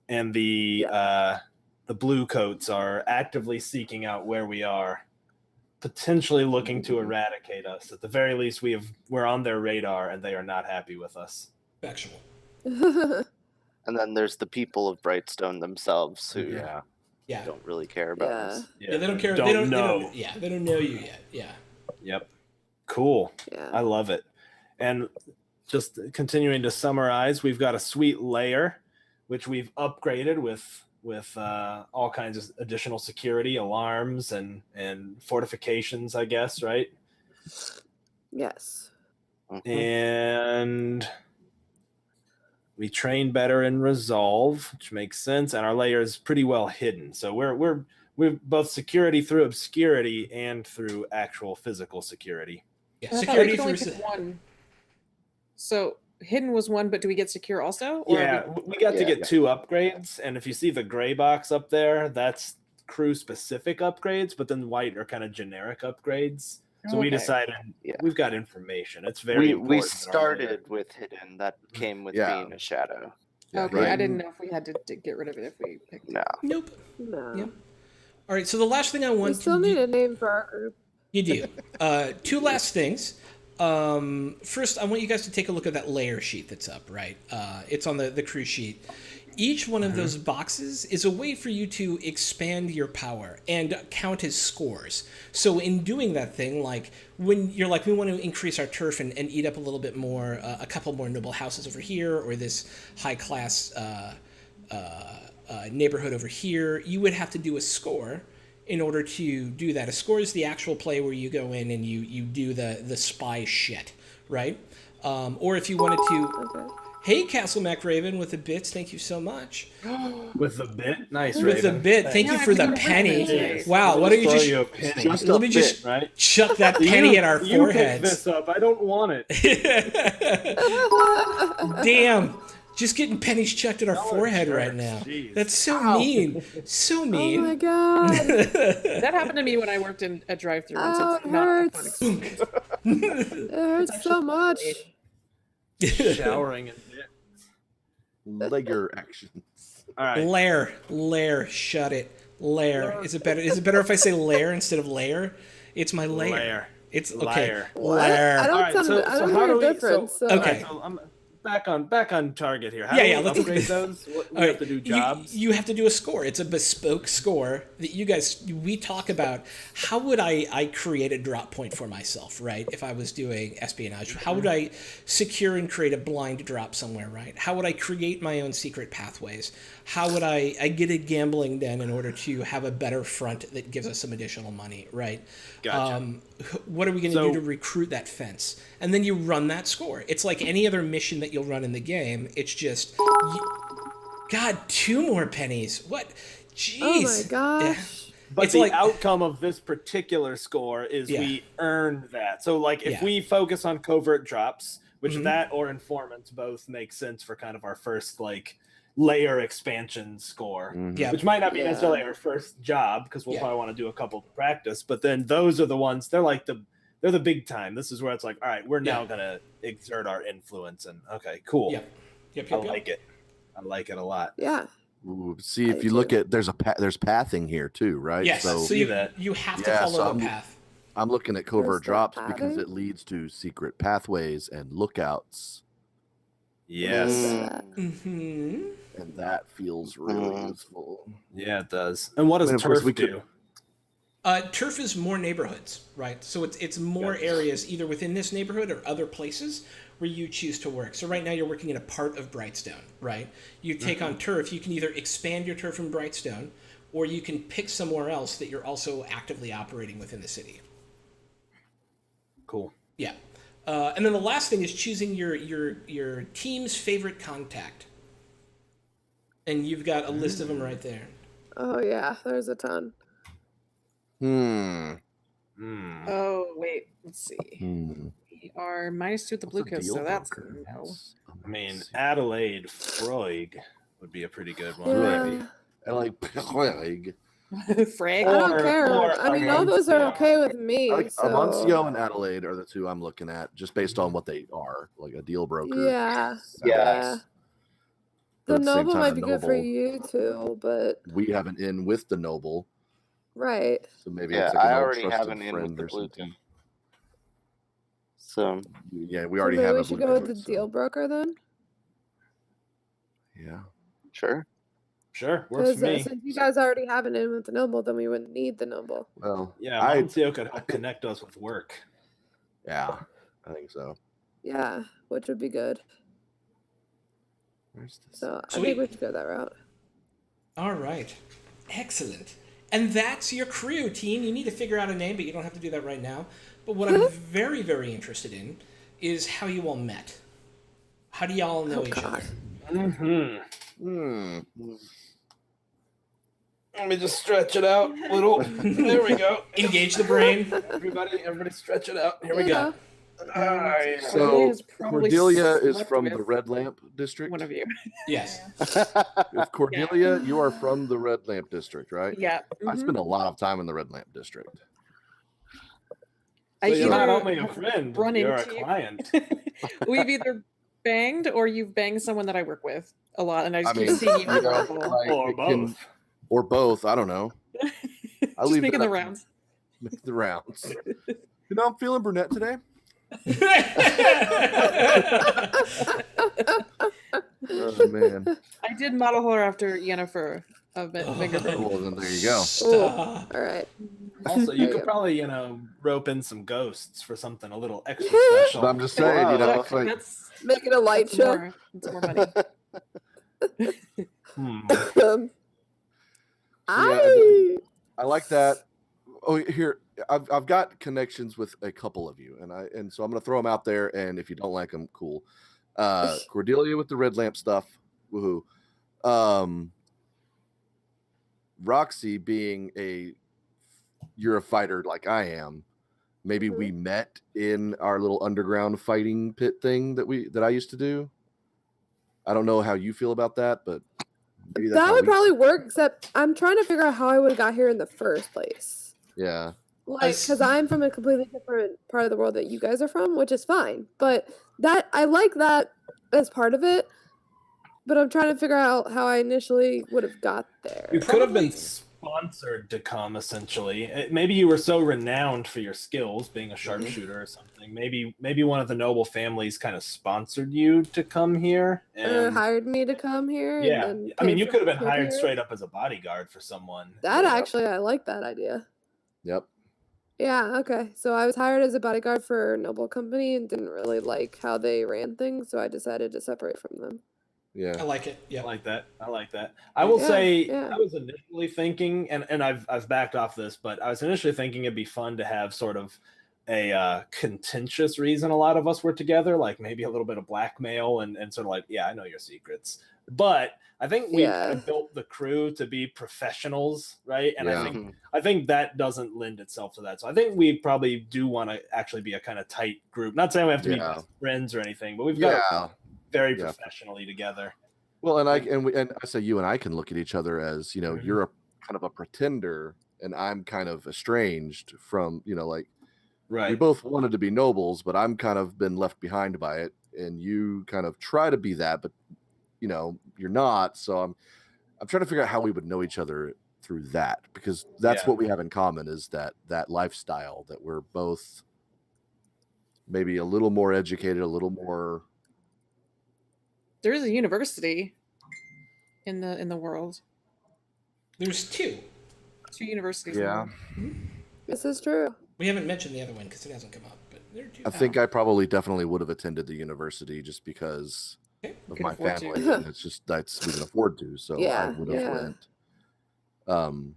A: And the blue coats are actively seeking out where we are, potentially looking to eradicate us. At the very least, we're on their radar and they are not happy with us.
B: Factual.
G: And then there's the people of Brightstone themselves who
D: Yeah.
B: Yeah.
G: don't really care about
C: Yeah.
G: us.
B: Yeah, they don't care.
A: Don't
B: they don't
A: know.
B: They don't know you yet. Yeah.
A: Yep. Cool. I
C: Yeah.
A: love it. And just continuing to summarize, we've got a sweet layer, which we've upgraded with all kinds of additional security, alarms, and fortifications, I guess, right?
C: Yes.
G: Mhm.
A: And we train better in resolve, which makes sense, and our layer is pretty well hidden. So we're both security through obscurity and through actual physical security.
B: Yeah.
E: I thought we
B: Security
E: could only
B: through.
E: pick one. So hidden was one, but do we get secure also? Or
A: Yeah, we got to
G: Yeah.
A: get 2 upgrades, and if you see the gray box up there, that's crew specific upgrades, but then white are kind of generic upgrades. So we
E: Okay.
A: decided
G: Yeah.
A: we've got information. It's very
G: We
A: important. in our layer.
G: started with hidden. That came with
D: Yeah.
G: being a shadow.
D: Yeah,
E: Okay, I
D: right.
E: didn't know if we had to get rid of it if we picked it.
G: No.
B: Nope.
C: No.
B: Yep. All right. So the last thing I
C: We
B: want
C: still
B: to
C: need
B: do,
C: a name for our group.
B: you do. Two last things. First, I want you guys to take a look at that layer sheet that's up. Right. It's on the crew sheet. Each one of those boxes is a way for you to expand your power and count as scores. So in doing that thing, like when you're like, we want to increase our turf and eat up a little bit more, a couple more noble houses over here, or this high class neighborhood over here, you would have to do a score in order to do that. A score is the actual play where you go in and you do the spy shit, right? Or if you wanted to...
C: Okay.
B: Hey, Castle Mac Raven with the bits, thank you so much.
A: With the bit, nice.
B: With the
A: Raven.
B: bit, thank you
E: Yeah,
B: for
E: I
B: the
E: forgot
B: penny.
E: Raven.
B: Wow, why don't you
A: Throw
B: just...
A: you a penny?
D: Just
B: Let
D: a
B: me
D: bit,
B: just
A: right?
B: chuck that penny at our
A: You pick
B: foreheads.
A: this up. I don't want it.
B: Damn. Just getting pennies chucked at our
A: Y'all are
B: forehead right
A: jerks.
B: now.
A: Jeez.
B: That's so
D: Ow.
B: mean. So
C: Oh
B: mean.
C: my god.
E: That happened to me when I worked in a drive-through once.
C: Oh,
E: It's
C: it
E: not a fun
C: hurts.
E: experience.
C: It hurts so much.
A: Showering and bit.
D: Legger actions.
A: All right.
B: Lair, shut it. Lair. Is it better if I say lair instead of lair? It's my lair.
A: Lair.
B: It's okay.
A: Liar.
C: What?
B: Lair.
C: I don't,
A: All right,
C: sound,
A: so
C: I don't
A: how
C: hear
A: do
C: a
A: we?
C: difference. So,
A: all
B: Okay.
A: right, so I'm back on target here. How
B: Yeah,
A: do
B: yeah,
A: we
B: let's-
A: upgrade those? We
B: All right,
A: have to do jobs.
B: You have to do a score. It's a bespoke score that you guys, we talk about how would I create a drop point for myself, right? If I was doing espionage, how would I secure and create a blind drop somewhere, right? How would I create my own secret pathways? How would I get a gambling den in order to have a better front that gives us some additional money, right?
A: Gotcha.
B: What are we going to
A: So-
B: do to recruit that fence? And then you run that score. It's like any other mission that you'll run in the game. It's just, God, 2 more pennies. What? Jeez.
C: oh my
B: Yeah.
C: gosh.
A: But
B: It's
A: the
B: like-
A: outcome of this particular score is
B: Yeah.
A: we earn that. So, like, if
B: Yeah.
A: we focus on covert drops, which
B: Mhm.
A: that or informants both make sense for kind of our first like layer expansion score,
B: Yeah.
A: which might not be
C: Yeah.
A: necessarily our first job because we'll
B: Yeah.
A: probably want to do a couple to practice. But then those are the ones. They're like they're the big time. This is where it's like, all right, we're now
B: Yeah.
A: gonna exert our influence. And okay, cool.
B: Yep. Yep.
A: I like it. I like it a lot.
C: Yeah.
D: Ooh, see,
C: I
D: if you
C: do.
D: look at there's pathing here too, right?
B: Yes. So,
A: See
B: you,
A: that.
B: you have to
D: Yeah,
B: follow
D: so
B: the
D: I'm-
B: path.
D: I'm looking at covert
C: Where's the
D: drops because
C: pathing?
D: it leads to secret pathways and lookouts,
A: Yes.
B: Mm-hmm.
D: and that feels really
G: Mhm.
D: useful.
A: Yeah, it does. And what does
D: And of course
A: turf
D: we could-
A: do?
B: Turf is more neighborhoods, right? So it's more areas either within this neighborhood or other places where you choose to work. So right now you're working in a part of Brightstone, right? You take on turf, you can either expand your turf in Brightstone, or you can pick somewhere else that you're also actively operating within the city.
A: Cool.
B: Yeah. And then the last thing is choosing your team's favorite contact. And you've got a list of them right there.
C: Oh yeah. There's a ton.
A: Hmm.
E: Oh, wait. Let's see.
D: Hmm.
E: We are -2 at the blue
D: What's a
E: coast,
D: deal
E: so that's
D: broker?
E: no.
D: That's
A: I mean, Adelaide Freud would be a pretty good one,
C: Yeah.
A: maybe.
D: I like Prague.
E: Frag.
C: I don't
A: Or-
C: care.
A: or
C: I mean, all those are okay with me.
D: I like
C: so...
D: Amancio and Adelaide are the two I'm looking at, just based on what they are, like a deal broker.
C: Yeah.
G: Yeah.
D: But
C: The
D: at the same
C: noble
D: time,
C: might
D: the
C: be good for
D: noble-
C: you too, but
D: We have an in with the noble,
C: right.
D: so maybe
G: Yeah,
D: it's like an
G: I
D: old
G: already have
D: trusted
G: an in
D: friend
G: with the
D: or
G: blue
D: something.
G: team. So
D: Yeah, we
C: So
D: already
C: maybe
D: have
C: we
D: a
C: should
D: blue
C: go with
D: card,
C: the
D: so-
C: deal broker then,
D: Yeah.
G: sure.
A: Sure, works
C: because
A: for me.
C: since you guys already have an in with the noble, then we wouldn't need the noble.
D: Well,
A: Yeah,
D: I
A: Moncio could help connect us with work.
D: yeah, I think so.
C: Yeah, which would be good.
D: Where's this?
C: So I
B: Sweet.
C: think we should go that route.
B: All right. Excellent. And that's your crew, team. You need to figure out a name, but you don't have to do that right now. But what I'm very, very interested in is how you all met. How do y'all know
C: Oh,
B: each
C: God.
B: other?
A: Mm-hmm.
D: Hmm.
A: Let me just stretch it out a little. There we go.
B: Engage the brain.
A: Everybody stretch it out. Here we
C: Yeah.
A: go. All right.
D: So
E: Cordelia's probably
D: Cordelia is
E: slept
D: from the
E: with
D: Red Lamp District.
E: One of you.
B: Yes.
D: If Cordelia, you are from the Red Lamp District, right?
E: Yeah.
D: I
E: mhm.
D: spend a lot of time in the Red Lamp District.
E: I
A: So you're not
E: either
A: only a friend,
E: run
A: you're a
E: into you-
A: client.
E: We've either banged, or you've banged someone that I work with a lot, and I just
D: I
E: keep
D: mean,
E: seeing you
D: you know,
E: grovel.
D: like,
A: Or
D: it can-
A: both.
D: or both. I don't know. I'll
E: Just
D: leave
E: making
D: that
E: the
D: up to
E: rounds.
D: Make the rounds. I'm feeling brunette today. Oh man.
E: I did model her after Yennefer of Vengerberg.
D: Well, then there you go.
B: Stop.
C: All right.
A: Also, you
C: There you
A: could
C: go.
A: probably, rope in some ghosts for something a little extra
C: But
A: special.
D: But I'm just saying,
G: Wow.
D: it's like
E: That's
C: Make it a light
E: that's
C: show.
E: more. That's more money.
A: Hmm.
C: I
D: I like that. Oh, here I've got connections with a couple of you, and so I'm gonna throw them out there. And if you don't like them, cool. Cordelia with the red lamp stuff, woohoo. Roxy being you're a fighter like I am. Maybe we met in our little underground fighting pit thing that I used to do. I don't know how you feel about that, but maybe that's
C: that
D: how
C: would
D: we-
C: probably work. Except I'm trying to figure out how I would have got here in the first place.
D: Yeah.
C: Like, because I'm from a completely different part of the world that you guys are from, which is fine. But that I like that as part of it. But I'm trying to figure out how I initially would have got there.
A: You could have been
B: Probably-
A: sponsored to come, essentially. Maybe you were so renowned for your skills, being a sharpshooter or something. Maybe one of the noble families kind of sponsored you to come here. And
C: Hired me to come here.
A: yeah,
C: And then
A: I mean,
C: paid
A: you
C: for
A: could have
C: my
A: been
C: trip
A: hired
C: here.
A: straight up as a bodyguard for someone.
C: That
D: Yeah.
C: actually, I like that idea.
D: Yep.
C: Yeah, okay. So I was hired as a bodyguard for a noble company and didn't really like how they ran things, so I decided to separate from them.
B: I
D: Yeah.
B: like it.
A: I
B: Yeah.
A: like that. I like that. I will
C: Yeah,
A: say
C: yeah.
A: I was initially thinking, and I've backed off this, but I was initially thinking it'd be fun to have sort of a contentious reason a lot of us were together, like maybe a little bit of blackmail and sort of like, yeah, I know your secrets. But I think we
C: Yeah.
A: kind of built the crew to be professionals, right? And
D: Yeah.
A: I think that doesn't lend itself to that. So I think we probably do want to actually be a kind of tight group. Not saying we have to be
D: Yeah.
A: best friends or anything, but we've got to
D: Yeah.
A: very
D: Yeah.
A: professionally together.
D: Well, and I say you and I can look at each other as,
A: Mhm.
D: you're a kind of a pretender and I'm kind of estranged from, like we
A: Right.
D: both wanted to be nobles, but I'm kind of been left behind by it. And you kind of try to be that, but you're not. So I'm trying to figure out how we would know each other through that, because that's
A: Yeah.
D: what we have in common is that lifestyle, that we're both maybe a little more educated, a little more.
E: There is a university in the world.
B: There's two.
E: 2 universities. in the
D: Yeah.
E: world.
C: This is true.
B: We haven't mentioned the other one because it hasn't come up, but there are two.
D: I think I probably definitely would have attended the university just because
B: Okay.
D: of
E: Could
D: my
E: afford to.
D: family, and it's just we can afford to, so I
C: Yeah,
D: would have
C: yeah.
D: went.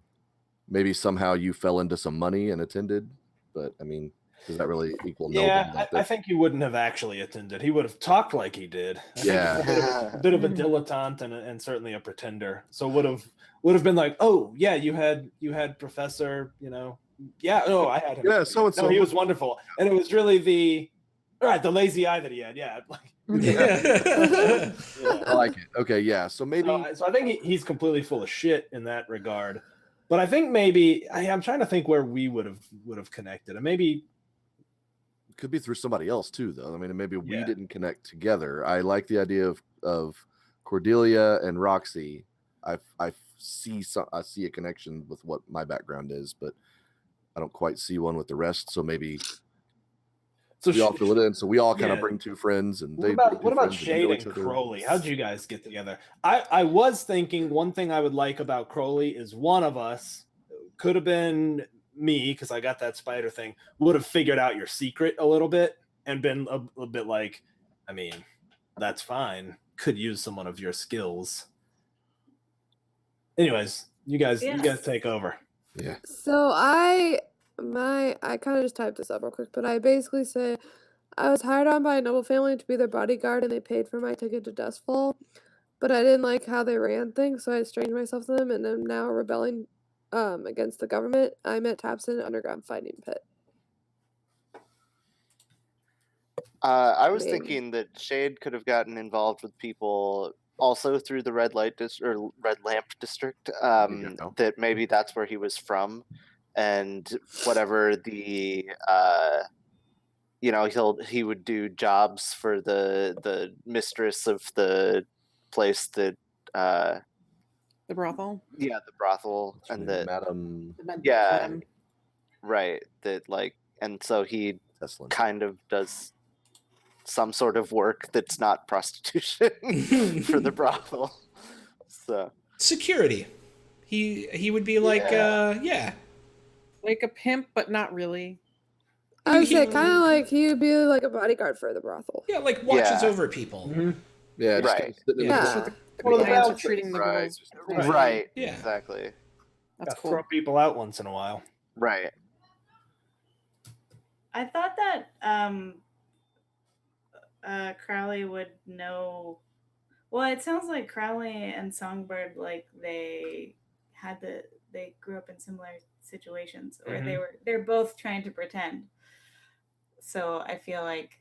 D: Maybe somehow you fell into some money and attended, but I mean, does that really equal noble?
A: Yeah, I think he wouldn't have actually attended. He would have talked like he did. I think
D: Yeah.
A: he's a bit of a dilettante and certainly a pretender. So would have been like, oh yeah, you had Professor, yeah, no, I had him.
D: Yeah, so and
A: No,
D: so.
A: he was wonderful, and it was really the lazy eye that he had. Yeah, like,
B: Yeah.
D: I like it. Okay, yeah. So maybe
A: so I think he's completely full of shit in that regard. But I think maybe I'm trying to think where we would have connected, and maybe.
D: it could be through somebody else too, though. I mean, maybe we
A: Yeah.
D: didn't connect together. I like the idea of Cordelia and Roxy. I see a connection with what my background is, but I don't quite see one with the rest. So maybe
A: So
D: we all fill it in. So we all kind of
A: yeah.
D: bring 2 friends, and
A: What
D: they
A: about
D: bring 2
A: what about
D: friends, and we
A: Shade
D: know
A: and
D: each other.
A: Crowley? How'd you guys get together? I was thinking one thing I would like about Crowley is one of us, could have been me because I got that spider thing, would have figured out your secret a little bit and been a bit like, I mean, that's fine. Could use someone of your skills. Anyways, you guys take over.
D: Yeah.
C: So I kind of just typed this up real quick, but I basically say I was hired on by a noble family to be their bodyguard, and they paid for my ticket to Dustfall, but I didn't like how they ran things, so I estranged myself from them, and I'm now rebelling against the government. I'm at Tapson Underground Fighting Pit.
G: I was
C: Maybe.
G: thinking that Shade could have gotten involved with people also through the red lamp district.
D: go.
G: That maybe that's where he was from, and whatever the you know, he would do jobs for the mistress of the place that
E: The brothel.
G: yeah, the brothel, and the
D: Madam
G: yeah,
E: Madam.
G: right, that like, and so he
D: Teslin.
G: kind of does some sort of work that's not prostitution for the brothel. So
B: Security. He would be like yeah.
E: Like a pimp, but not really.
C: I would say kind of like he would be like a bodyguard for the brothel.
B: Yeah, like watches
G: Yeah.
B: over people.
D: Yeah, just
G: Right.
D: kinda sitting in
B: Yeah.
D: the
E: Just
D: corner.
E: with the
A: One of the
E: clients are
A: bouncers.
E: treating the
D: Right.
E: girls.
A: Right.
G: Right.
B: Yeah.
G: Exactly.
E: That's
A: Gotta
E: cool.
A: throw people out once in a while.
G: Right.
F: I thought that Crowley would know. Well, it sounds like Crowley and Songbird, like they grew up in similar situations, or they're both trying to pretend. So I feel like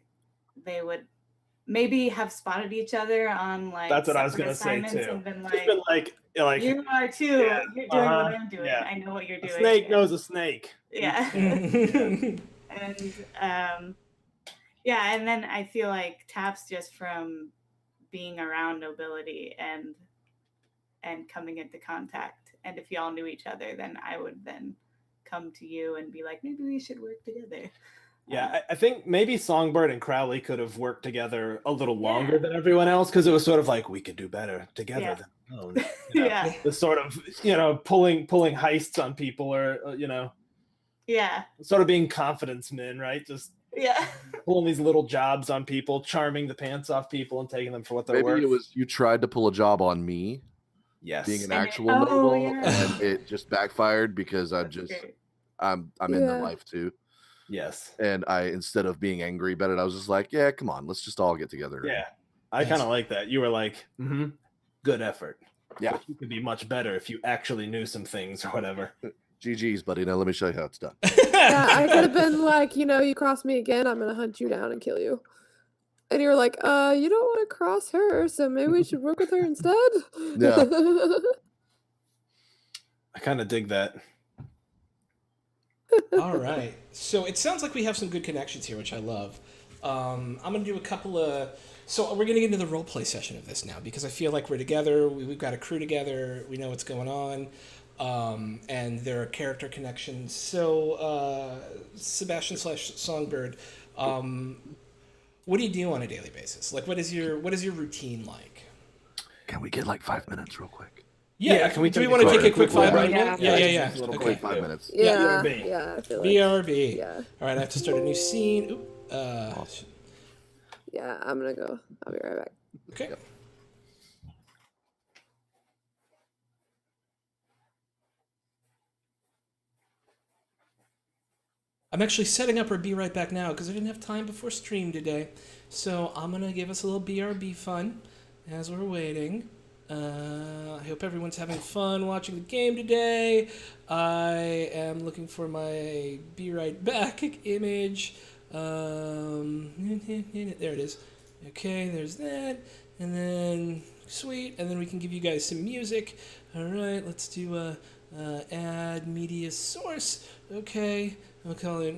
F: they would maybe have spotted each other on like
A: That's what I was
F: separate
A: gonna say
F: assignments
A: too.
F: and been
A: Just
F: like,
A: been like
F: you are too.
A: Yeah,
F: You're doing what
A: uh-huh,
F: I'm doing.
A: yeah.
F: I know what you're
A: a
F: doing.
A: snake knows a snake.
F: Yeah.
B: Mhm.
F: And yeah, and then I feel like Taps, just from being around nobility and coming into contact, and if y'all knew each other, then I would then come to you and be like, maybe we should work together.
A: Yeah, I think maybe Songbird and Crowley could have worked together a little longer
F: Yeah.
A: than everyone else, because it was sort of like we could do better together
F: Yeah.
A: than alone. You know,
F: Yeah.
A: the sort of pulling heists on people, or
F: Yeah.
A: sort of being confidence men, right? Just
F: Yeah.
A: pulling these little jobs on people, charming the pants off people, and taking them for what they're
D: Maybe
A: worth.
D: it was you tried to pull a job on me,
A: Yes.
D: being an
F: And
D: actual
F: oh,
D: noble,
F: yeah.
D: and it just backfired because
F: That's great.
D: I'm in their
C: Yeah.
D: life too.
A: Yes.
D: And I, instead of being angry about it, I was just like, yeah, come on, let's just all get together.
A: Yeah. I
B: Yes.
A: kind of like that. You were like, good effort.
D: Yeah.
A: But you could be much better if you actually knew some things or whatever.
D: GG's, buddy. Now let me show you how it's done.
C: Yeah, I could have been like, you cross me again, I'm gonna hunt you down and kill you. And you were like, you don't want to cross her, so maybe we should work with her instead.
D: Yeah.
A: I kind of dig that.
B: All right. So it sounds like we have some good connections here, which I love. I'm going to do a couple of... So we're going to get into the role play session of this now, because I feel like we're together. We've got a crew together. We know what's going on. And there are character connections. So Sebastian / Songbird, what do you do on a daily basis? Like, what is your routine like?
D: Can we get like 5 minutes real quick?
B: Yeah,
A: can we
B: do we
A: take
B: want to
A: a
B: take a quick
A: quick
B: 5 minute
E: break?
B: one? Yeah.
A: Just a little
B: Okay.
A: break.
D: 5 minutes.
C: Yeah,
A: BRB.
C: yeah, I feel like.
B: BRB.
C: Yeah,
B: All right, I have to start a new scene. Oop,
C: yeah, I'm gonna go. I'll be right back.
B: okay.
D: Yep.
B: I'm actually setting up our Be Right Back now because I didn't have time before stream today. So I'm going to give us a little BRB fun as we're waiting. I hope everyone's having fun watching the game today. I am looking for my Be Right Back image. There it is. Okay, there's that. And then, sweet. And then we can give you guys some music. All right, let's do add media source. Okay. I'll call it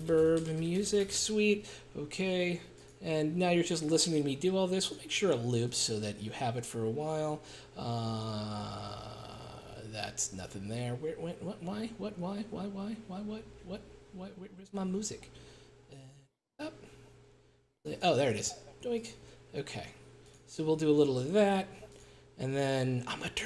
B: Burb Music. Sweet. Okay. And now you're just listening to me do all this. We'll make sure it loops so that you have it for a while. That's nothing there. Where, what, why, what, why, where's my music? Up. Oh, there it is. Doink. Okay. So we'll do a little of that. And then I'm going to turn.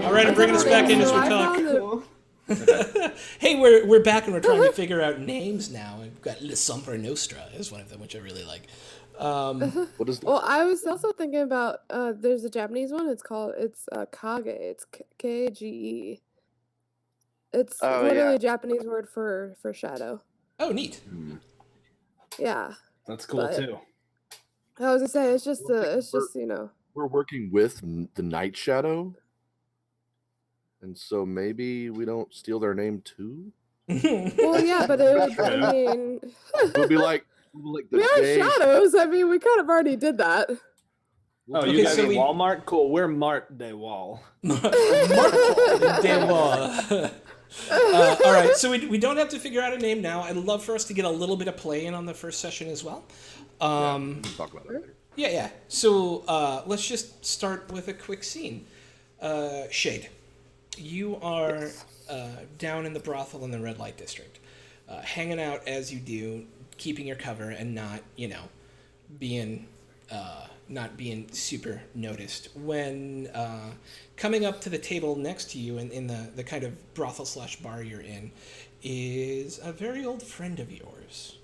B: All right, I'm bringing us back in as we talk.
F: Cool.
B: Hey, we're back and we're trying to figure out names now. We've got La Sombra Nostra is one of them, which I really like.
D: What is
C: Well, I was also thinking about there's a Japanese one. It's Kage. It's Kage. It's
G: Oh,
C: literally
G: yeah.
C: a Japanese word for shadow.
B: Oh, neat.
C: Yeah,
A: That's cool
C: But-
A: too.
C: I was gonna say it's just
D: We're- we're working with the Night Shadow, and so maybe we don't steal their name too.
C: Well, yeah, but it would. I mean,
D: We'll be like the
C: we are
D: day.
C: shadows. I mean, we kind of already did that.
A: Oh,
B: Okay,
A: you guys
B: so
A: are
B: we-
A: Walmart? Cool. We're Mart de Wall.
B: Damn well. All right, so we don't have to figure out a name now. I'd love for us to get a little bit of play in on the first session as well.
D: We can talk about that later.
B: Yeah. So let's just start with a quick scene. Shade, you are down in the brothel in the red light district, hanging out as you do, keeping your cover and not, being super noticed. When coming up to the table next to you in the kind of brothel / bar you're in is a very old friend of yours.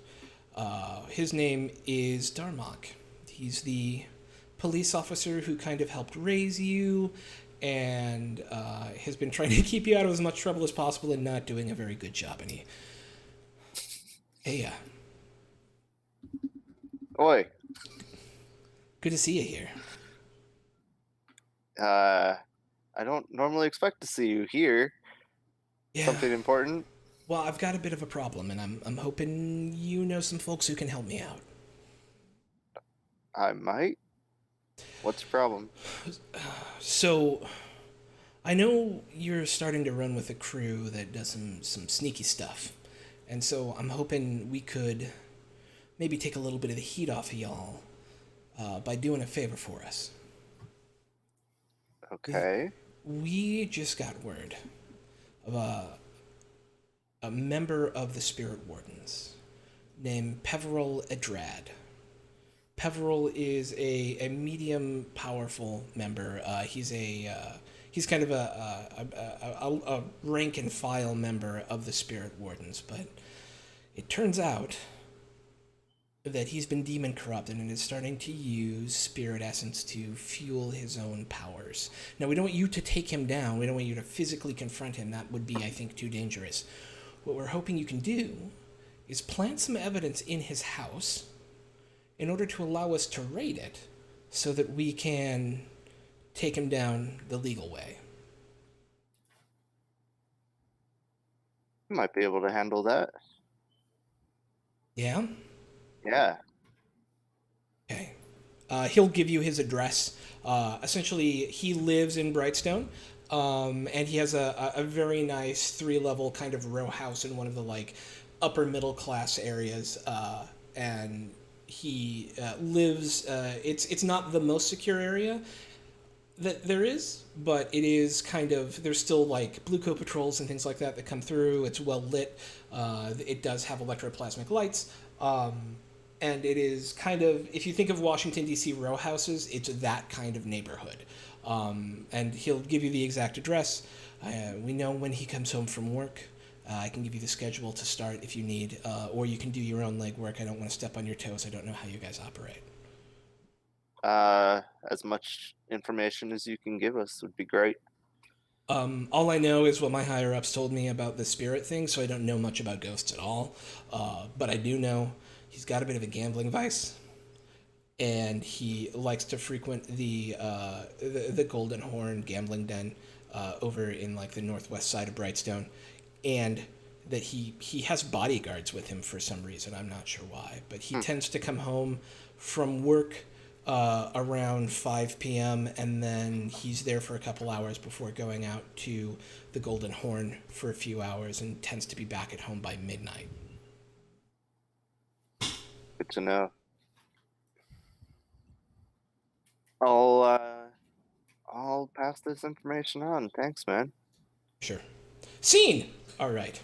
B: His name is Darmok. He's the police officer who kind of helped raise you and has been trying to keep you out of as much trouble as possible and not doing a very good job. And hey,
G: Oi.
B: good to see you here.
G: I don't normally expect to see you here.
B: Yeah.
G: Something important?
B: Well, I've got a bit of a problem, and I'm hoping you know some folks who can help me out.
G: I might. What's the problem?
B: So, I know you're starting to run with a crew that does some sneaky stuff, and so I'm hoping we could maybe take a little bit of the heat off of y'all by doing a favor for us.
G: Okay.
B: We just got word of a member of the Spirit Wardens named Peveril Edrad. Peveril is a medium powerful member. He's kind of a rank and file member of the Spirit Wardens, but it turns out that he's been demon corrupted and is starting to use spirit essence to fuel his own powers. Now, we don't want you to take him down. We don't want you to physically confront him. That would be, I think, too dangerous. What we're hoping you can do is plant some evidence in his house in order to allow us to raid it so that we can take him down the legal way.
G: Might be able to handle that.
B: Yeah?
G: Yeah.
B: Okay. He'll give you his address. Essentially, he lives in Brightstone, and he has a very nice 3-level kind of row house in one of the like upper middle class areas, and he lives. It's not the most secure area that there is, but it is kind of, there's still like blue coat patrols and things like that come through. It's well lit. It does have electroplasmic lights. And it is kind of, if you think of Washington, D.C. row houses, it's that kind of neighborhood. And he'll give you the exact address. We know when he comes home from work. I can give you the schedule to start if you need, or you can do your own legwork. I don't want to step on your toes. I don't know how you guys operate.
G: As much information as you can give us would be great.
B: All I know is what my higher-ups told me about the spirit thing, so I don't know much about ghosts at all. But I do know he's got a bit of a gambling vice, and he likes to frequent the Golden Horn gambling den over in like the northwest side of Brightstone, and that he has bodyguards with him for some reason. I'm not sure why, but he tends to come home from work around 5 p.m. and then he's there for a couple hours before going out to the Golden Horn for a few hours and tends to be back at home by midnight.
G: Good to know. I'll pass this information on. Thanks, man.
B: Sure. Scene! All right.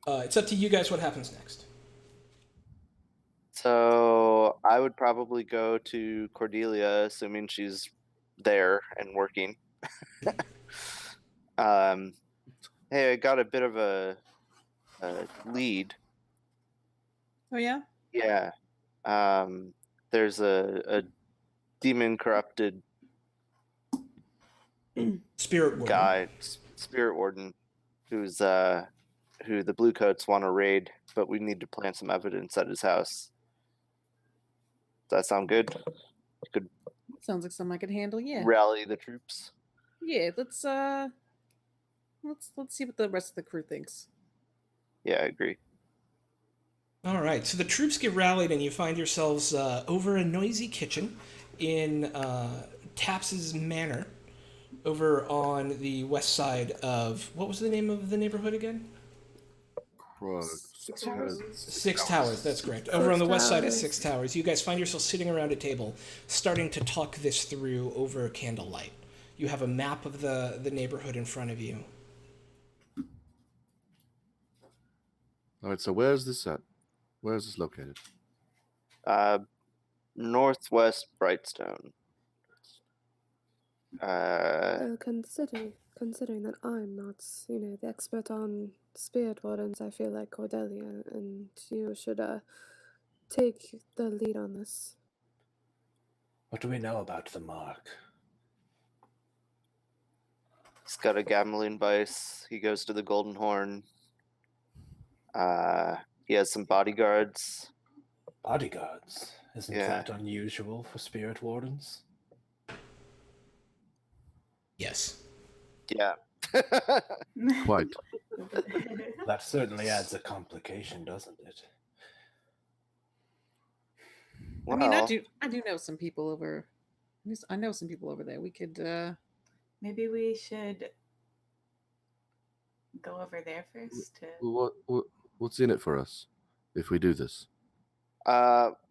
B: It's up to you guys what happens next.
G: So I would probably go to Cordelia, assuming she's there and working. Hey, I got a bit of a lead.
E: Oh yeah.
G: Yeah. There's a demon corrupted
B: Spirit warden.
G: guy, spirit warden, who the bluecoats want to raid, but we need to plant some evidence at his house. Does that sound good? Could
E: Sounds like something I could handle. Yeah.
G: rally the troops.
E: Yeah. Let's see what the rest of the crew thinks.
G: Yeah, I agree.
B: All right, so the troops get rallied, and you find yourselves over a noisy kitchen in Taps's Manor, over on the west side of, what was the name of the neighborhood again? Six Towers, that's correct. Over on the west side of Six Towers, you guys find yourselves sitting around a table, starting to talk this through over candlelight. You have a map of the neighborhood in front of you.
D: All right, so where's this at? Where is this located?
G: Northwest Brightstone.
C: Considering that I'm not, the expert on spirit wardens, I feel like Cordelia and you should take the lead on this.
A: What do we know about the mark?
G: He's got a gambling vice. He goes to the Golden Horn. He has some bodyguards.
A: Bodyguards? Isn't
G: Yeah.
A: that unusual for spirit wardens?
B: Yes.
G: Yeah.
D: Quite.
A: That certainly adds a complication, doesn't it?
E: I mean, I
G: Well,
E: do know some people over. I know some people over there. We could.
F: Maybe we should go over there first to
D: What's in it for us if we do this?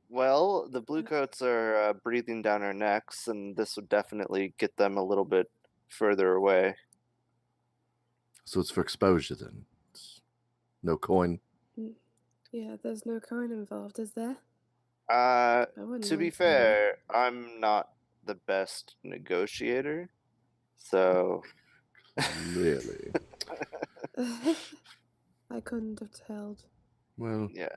G: well, the bluecoats are breathing down our necks, and this would definitely get them a little bit further away.
D: So it's for exposure then. It's no coin.
C: Yeah, there's no coin involved, is there?
G: Uh,
C: I wouldn't
G: to be
C: mind paying.
G: fair, I'm not the best negotiator, so
D: Really?
C: I couldn't have told.
D: Well,
G: yeah.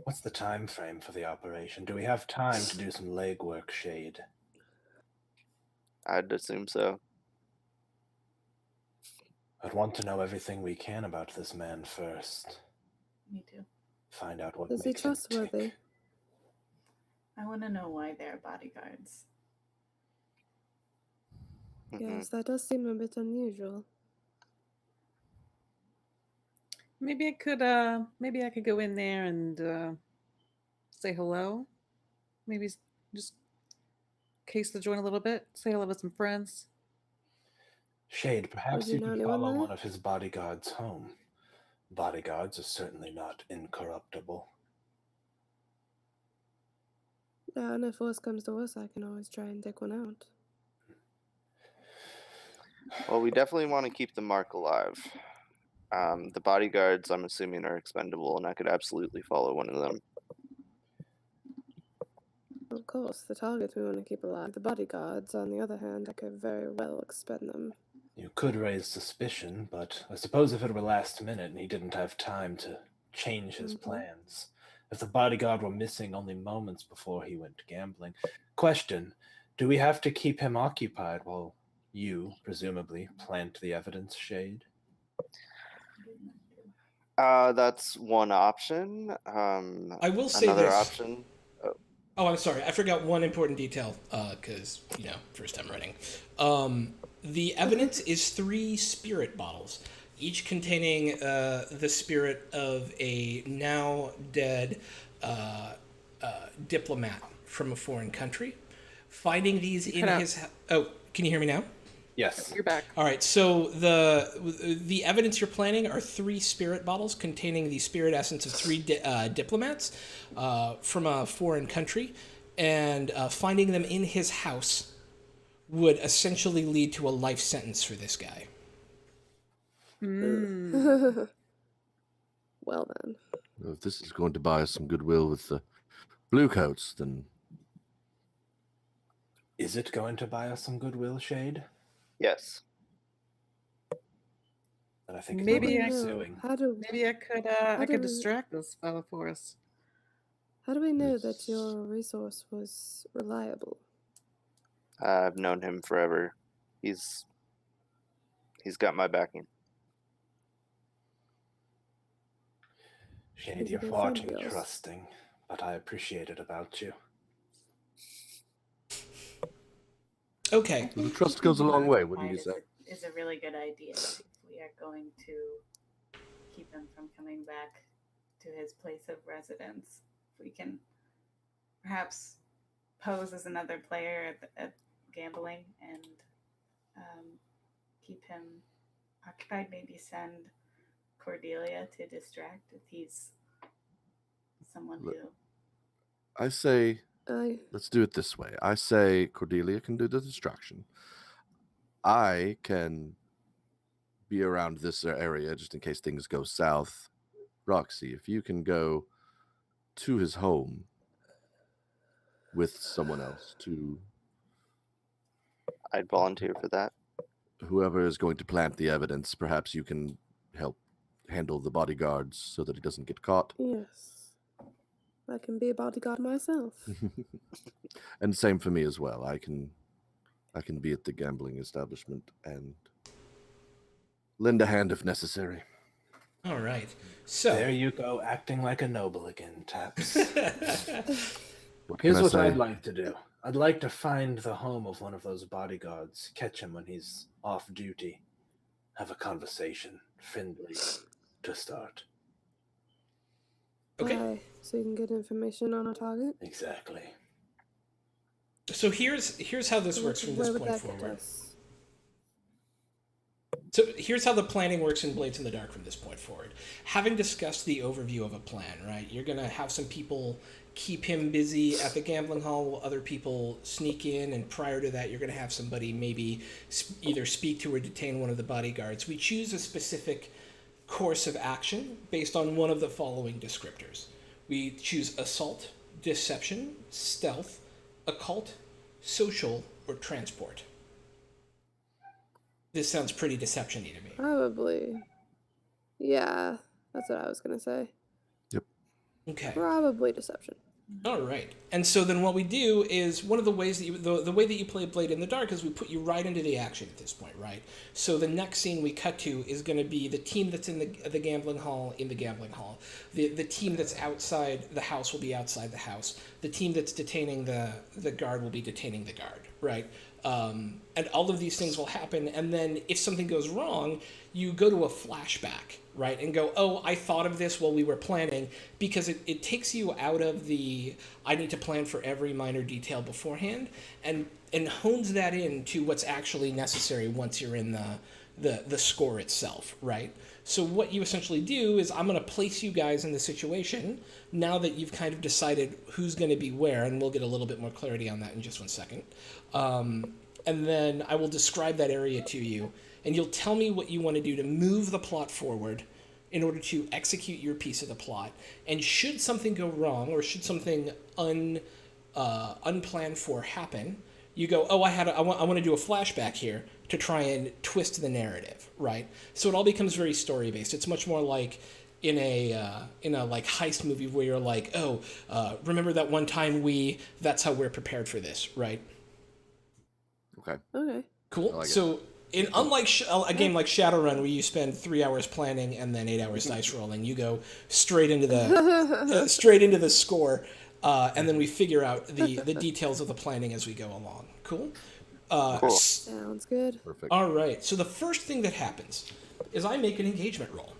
A: What's the time frame for the operation? Do we have time to do some legwork, Shade?
G: I'd assume so.
A: I'd want to know everything we can about this man first.
F: me too.
A: Find out what
C: Is he
A: makes him
C: trustworthy?
A: tick.
F: I want to know why they're bodyguards.
G: Mhm.
C: Yes, that does seem a bit unusual.
E: Maybe I could. Maybe I could go in there and say hello. Maybe just case the joint a little bit. Say hello to some friends.
A: Shade, perhaps
C: you
A: you
C: know
A: could
C: anyone
A: follow
C: there?
A: one of his bodyguards home. Bodyguards are certainly not incorruptible.
C: Yeah, and if worse comes to worse, I can always try and take one out.
G: Well, we definitely want to keep the mark alive. The bodyguards, I'm assuming, are expendable, and I could absolutely follow one of them.
C: Of course, the targets we want to keep alive. The bodyguards, on the other hand, I could very well expend them.
A: You could raise suspicion, but I suppose if it were last minute and he didn't have time to change his plans. If the bodyguard were missing only moments before he went gambling. Question, do we have to keep him occupied while you, presumably, plant the evidence, Shade?
G: That's one option.
B: I will say
G: Another
B: this.
G: option.
B: Oh, I'm sorry. I forgot one important detail because, first time running. The evidence is 3 spirit bottles, each containing the spirit of a now dead diplomat from a foreign country. Finding these in his... Oh, can you hear me now?
A: Yes.
E: You're back.
B: All right, so the evidence you're planning are 3 spirit bottles containing the spirit essence of 3 diplomats from a foreign country, and finding them in his house would essentially lead to a life sentence for this guy.
C: Well then.
D: if this is going to buy us some goodwill with the bluecoats, then
A: Is it going to buy us some goodwill, Shade?
G: Yes.
A: And I think
E: Maybe
A: it's
E: I-
A: pursuing.
E: Maybe I could. I could distract this fella for us.
C: How do we know
D: Yes.
C: that your resource was reliable?
G: I've known him forever. He's got my backing.
A: Shade,
C: He's a
A: you're
C: good
A: far
C: friend
A: too
C: of yours.
A: trusting, but I appreciate it about you.
B: Okay.
D: the trust goes a long way, wouldn't you say?
F: Is a really good idea if we are going to keep him from coming back to his place of residence. If we can perhaps pose as another player at gambling and keep him occupied, maybe send Cordelia to distract if he's someone who...
D: I say, let's do it this way. I say Cordelia can do the distraction. I can be around this area just in case things go south. Roxy, if you can go to his home with someone else, to
G: I'd volunteer for that.
D: whoever is going to plant the evidence, perhaps you can help handle the bodyguards so that he doesn't get caught.
C: Yes. I can be a bodyguard myself.
D: And same for me as well. I can be at the gambling establishment and lend a hand if necessary.
B: All right. So
A: There you go, acting like a noble again, Taps.
D: What can
A: Here's
D: I
A: what
D: say?
A: I'd like to do. I'd like to find the home of one of those bodyguards, catch him when he's off duty, have a conversation, friendly to start.
B: Okay.
C: Why? So you can get information on a target?
A: Exactly.
B: So here's how this works from this
C: Where would
B: point
C: that get
B: forward.
C: us?
B: So here's how the planning works in Blades in the Dark from this point forward. Having discussed the overview of a plan, right? You're going to have some people keep him busy at the gambling hall while other people sneak in, and prior to that you're going to have somebody maybe either speak to or detain one of the bodyguards. We choose a specific course of action based on one of the following descriptors. We choose assault, deception, stealth, occult, social, or transport. This sounds pretty deception-y to me.
C: Probably. Yeah, that's what I was gonna say.
B: Okay.
C: Probably deception.
B: All right. And so then what we do is one of the ways that the way that you play Blade in the Dark is we put you right into the action at this point, right? So the next scene we cut to is going to be the team that's in the gambling hall in the gambling hall. The team that's outside the house will be outside the house. The team that's detaining the guard will be detaining the guard, right? And all of these things will happen, and then if something goes wrong, you go to a flashback, right, and go, oh, I thought of this while we were planning, because it takes you out of the I need to plan for every minor detail beforehand, and hones that into what's actually necessary once you're in the score itself, right? So what you essentially do is I'm going to place you guys in the situation now that you've kind of decided who's going to be where, and we'll get a little bit more clarity on that in just one second. And then I will describe that area to you, and you'll tell me what you want to do to move the plot forward in order to execute your piece of the plot. And should something go wrong, or should something unplanned for happen, you go, oh, I want to do a flashback here to try and twist the narrative, right? So it all becomes very story based. It's much more like in a like heist movie where you're like, oh, remember that one time that's how we're prepared for this, right?
D: Okay.
C: Okay.
B: Cool.
D: like it.
B: So unlike a game like Shadowrun, where you spend 3 hours planning and then 8 hours dice rolling, you go straight into the score, and then we figure out the details of the planning as we go along. Cool.
G: Cool.
C: Sounds good.
D: Perfect.
B: All right. So the first thing that happens is I make an engagement roll.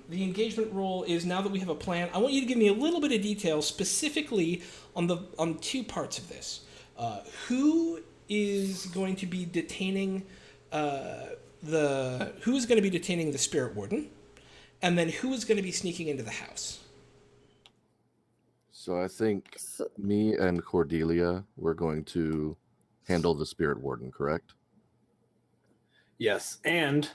B: The engagement roll is, now that we have a plan, I want you to give me a little bit of detail specifically on two parts of this. Who is going to be detaining the spirit warden, and then who is going to be sneaking into the house?
D: So I think me and Cordelia, we're going to handle the spirit warden, correct?
A: Yes, and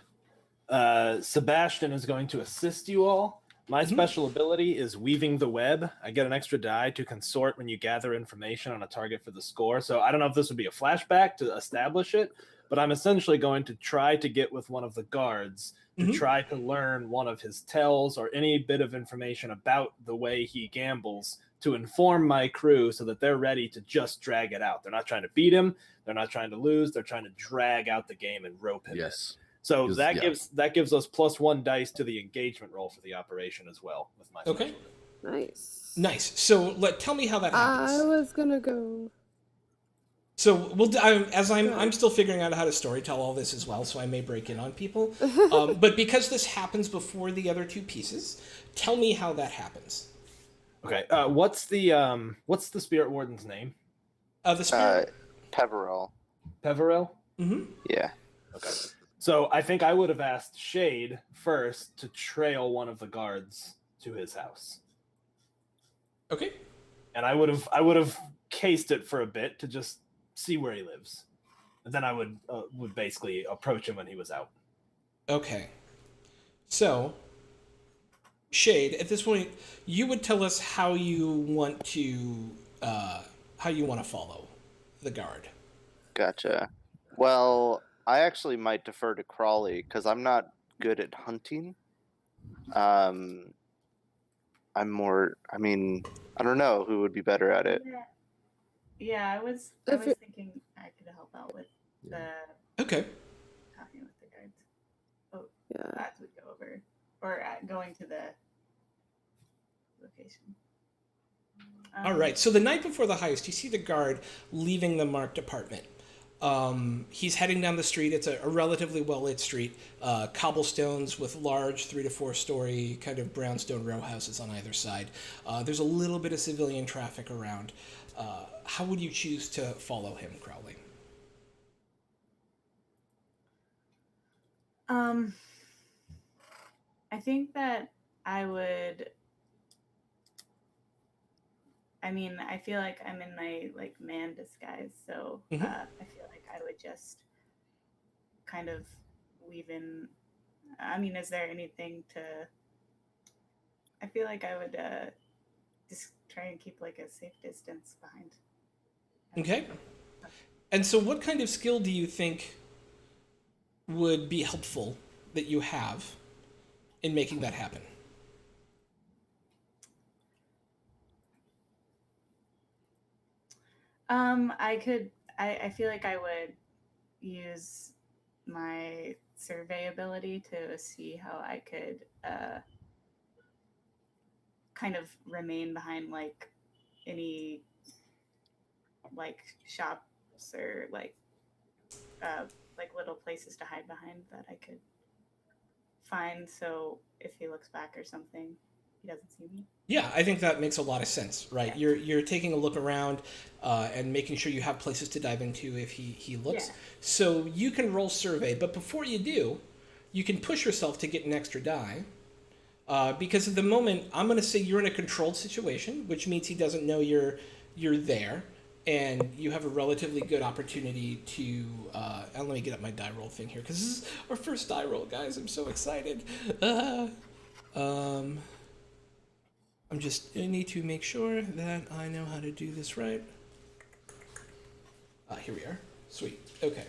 A: Sebastian is going to assist you all. My special ability is weaving the web. I get an extra die to consort when you gather information on a target for the score. So I don't know if this would be a flashback to establish it, but I'm essentially going to try to get with one of the guards to try to learn one of his tells or any bit of information about the way he gambles to inform my crew so that they're ready to just drag it out. They're not trying to beat him. They're not trying to lose. They're trying to drag out the game and rope him in. So that gives us +1 dice to the engagement roll for the operation as well with my
B: Okay.
C: Nice.
B: So tell me how that happens.
C: I was gonna go.
B: So I'm still figuring out how to storytell all this as well, so I may break in on people. But because this happens before the other two pieces, tell me how that happens.
A: Okay. What's the spirit warden's name?
B: The spirit.
G: Peverell.
A: Peverell?
B: Mm-hmm.
G: Yeah.
A: Okay. So I think I would have asked Shade first to trail one of the guards to his house.
B: Okay.
A: And I would have cased it for a bit to just see where he lives. And then I would basically approach him when he was out.
B: Okay. So, Shade, at this point, you would tell us how you want to follow the guard.
G: Gotcha. Well, I actually might defer to Crawley because I'm not good at hunting. I'm more. I mean, I don't know who would be better at it.
F: Yeah, I was thinking I could help out with the
B: Okay.
F: talking with the guards. Oh,
C: Yeah.
F: that would go over, or going to the location.
B: All right. So the night before the heist, you see the guard leaving the marked apartment. He's heading down the street. It's a relatively well-lit street. Cobblestones with large 3 to 4 story kind of brownstone row houses on either side. There's a little bit of civilian traffic around. How would you choose to follow him, Crowley?
F: I think that I would. I mean, I feel like I'm in my like man disguise, so I feel like I would just kind of weave in. I mean, is there anything to? I feel like I would just try and keep like a safe distance behind.
B: Okay. And so, what kind of skill do you think would be helpful that you have in making that happen?
F: I feel like I would use my survey ability to see how I could kind of remain behind like any like shops or like little places to hide behind that I could find. So if he looks back or something, he doesn't see me.
B: Yeah, I think that makes a lot of sense, right?
F: Yeah.
B: You're taking a look around and making sure you have places to dive into if he looks.
F: Yeah.
B: So you can roll survey, but before you do, you can push yourself to get an extra die. Because at the moment, I'm going to say you're in a controlled situation, which means he doesn't know you're there, and you have a relatively good opportunity to. And let me get up my die roll thing here, because this is our first die roll, guys. I'm so excited. I need to make sure that I know how to do this right. Here we are. Sweet. Okay.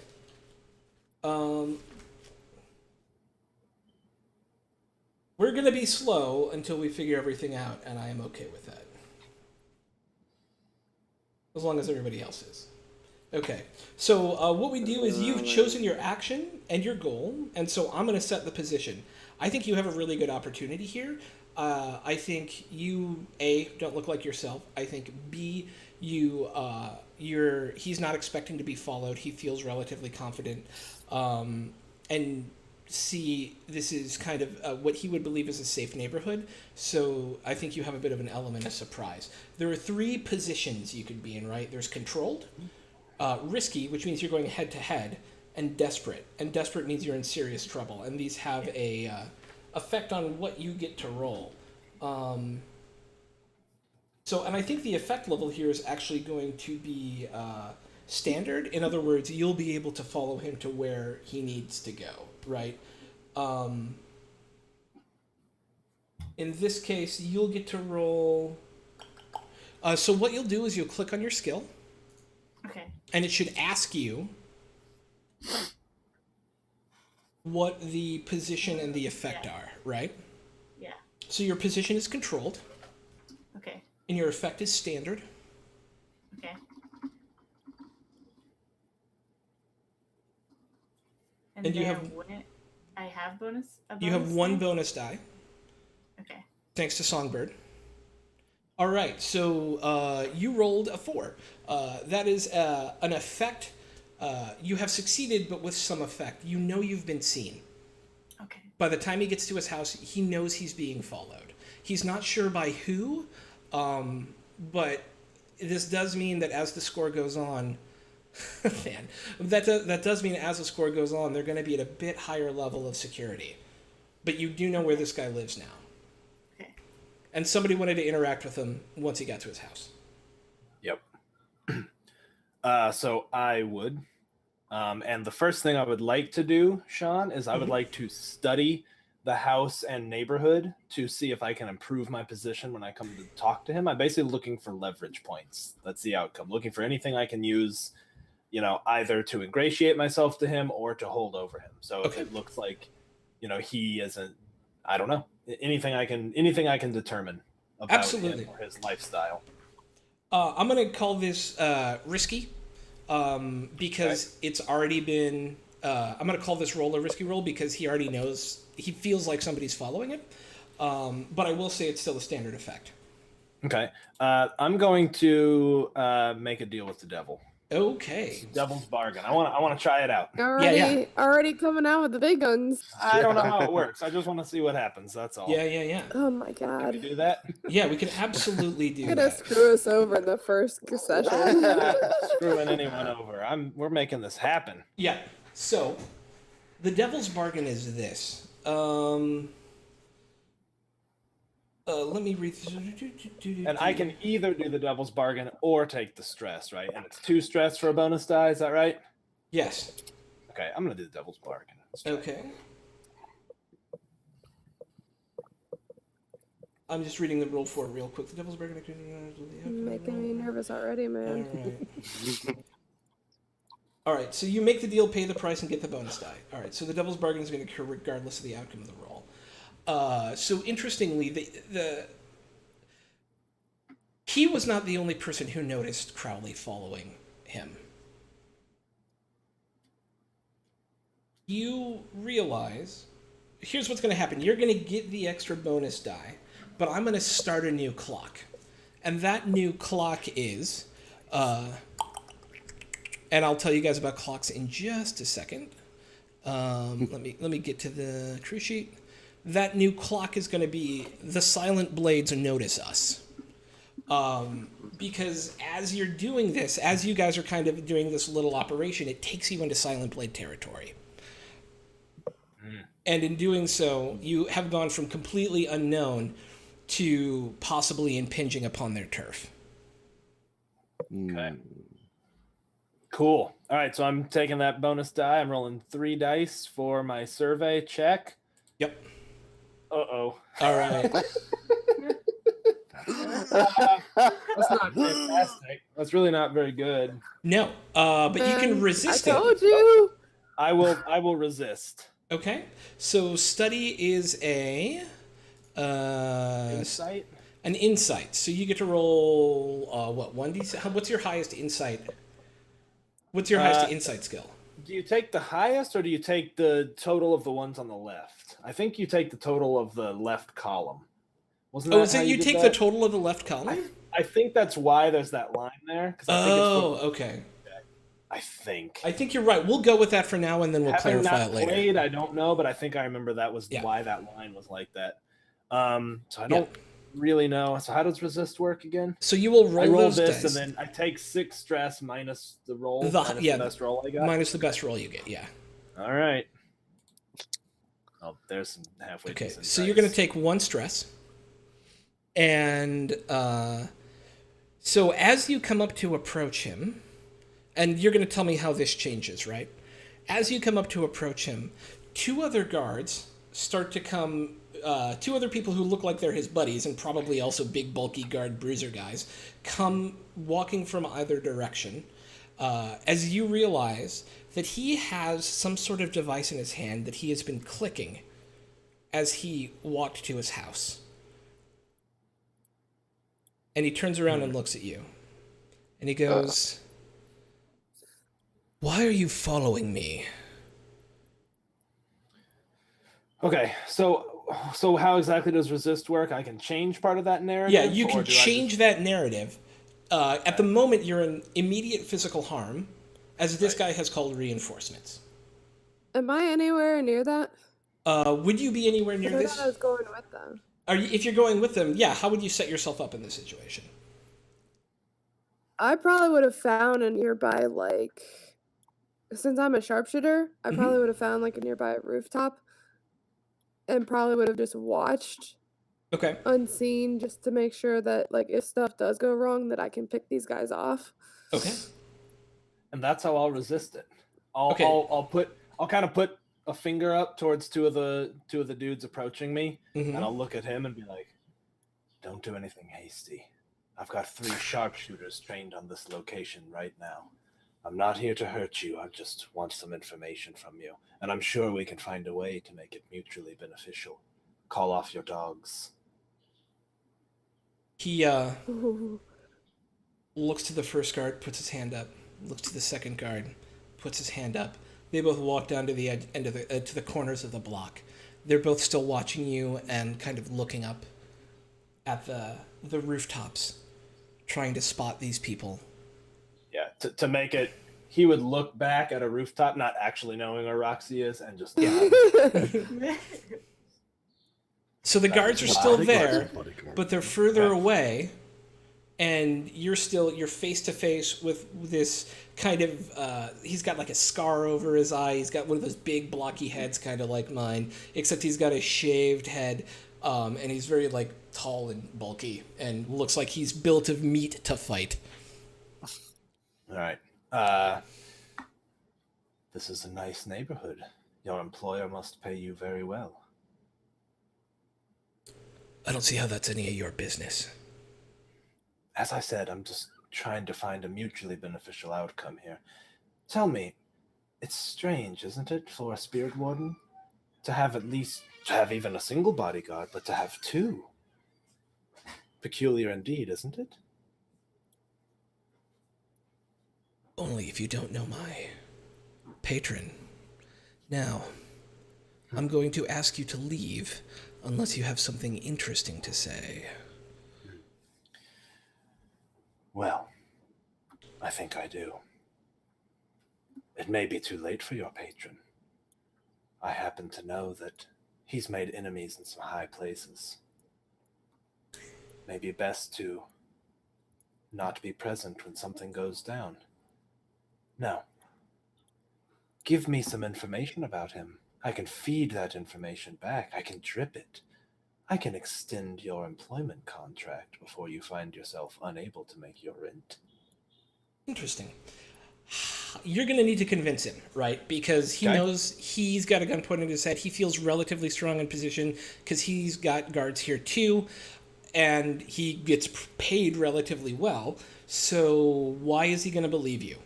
B: We're going to be slow until we figure everything out, and I am okay with that. As long as everybody else is. Okay. So what we do is you've chosen your action and your goal, and so I'm going to set the position. I think you have a really good opportunity here. I think you, A, don't look like yourself. I think, B, he's not expecting to be followed. He feels relatively confident. And C, this is kind of what he would believe is a safe neighborhood. So I think you have a bit of an element of surprise. There are 3 positions you could be in, right? There's controlled, risky, which means you're going head to head, and desperate. And desperate means you're in serious trouble. And these have a effect on what you get to roll. And I think the effect level here is actually going to be standard. In other words, you'll be able to follow him to where he needs to go, right? In this case, you'll get to roll. So what you'll do is you'll click on your skill.
F: Okay.
B: And it should ask you what the position and the effect are, right?
F: Yeah.
B: So your position is controlled.
F: Okay.
B: And your effect is standard.
F: Okay. And
B: you have
F: I have bonus.
B: You have 1 bonus die.
F: Okay.
B: Thanks to Songbird. All right, so you rolled a 4. That is an effect. You have succeeded, but with some effect. You know you've been seen.
F: Okay.
B: By the time he gets to his house, he knows he's being followed. He's not sure by who, but this does mean that as the score goes on, man, that does mean as the score goes on, they're going to be at a bit higher level of security. But you do know where this guy lives now.
F: Okay.
B: And somebody wanted to interact with him once he got to his house.
A: Yep. So I would. And the first thing I would like to do, Sean, is I would like to study the house and neighborhood to see if I can improve my position when I come to talk to him. I'm basically looking for leverage points. That's the outcome. Looking for anything I can use, either to ingratiate myself to him or to hold over him. So if it looks like, he isn't, I don't know, anything I can determine about him or his lifestyle.
B: I'm going to call this risky. Because it's already been, I'm going to call this roll a risky roll because he already knows, he feels like somebody's following it. But I will say it's still a standard effect.
A: Okay. I'm going to make a deal with the devil.
B: Okay.
A: Devil's bargain. I want to try it out.
C: Already coming out with the big guns.
A: I don't know how it works. I just want to see what happens. That's all.
B: Yeah.
C: Oh my
A: Can
C: god.
A: we do that?
B: Yeah, we can absolutely do
C: You're gonna
B: that.
C: screw us over in the first session.
A: I'm not screwing anyone over. We're making this happen.
B: Yeah. So, the devil's bargain is this. Let me read.
A: And I can either do the devil's bargain or take the stress, right? And it's 2 stress for a bonus die. Is that right?
B: Yes.
A: Okay, I'm gonna do the devil's bargain.
B: Okay. I'm just reading the rule for it real quick. The devil's bargain.
C: Making me nervous already, man.
B: All right. So you make the deal, pay the price, and get the bonus die. All right. So the devil's bargain is going to occur regardless of the outcome of the roll. So interestingly, he was not the only person who noticed Crowley following him. You realize, here's what's going to happen. You're going to get the extra bonus die, but I'm going to start a new clock. And that new clock is, and I'll tell you guys about clocks in just a second. Let me get to the crew sheet. That new clock is going to be the Silent Blades Notice Us. Because as you're doing this, as you guys are kind of doing this little operation, it takes you into Silent Blade territory. And in doing so, you have gone from completely unknown to possibly impinging upon their turf.
A: Okay. Cool. All right, so I'm taking that bonus die. I'm rolling 3 dice for my survey check.
B: Yep.
A: Uh-oh.
B: All right.
A: That's not fantastic. That's really not very good.
B: No, but you can resist it.
C: I told you.
A: I will resist.
B: Okay. So study is a
A: Insight?
B: an insight. So you get to roll what, 1d6? What's your highest insight? What's your highest insight skill?
A: Do you take the highest or do you take the total of the ones on the left? I think you take the total of the left column. Wasn't that
B: Oh, is it you take the total of the left column?
A: I think that's why there's that line there.
B: Okay.
A: I think.
B: I think you're right. We'll go with that for now, and then we'll
A: Having
B: clarify
A: not
B: it later.
A: played, I don't know, but I think I remember that was why that line was like that. So I don't really know. So how does resist work again?
B: So you will roll those
A: this,
B: dice.
A: and then I take 6 stress minus the roll,
B: the
A: best roll I got.
B: Minus the best roll you get, yeah.
A: All right. Oh, there's some halfway.
B: Okay, so you're going to take 1 stress. And so as you come up to approach him, and you're going to tell me how this changes, right? As you come up to approach him, 2 other guards start to come, 2 other people who look like they're his buddies, and probably also big, bulky guard bruiser guys, come walking from either direction, as you realize that he has some sort of device in his hand that he has been clicking as he walked to his house. And he turns around and looks at you. And he goes, "Why are you following me?"
A: Okay, so how exactly does resist work? I can change part of that narrative?
B: Yeah, you can change that narrative. At the moment, you're in immediate physical harm, as this guy has called reinforcements.
C: Am I anywhere near that?
B: Would you be anywhere near
C: I
B: this?
C: thought I was going with them.
B: If you're going with them, yeah, how would you set yourself up in this situation?
C: I probably would have found a nearby, like, since I'm a sharpshooter, I probably would have found, like, a nearby rooftop and probably would have just watched unseen just to make sure that, like, if stuff does go wrong, that I can pick these guys off.
B: Okay.
A: And that's how I'll resist it. I'll kind of put a finger up towards two of the dudes approaching me, and I'll look at him and be like, "Don't do anything hasty. I've got 3 sharpshooters trained on this location right now. I'm not here to hurt you. I just want some information from you, and I'm sure we can find a way to make it mutually beneficial. Call off your dogs."
B: He looks to the first guard, puts his hand up. Looks to the second guard, puts his hand up. They both walk down to the end of to the corners of the block. They're both still watching you and kind of looking up at the rooftops, trying to spot these people.
A: Yeah, to make it, he would look back at a rooftop, not actually knowing where Roxy is, and just
B: So the guards are still there,
D: Bodyguard.
B: but they're further
A: Okay.
B: away, and you're face to face with this kind of, he's got like a scar over his eye, he's got one of those big blocky heads kind of like mine, except he's got a shaved head, and he's very like tall and bulky, and looks like he's built of meat to fight.
A: All right. This is a nice neighborhood. Your employer must pay you very well.
B: I don't see how that's any of your business.
A: As I said, I'm just trying to find a mutually beneficial outcome here. Tell me, it's strange, isn't it, for a spirit warden to have even a single bodyguard, but to have two? Peculiar indeed, isn't it?
B: Only if you don't know my patron. Now, I'm going to ask you to leave unless you have something interesting to say.
A: Well, I think I do. It may be too late for your patron. I happen to know that he's made enemies in some high places. Maybe best to not be present when something goes down. Now, give me some information about him. I can feed that information back. I can drip it. I can extend your employment contract before you find yourself unable to make your rent.
B: Interesting. You're going to need to convince him, right? Because he
A: Okay.
B: knows he's got a gun pointed at his head. He feels relatively strong in position because he's got guards here too, and he gets paid relatively well. So why is he going to believe you?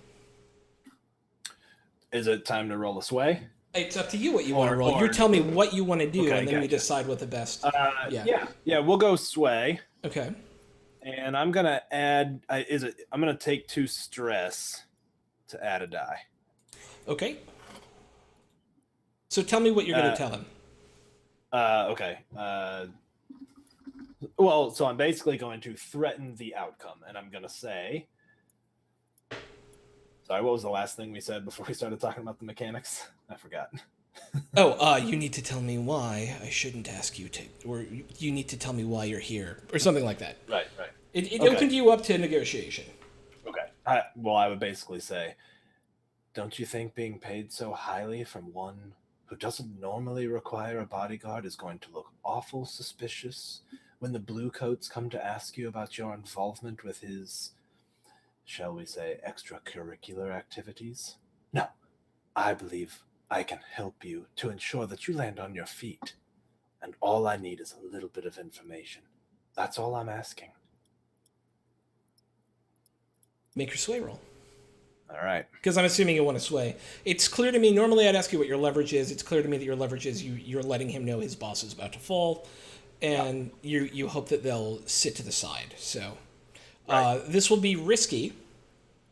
A: Is it time to roll a sway?
B: It's up to you what you want to roll.
A: Or-
B: You tell me what you want to do,
A: Okay,
B: and then we
A: gotcha.
B: decide what the best.
A: Yeah, we'll go sway.
B: Okay.
A: And I'm gonna add. I'm gonna take 2 stress to add a die.
B: Okay. So tell me what you're going to tell him.
A: Okay. Well, so I'm basically going to threaten the outcome, and I'm gonna say. Sorry, what was the last thing we said before we started talking about the mechanics? I forgot.
B: You need to tell me why I shouldn't ask you to, or you need to tell me why you're here, or something like that.
A: Right.
B: It
A: Okay.
B: opened you up to negotiation.
A: Okay. I would basically say, don't you think being paid so highly from one who doesn't normally require a bodyguard is going to look awful suspicious when the bluecoats come to ask you about your involvement with his, shall we say, extracurricular activities? No, I believe I can help you to ensure that you land on your feet. And all I need is a little bit of information. That's all I'm asking.
B: Make your sway roll.
A: All right.
B: Because I'm assuming you want to sway. It's clear to me, normally I'd ask you what your leverage is. It's clear to me that your leverage is you're letting him know his boss is about to fall, and you hope that they'll sit to the side. So this will be risky,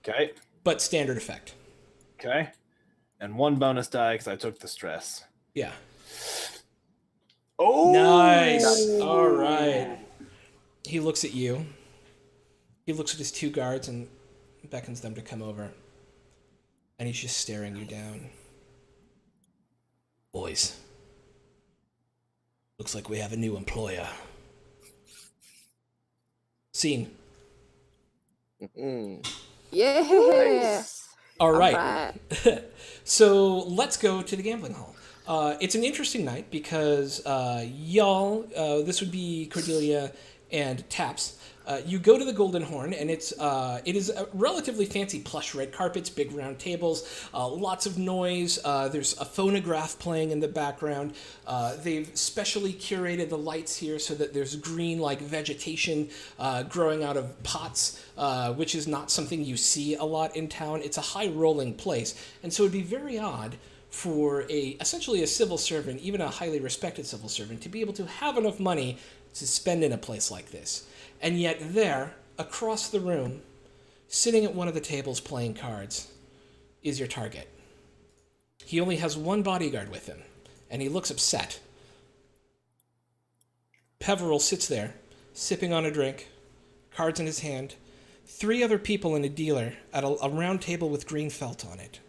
A: Okay.
B: but standard effect.
A: Okay. And 1 bonus die because I took the stress.
B: Yeah.
A: Oh!
B: Nice. All right. He looks at you. He looks at his 2 guards and beckons them to come over. And he's just staring you down. Boys. Looks like we have a new employer. Scene.
C: Yeah.
B: All right.
C: Alright.
B: So let's go to the gambling hall. It's an interesting night because y'all, this would be Cordelia and Taps. You go to the Golden Horn, and it is a relatively fancy plush red carpets, big round tables, lots of noise. There's a phonograph playing in the background. They've specially curated the lights here so that there's green like vegetation growing out of pots, which is not something you see a lot in town. It's a high rolling place, and so it'd be very odd for essentially a civil servant, even a highly respected civil servant, to be able to have enough money to spend in a place like this. And yet there, across the room, sitting at one of the tables playing cards, is your target. He only has 1 bodyguard with him, and he looks upset. Peveril sits there, sipping on a drink, cards in his hand, 3 other people and a dealer at a round table with green felt on it.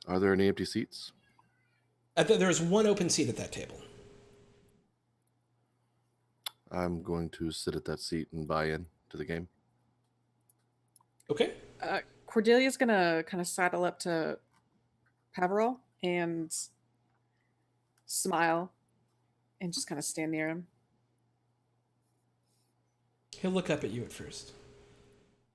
D: Are there any empty seats?
B: There is 1 open seat at that table.
D: I'm going to sit at that seat and buy in to the game.
B: Okay.
E: Cordelia's gonna kind of sidle up to Pavarol and smile and just kind of stand near him.
B: He'll look up at you at first.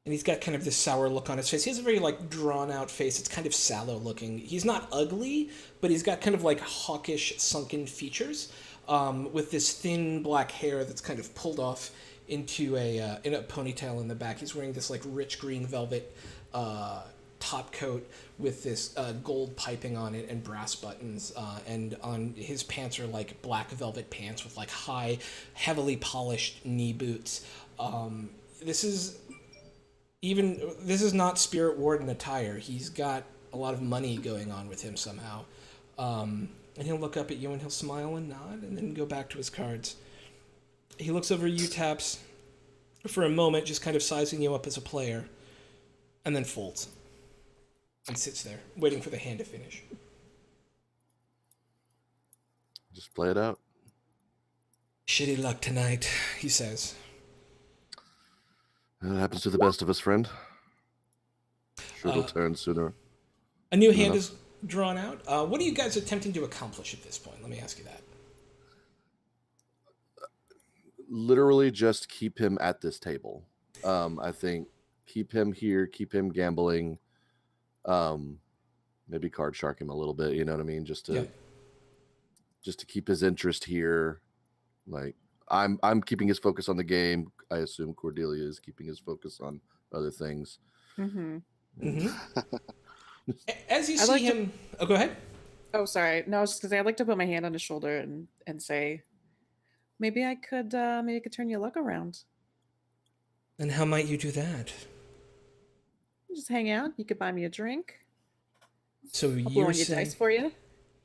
B: And he's got kind of this sour look on his face. He has a very, drawn-out face. It's kind of sallow looking. He's not ugly, but he's got kind of, hawkish, sunken features with this thin black hair that's kind of pulled off into in a ponytail in the back. He's wearing this, rich green velvet top coat with this gold piping on it and brass buttons. And on his pants are, black velvet pants with, high, heavily polished knee boots. This is not Spirit Warden attire. He's got a lot of money going on with him somehow. And he'll look up at you and he'll smile and nod and then go back to his cards. He looks over you, Taps, for a moment, just kind of sizing you up as a player, and then folds. And sits there, waiting for the hand to finish.
D: Just play it out.
B: Shitty luck tonight, he says.
D: It happens to the best of us, friend. Sure it'll turn sooner.
B: A new hand is drawn out. What are you guys attempting to accomplish at this point? Let me ask you that.
D: Literally just keep him at this table. I think keep him here, keep him gambling. Maybe card shark him a little bit, you know what I mean? Just to keep his interest here. I'm keeping his focus on the game. I assume Cordelia is keeping his focus on other things.
E: Mm-hmm.
B: Mm-hmm. As you see him... Oh, go ahead.
E: Oh, sorry. No, I was just going to say, I'd like to put my hand on his shoulder and say, maybe I could turn your luck around.
B: And how might you do that?
E: Just hang out. You could buy me a drink.
B: So
E: I'll
B: you're
E: roll your
B: saying...
E: dice for you.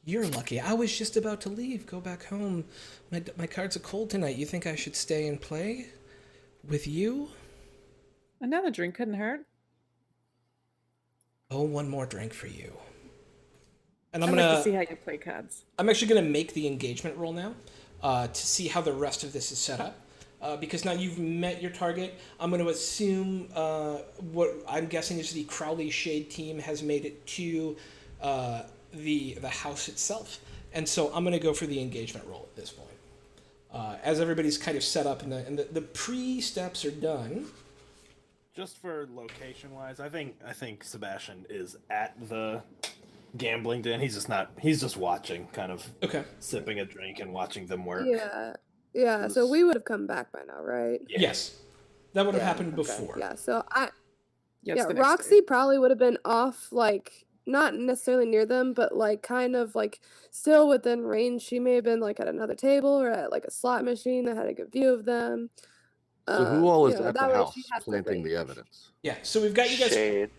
B: You're lucky. I was just about to leave, go back home. My cards are cold tonight. You think I should stay and play with you?
E: Another drink couldn't hurt.
B: Oh, 1 more drink for you. And
E: I'd like to see how you play cards.
B: I'm actually gonna make the engagement roll now to see how the rest of this is set up. Because now you've met your target. I'm going to assume what I'm guessing is the Crowley Shade team has made it to the house itself. And so I'm going to go for the engagement roll at this point. As everybody's kind of set up and the pre-steps are done.
A: Just for location-wise, I think Sebastian is at the gambling den. He's just watching, kind of sipping a drink and watching them work.
C: Yeah, so we would have come back by now, right?
B: Yeah. Yes. That would have happened before.
C: Yeah, so
E: Roxy
C: Roxy probably would have been off, not necessarily near them, but, kind of, still within range. She may have been, at another table or at, a slot machine that had a good view of them.
D: So who all is at the house
C: has
D: planting the evidence?
B: Yeah, so we've got you guys...
G: Shade.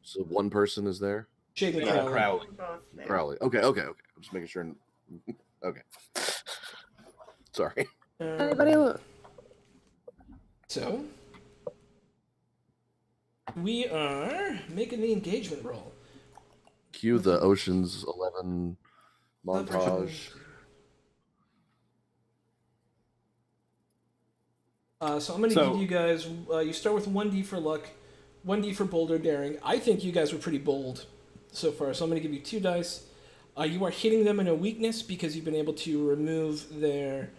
D: So 1 person is there?
B: Shade and
A: Crowley.
D: Crowley. Okay. I'm just making sure. Okay. Sorry.
C: Anybody alone?
B: So, we are making the engagement roll.
D: Cue the Ocean's 11 montage.
B: So I'm going to give you guys, you start with 1D for luck, 1D for bold or daring. I think you guys were pretty bold so far, so I'm going to give you 2 dice. You are hitting them in a weakness because you've been able to remove their...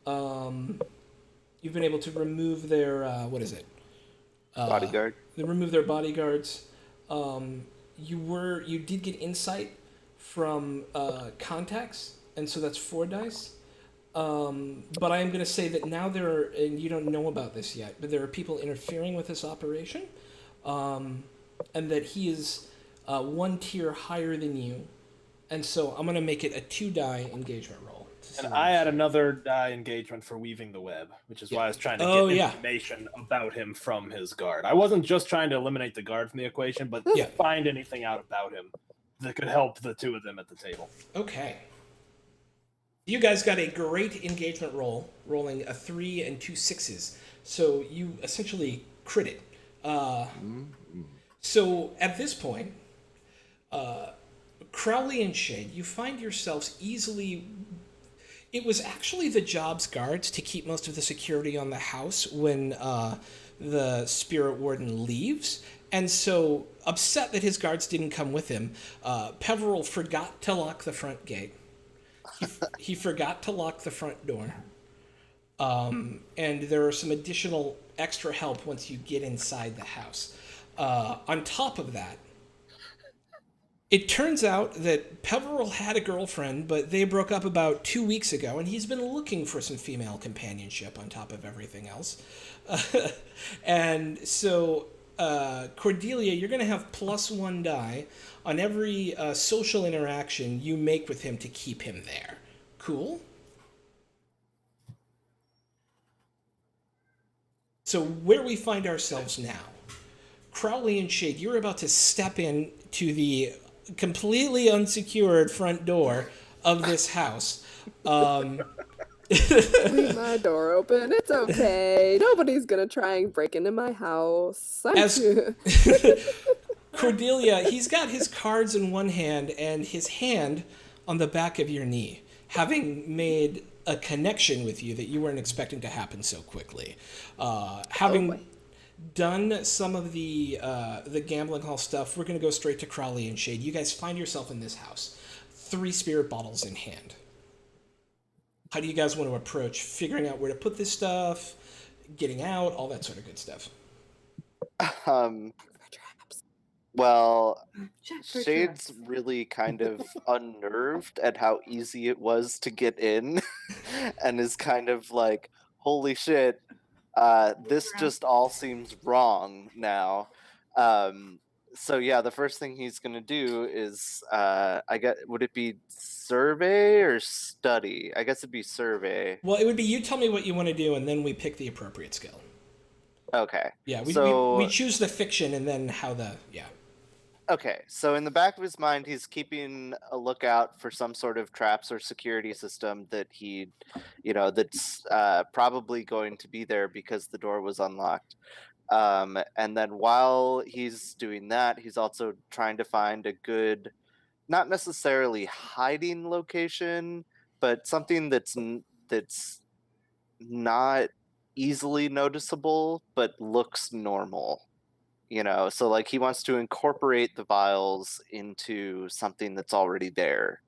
B: you've been able to remove their, what is it?
G: Bodyguard.
B: They remove their bodyguards. You did get insight from contacts, and so that's 4 dice. But I am going to say that now and you don't know about this yet, but there are people interfering with this operation, and that he is 1 tier higher than you, and so I'm going to make it a 2-die engagement roll.
A: And I had another die engagement for weaving the web, which is why I was trying to get information about him from his guard. I wasn't just trying to eliminate the guard from the equation, but find anything out about him that could help the 2 of them at the table.
B: Okay. You guys got a great engagement roll, rolling a 3 and 2 6s. So you essentially crit it. So at this point, Crowley and Shade, you find yourselves easily. It was actually the job's guards to keep most of the security on the house when the spirit warden leaves. And so, upset that his guards didn't come with him, Peveril forgot to lock the front gate. He forgot to lock the front door. And there are some additional extra help once you get inside the house. On top of that, it turns out that Peveril had a girlfriend, but they broke up about 2 weeks ago, and he's been looking for some female companionship on top of everything else. And so, Cordelia, you're going to have +1 die on every social interaction you make with him to keep him there. Cool? So, where we find ourselves now, Crowley and Shade, you're about to step in to the completely unsecured front door of this house.
C: Leave my door open. It's okay. Nobody's gonna try and break into my house.
B: Cordelia, he's got his cards in one hand and his hand on the back of your knee, having made a connection with you that you weren't expecting to happen so quickly. Having done some of the gambling hall stuff, we're going to go straight to Crowley and Shade. You guys find yourself in this house, 3 spirit bottles in hand. How do you guys want to approach figuring out where to put this stuff, getting out, all that sort of good stuff?
G: Well,
F: Check for
G: Shade's
F: traps.
G: really kind of unnerved at how easy it was to get in and is kind of like, holy shit, this just all seems wrong now. So yeah, the first thing he's gonna do is would it be survey or study? I guess it'd be survey.
B: Well, it would be you tell me what you want to do, and then we pick the appropriate skill.
G: Okay.
B: Yeah,
G: So
B: we choose the fiction and then how the, yeah.
G: Okay, so in the back of his mind, he's keeping a lookout for some sort of traps or security system that that's probably going to be there because the door was unlocked. And then while he's doing that, he's also trying to find a good, not necessarily hiding location, but something that's not easily noticeable, but looks normal. So like he wants to incorporate the vials into something that's already there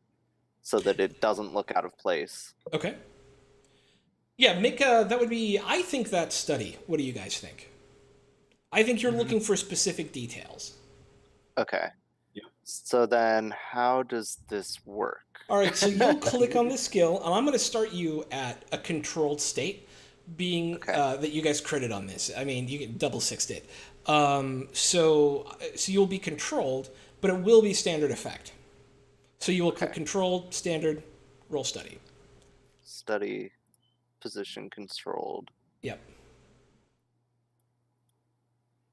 G: so that it doesn't look out of place.
B: Okay. Yeah, that would be, I think that's study. What do you guys think? I think you're looking for specific details.
G: Okay.
A: Yeah.
G: So then how does this work?
B: All right, so you'll click on the skill, and I'm going to start you at a controlled state, being that you guys credit on this. I mean, you can double-sixed it. So you'll be controlled, but it will be standard effect. So you will click controlled, standard, roll study.
G: Study, position controlled.
B: Yep.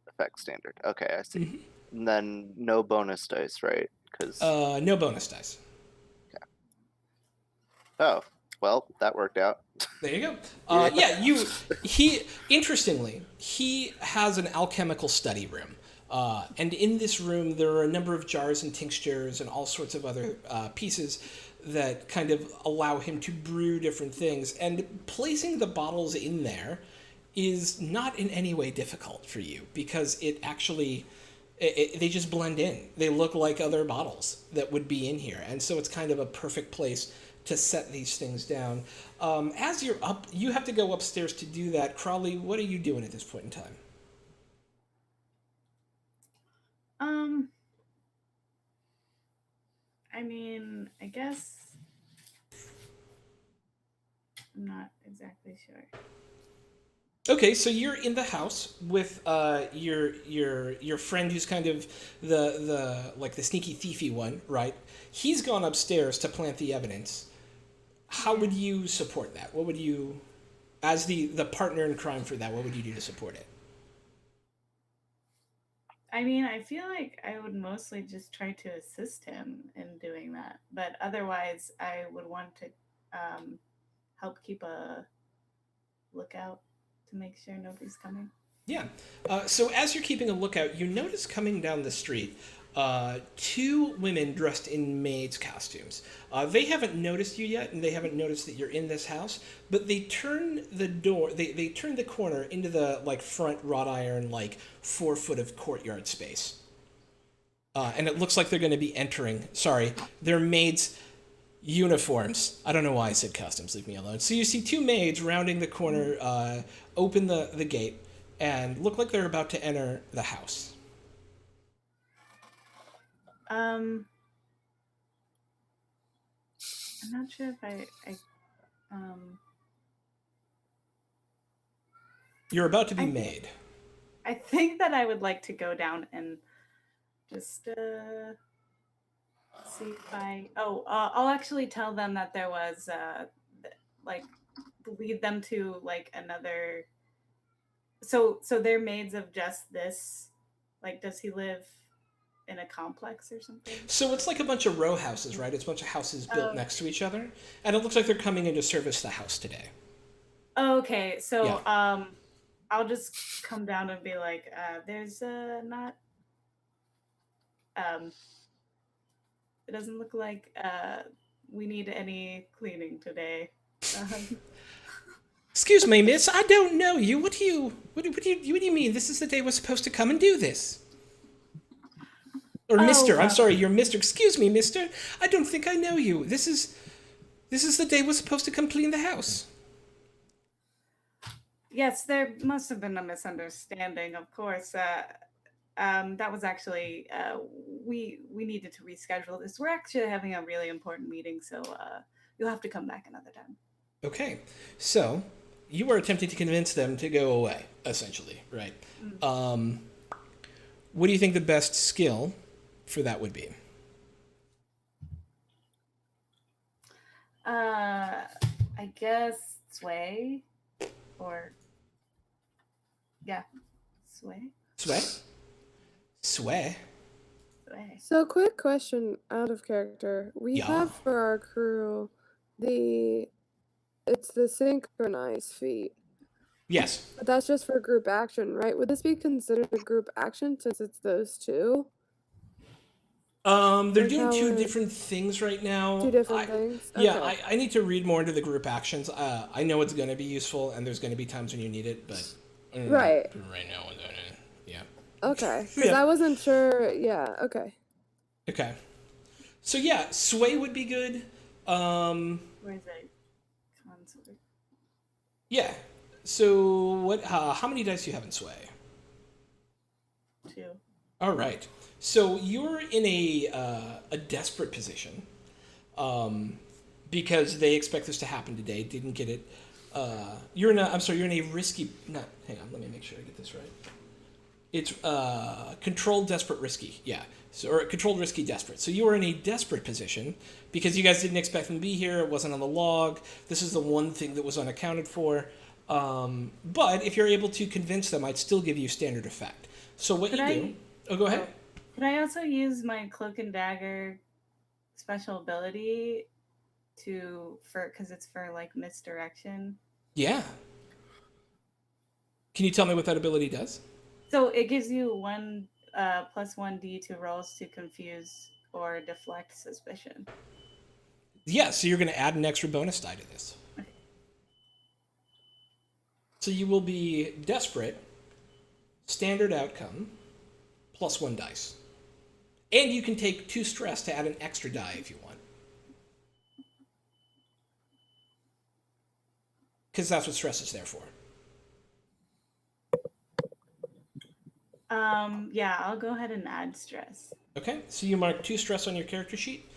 G: Effect standard. Okay, I see. Mm-hmm. And then no bonus dice, right? Because
B: no bonus dice.
G: Okay. Oh, well, that worked out.
B: There you go. Interestingly, he has an alchemical study room. And in this room, there are a number of jars and tinctures and all sorts of other pieces that kind of allow him to brew different things. And placing the bottles in there is not in any way difficult for you because it actually, they just blend in. They look like other bottles that would be in here. And so it's kind of a perfect place to set these things down. As you're up, you have to go upstairs to do that. Crowley, what are you doing at this point in time?
F: I mean, I guess I'm not exactly sure.
B: Okay, so you're in the house with your friend who's kind of the like the sneaky thiefy one, right? He's gone upstairs to plant the evidence. How would you support that? What would you, as the partner in crime for that, what would you do to support it?
F: I mean, I feel like I would mostly just try to assist him in doing that. But otherwise, I would want to help keep a lookout to make sure nobody's coming.
B: Yeah. So as you're keeping a lookout, you notice coming down the street two women dressed in maids' costumes. They haven't noticed you yet, and they haven't noticed that you're in this house. But they turn the door. They turn the corner into the front wrought iron 4 foot of courtyard space. And it looks like they're going to be entering. Sorry, they're maids' uniforms. I don't know why I said costumes. Leave me alone. So you see two maids rounding the corner, open the gate, and look like they're about to enter the house.
F: I'm not sure if I
B: You're about to be
F: I
B: made.
F: I think that I would like to go down and just see if I'll actually tell them that there was lead them to another. So they're maids of just this. Does he live in a complex or something?
B: So it's like a bunch of row houses, right? It's a bunch of houses built next to each other, and it looks like they're coming in to service the house today.
F: Okay, so
B: Yeah.
F: I'll just come down and be like, there's not it doesn't look like we need any cleaning today.
B: Excuse me, miss. I don't know you. What do you mean? This is the day we're supposed to come and do this. Or mister. I'm sorry, you're mister. Excuse me, mister. I don't think I know you. This is the day we're supposed to come clean the house.
F: Yes, there must have been a misunderstanding, of course. That was actually we needed to reschedule this. We're actually having a really important meeting, so you'll have to come back another time.
B: Okay, so you were attempting to convince them to go away, essentially, right?
F: Mm.
B: What do you think the best skill for that would be?
F: I guess sway, or yeah, sway.
B: Sway? Sway?
F: Sway.
C: So, quick question out of character. We
B: Yeah.
C: have for our crew it's the synchronized feat,
B: Yes.
C: but that's just for group action, right? Would this be considered a group action since it's those two?
B: They're
C: Like
B: doing
C: how
B: two
C: would-
B: different things right now.
C: Two different things?
B: Yeah,
C: Okay.
B: I need to read more into the group actions. I know it's going to be useful, and there's going to be times when you need it, but
C: Right.
B: right now, yeah.
C: Okay. Because
B: Yeah.
C: I wasn't sure. Yeah, okay.
B: Okay. So yeah, sway would be good.
F: Where is it? Consort.
B: Yeah. So what? How many dice do you have in sway?
F: 2.
B: All right. So you're in a desperate position, because they expect this to happen today. Didn't get it. You're in a risky. Not. Hang on. Let me make sure I get this right. It's controlled, desperate, risky. Yeah. So, or controlled, risky, desperate. So you were in a desperate position because you guys didn't expect them to be here. It wasn't on the log. This is the one thing that was unaccounted for. But if you're able to convince them, I'd still give you standard effect. So what
F: Could
B: you
F: I-
B: do? Oh, go ahead.
F: Could I also use my cloak and dagger special ability because it's for misdirection?
B: Yeah. Can you tell me what that ability does?
F: So it gives you one plus 1d to rolls to confuse or deflect suspicion.
B: Yeah, so you're going to add an extra bonus die to this.
F: Okay.
B: So you will be desperate, standard outcome, plus 1 dice. And you can take 2 stress to add an extra die if you want. Because that's what stress is there for.
F: Yeah, I'll go ahead and add stress.
B: Okay, so you mark 2 stress on your character sheet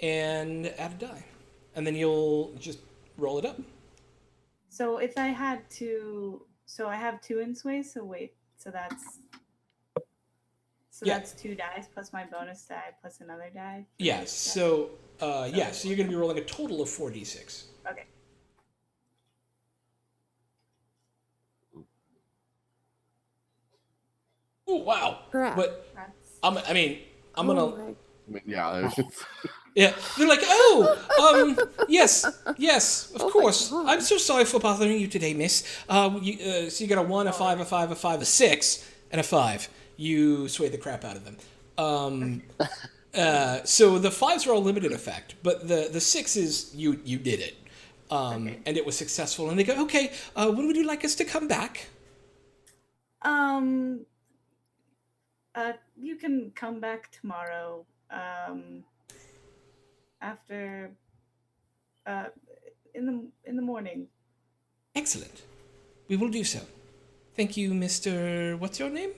B: and add a die. And then you'll just roll it up.
F: So if I had to, so I have 2 in sway. So that's 2 dice plus my bonus die plus another die.
B: Yeah, so you're going to be rolling a total of 4d6.
F: Okay.
B: Oh wow!
C: Crap.
B: But
F: That's
B: I'm gonna
D: I mean, yeah.
B: Yeah, they're like, oh, yes, of
C: Oh my
B: course.
C: God.
B: I'm so sorry for bothering you today, miss. So you got a 1, a 5, a 5, a 5, a 6, and a 5. You swayed the crap out of them. So the 5s are all limited effect, but the 6 is you did it.
F: Okay.
B: And it was successful. And they go, okay, when would you like us to come back?
F: You can come back tomorrow. After in the morning.
B: Excellent. We will do so. Thank you, Mr. What's your name?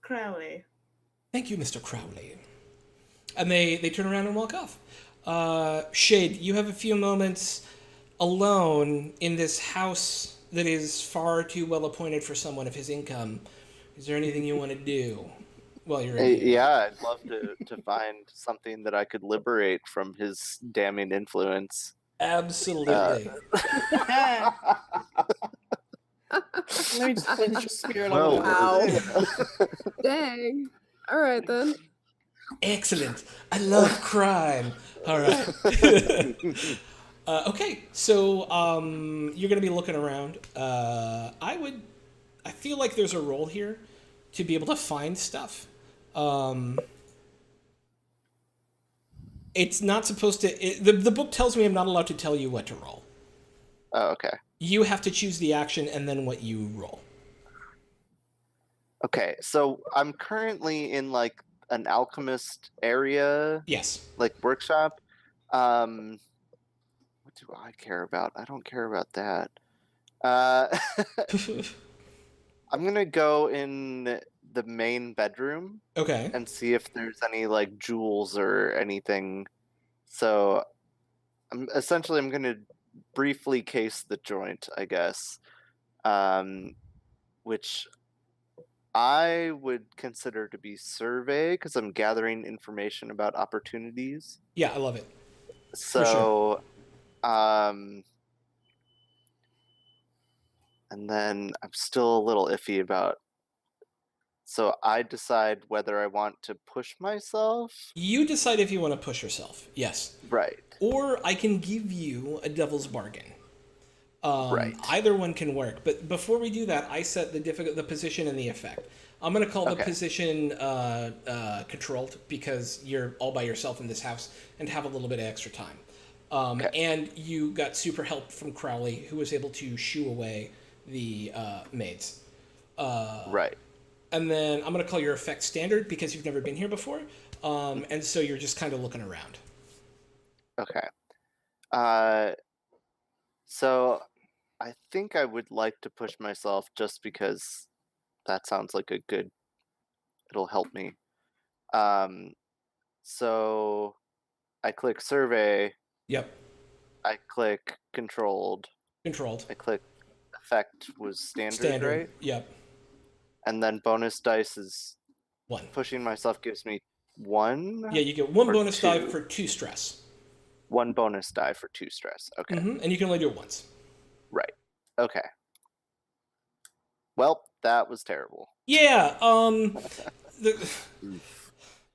F: Crowley.
B: Thank you, Mr. Crowley. And they turn around and walk off. Shade, you have a few moments alone in this house that is far too well appointed for someone of his income. Is there anything you want to do while you're in here?
G: Yeah, I'd love to find something that I could liberate from his damning influence.
B: Absolutely.
E: Let me just cleanse your spirit
G: Well,
E: a little.
C: Dang. All right then.
B: Excellent. I love crime. All right. Okay, so you're going to be looking around. I feel like there's a role here to be able to find stuff. It's not supposed to. The book tells me I'm not allowed to tell you what to roll.
G: Oh, okay.
B: You have to choose the action and then what you roll.
G: Okay, so I'm currently in like an alchemist area,
B: Yes.
G: like workshop. What do I care about? I don't care about that. I'm gonna go in the main bedroom
B: Okay.
G: and see if there's any like jewels or anything. So I'm gonna briefly case the joint, I guess, which I would consider to be survey because I'm gathering information about opportunities.
B: Yeah, I love it.
G: So, and then I'm still a little iffy about. So I decide whether I want to push myself.
B: You decide if you want to push yourself. Yes.
G: Right.
B: Or I can give you a devil's bargain.
G: Right.
B: Either one can work. But before we do that, I set the position and the effect. I'm going to call the
G: Okay.
B: position controlled because you're all by yourself in this house and have a little bit of extra time.
G: Okay.
B: And you got super help from Crowley, who was able to shoo away the maids.
G: Right.
B: And then I'm going to call your effect standard because you've never been here before. And so you're just kind of looking around.
G: Okay. So I think I would like to push myself just because that sounds like a good. It'll help me. So I click survey.
B: Yep.
G: I click controlled.
B: Controlled.
G: I click effect was standard, right?
B: Yep.
G: And then bonus dice is
B: 1.
G: pushing myself gives me 1.
B: Yeah, you get 1
G: Or
B: bonus die
G: 2.
B: for 2 stress.
G: 1 bonus die for 2 stress. Okay.
B: And you can only do it once.
G: Right. Okay. Well, that was terrible.
B: Yeah.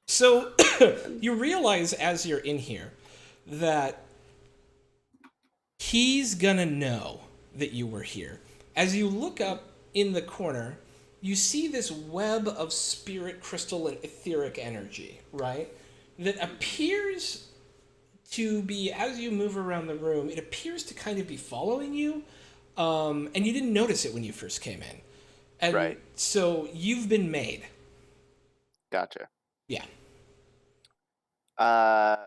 B: So you realize as you're in here that he's gonna know that you were here. As you look up in the corner, you see this web of spirit, crystal, and etheric energy, right? That appears to be, as you move around the room, it appears to kind of be following you. And you didn't notice it when you first came in. And
G: Right.
B: so you've been made.
G: Gotcha.
B: Yeah.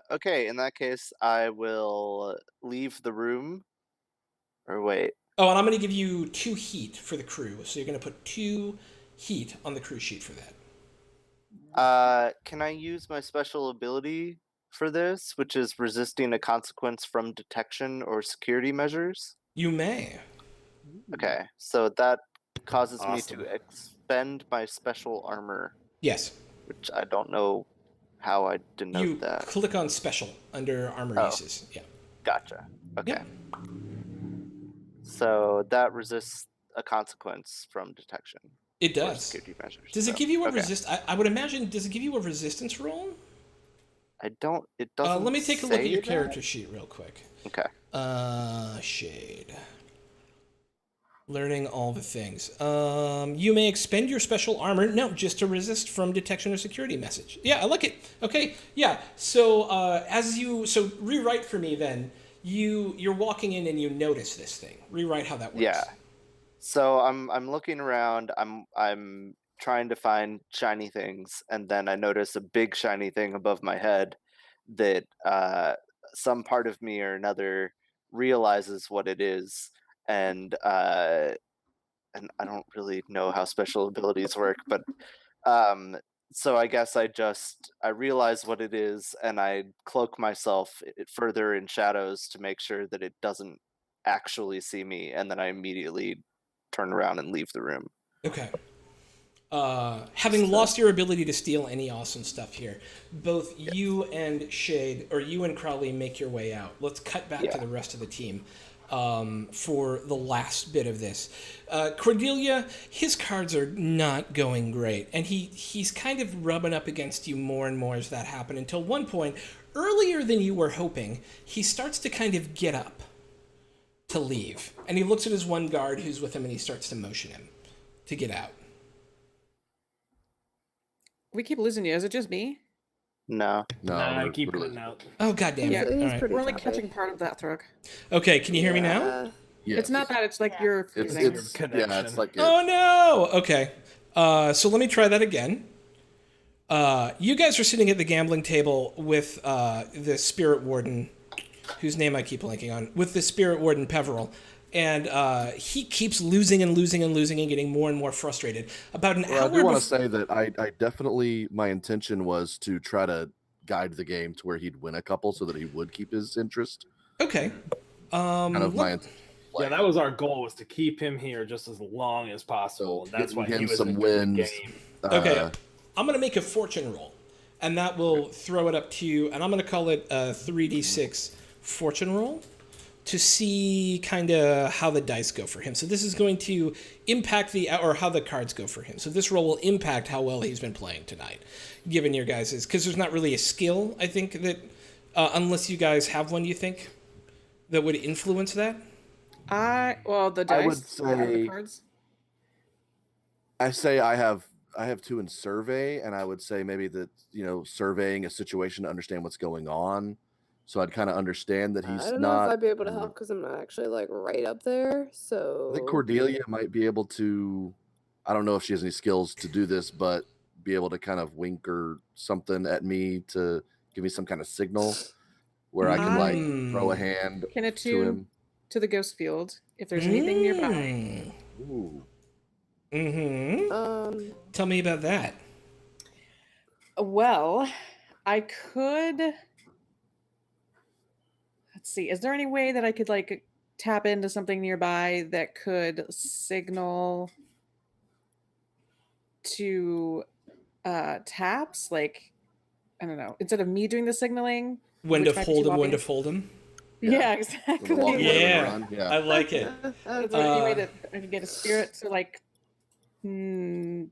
G: Okay, in that case, I will leave the room. Or wait.
B: Oh, and I'm going to give you 2 heat for the crew. So you're going to put 2 heat on the crew sheet for that.
G: Can I use my special ability for this, which is resisting a consequence from detection or security measures?
B: You may.
G: Okay, so that causes
A: Awesome.
G: me to expend my special armor,
B: Yes.
G: which I don't know how I denote
B: You
G: that.
B: click on special under armor uses. Yeah.
G: Gotcha. Okay.
B: Yep.
G: So that resists a consequence from detection.
B: It
G: or
B: does.
G: security measures.
B: Does it
G: So,
B: give you a
G: okay.
B: I would imagine. Does it give you a resistance roll?
G: I don't. It doesn't.
B: Let me take a look at
G: say
B: your
G: that.
B: character sheet real quick.
G: Okay.
B: Shade. Learning all the things. You may expend your special armor. No, just to resist from detection or security message. Yeah, I like it. Okay, yeah. So rewrite for me then. You're walking in and you notice this thing. Rewrite how that works.
G: Yeah. So I'm looking around. I'm trying to find shiny things, and then I notice a big shiny thing above my head that some part of me or another realizes what it is, and I don't really know how special abilities work, but so I guess I realize what it is, and I cloak myself further in shadows to make sure that it doesn't actually see me, and then I immediately turn around and leave the room.
B: Okay. Having lost your ability to steal any awesome stuff here, both you and Shade, or you and Crowley, make your way out. Let's cut back to the rest of the team for the last bit of this. Cordelia, his cards are not going great, and he's kind of rubbing up against you more and more as that happened, until one point, earlier than you were hoping, he starts to kind of get up to leave. And he looks at his one guard who's with him, and he starts to motion him to get out.
E: We keep losing you. Is it just me?
G: No.
A: I
D: we're
A: keep
D: losing.
A: putting out.
B: Oh, goddamn
E: Yeah,
B: it.
C: he's
B: All right.
C: pretty
E: We're only
C: choppy.
E: catching part of that throat.
B: Okay, can you hear me now?
C: Yeah.
D: Yes.
E: It's not that. It's like you're
D: It's,
E: freezing.
D: it's
A: Connection.
D: yeah. It's like
B: Oh, no. Okay. So let me try that again. You guys are sitting at the gambling table with the spirit warden, whose name I keep blanking on, with the spirit warden Peveril. And he keeps losing and losing and losing and getting more and more frustrated. About an hour
D: I do want to
B: before...
D: say that I definitely, my intention was to try to guide the game to where he'd win a couple so that he would keep his interest.
B: Okay.
D: Kind of my intention.
A: Yeah, that was our goal, was to keep him here just as long as possible.
D: So
A: And that's why
D: getting
A: he
D: him
A: was
D: some
A: into
D: wins.
A: the game.
B: Okay. I'm going to make a fortune roll, and that will throw it up to you, and I'm going to call it a 3d6 fortune roll to see kind of how the dice go for him. So this is going to impact or how the cards go for him. So this roll will impact how well he's been playing tonight, given your guys's, because there's not really a skill, I think, that, unless you guys have one, you think, that would influence that?
E: The dice.
D: I would
E: the
D: say
E: cards.
D: I say I have two in survey, and I would say maybe that surveying a situation to understand what's going on. So I'd kind of understand that he's
C: I don't
D: not.
C: know if I'd be able to help because I'm not actually like right up there. So
D: I think Cordelia might be able to. I don't know if she has any skills to do this, but be able to kind of wink or something at me to give me some kind of signal where I can like throw a hand
E: Can
D: to
E: attune
D: him.
E: to the ghost field if there's anything nearby.
D: Ooh.
B: Mm-hmm. Tell me about that.
E: Well, I could. Let's see. Is there any way that I could like tap into something nearby that could signal to taps? Like, I don't know. Instead of me doing the signaling,
B: When
E: which
B: to
E: might be
B: fold
E: too
B: him, when to
E: obvious.
B: fold him.
E: Yeah, exactly.
D: The long way
B: Yeah.
D: around, yeah.
B: I like it.
E: Is there any way that I could get a spirit to like, I don't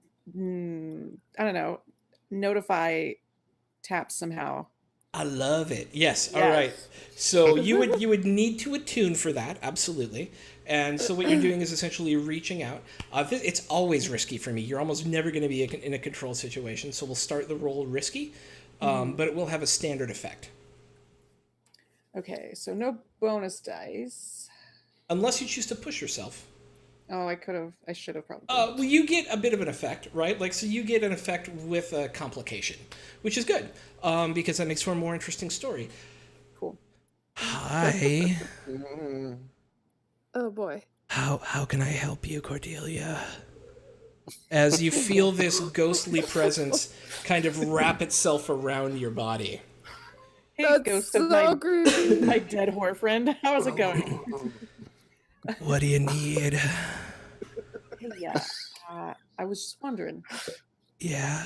E: know, notify taps somehow?
B: I love it. Yes. All
E: Yes.
B: right. So you would need to attune for that, absolutely. And so what you're doing is essentially reaching out. It's always risky for me. You're almost never going to be in a control situation. So we'll start the roll risky, but it will have a standard effect.
E: Okay, so no bonus dice.
B: Unless you choose to push yourself.
E: Oh, I should have probably.
B: Well, you get a bit of an effect, right? Like, so you get an effect with a complication, which is good, because that makes for a more interesting story.
E: Cool.
B: Hi.
C: Oh boy.
B: How can I help you, Cordelia? As you feel this ghostly presence kind of wrap itself around your body.
E: Hey,
C: That's
E: ghost
C: so
E: of
C: creepy.
E: my dead horror friend. How's it going?
B: What do you need?
E: Hey, yeah. I was just wondering.
B: Yeah.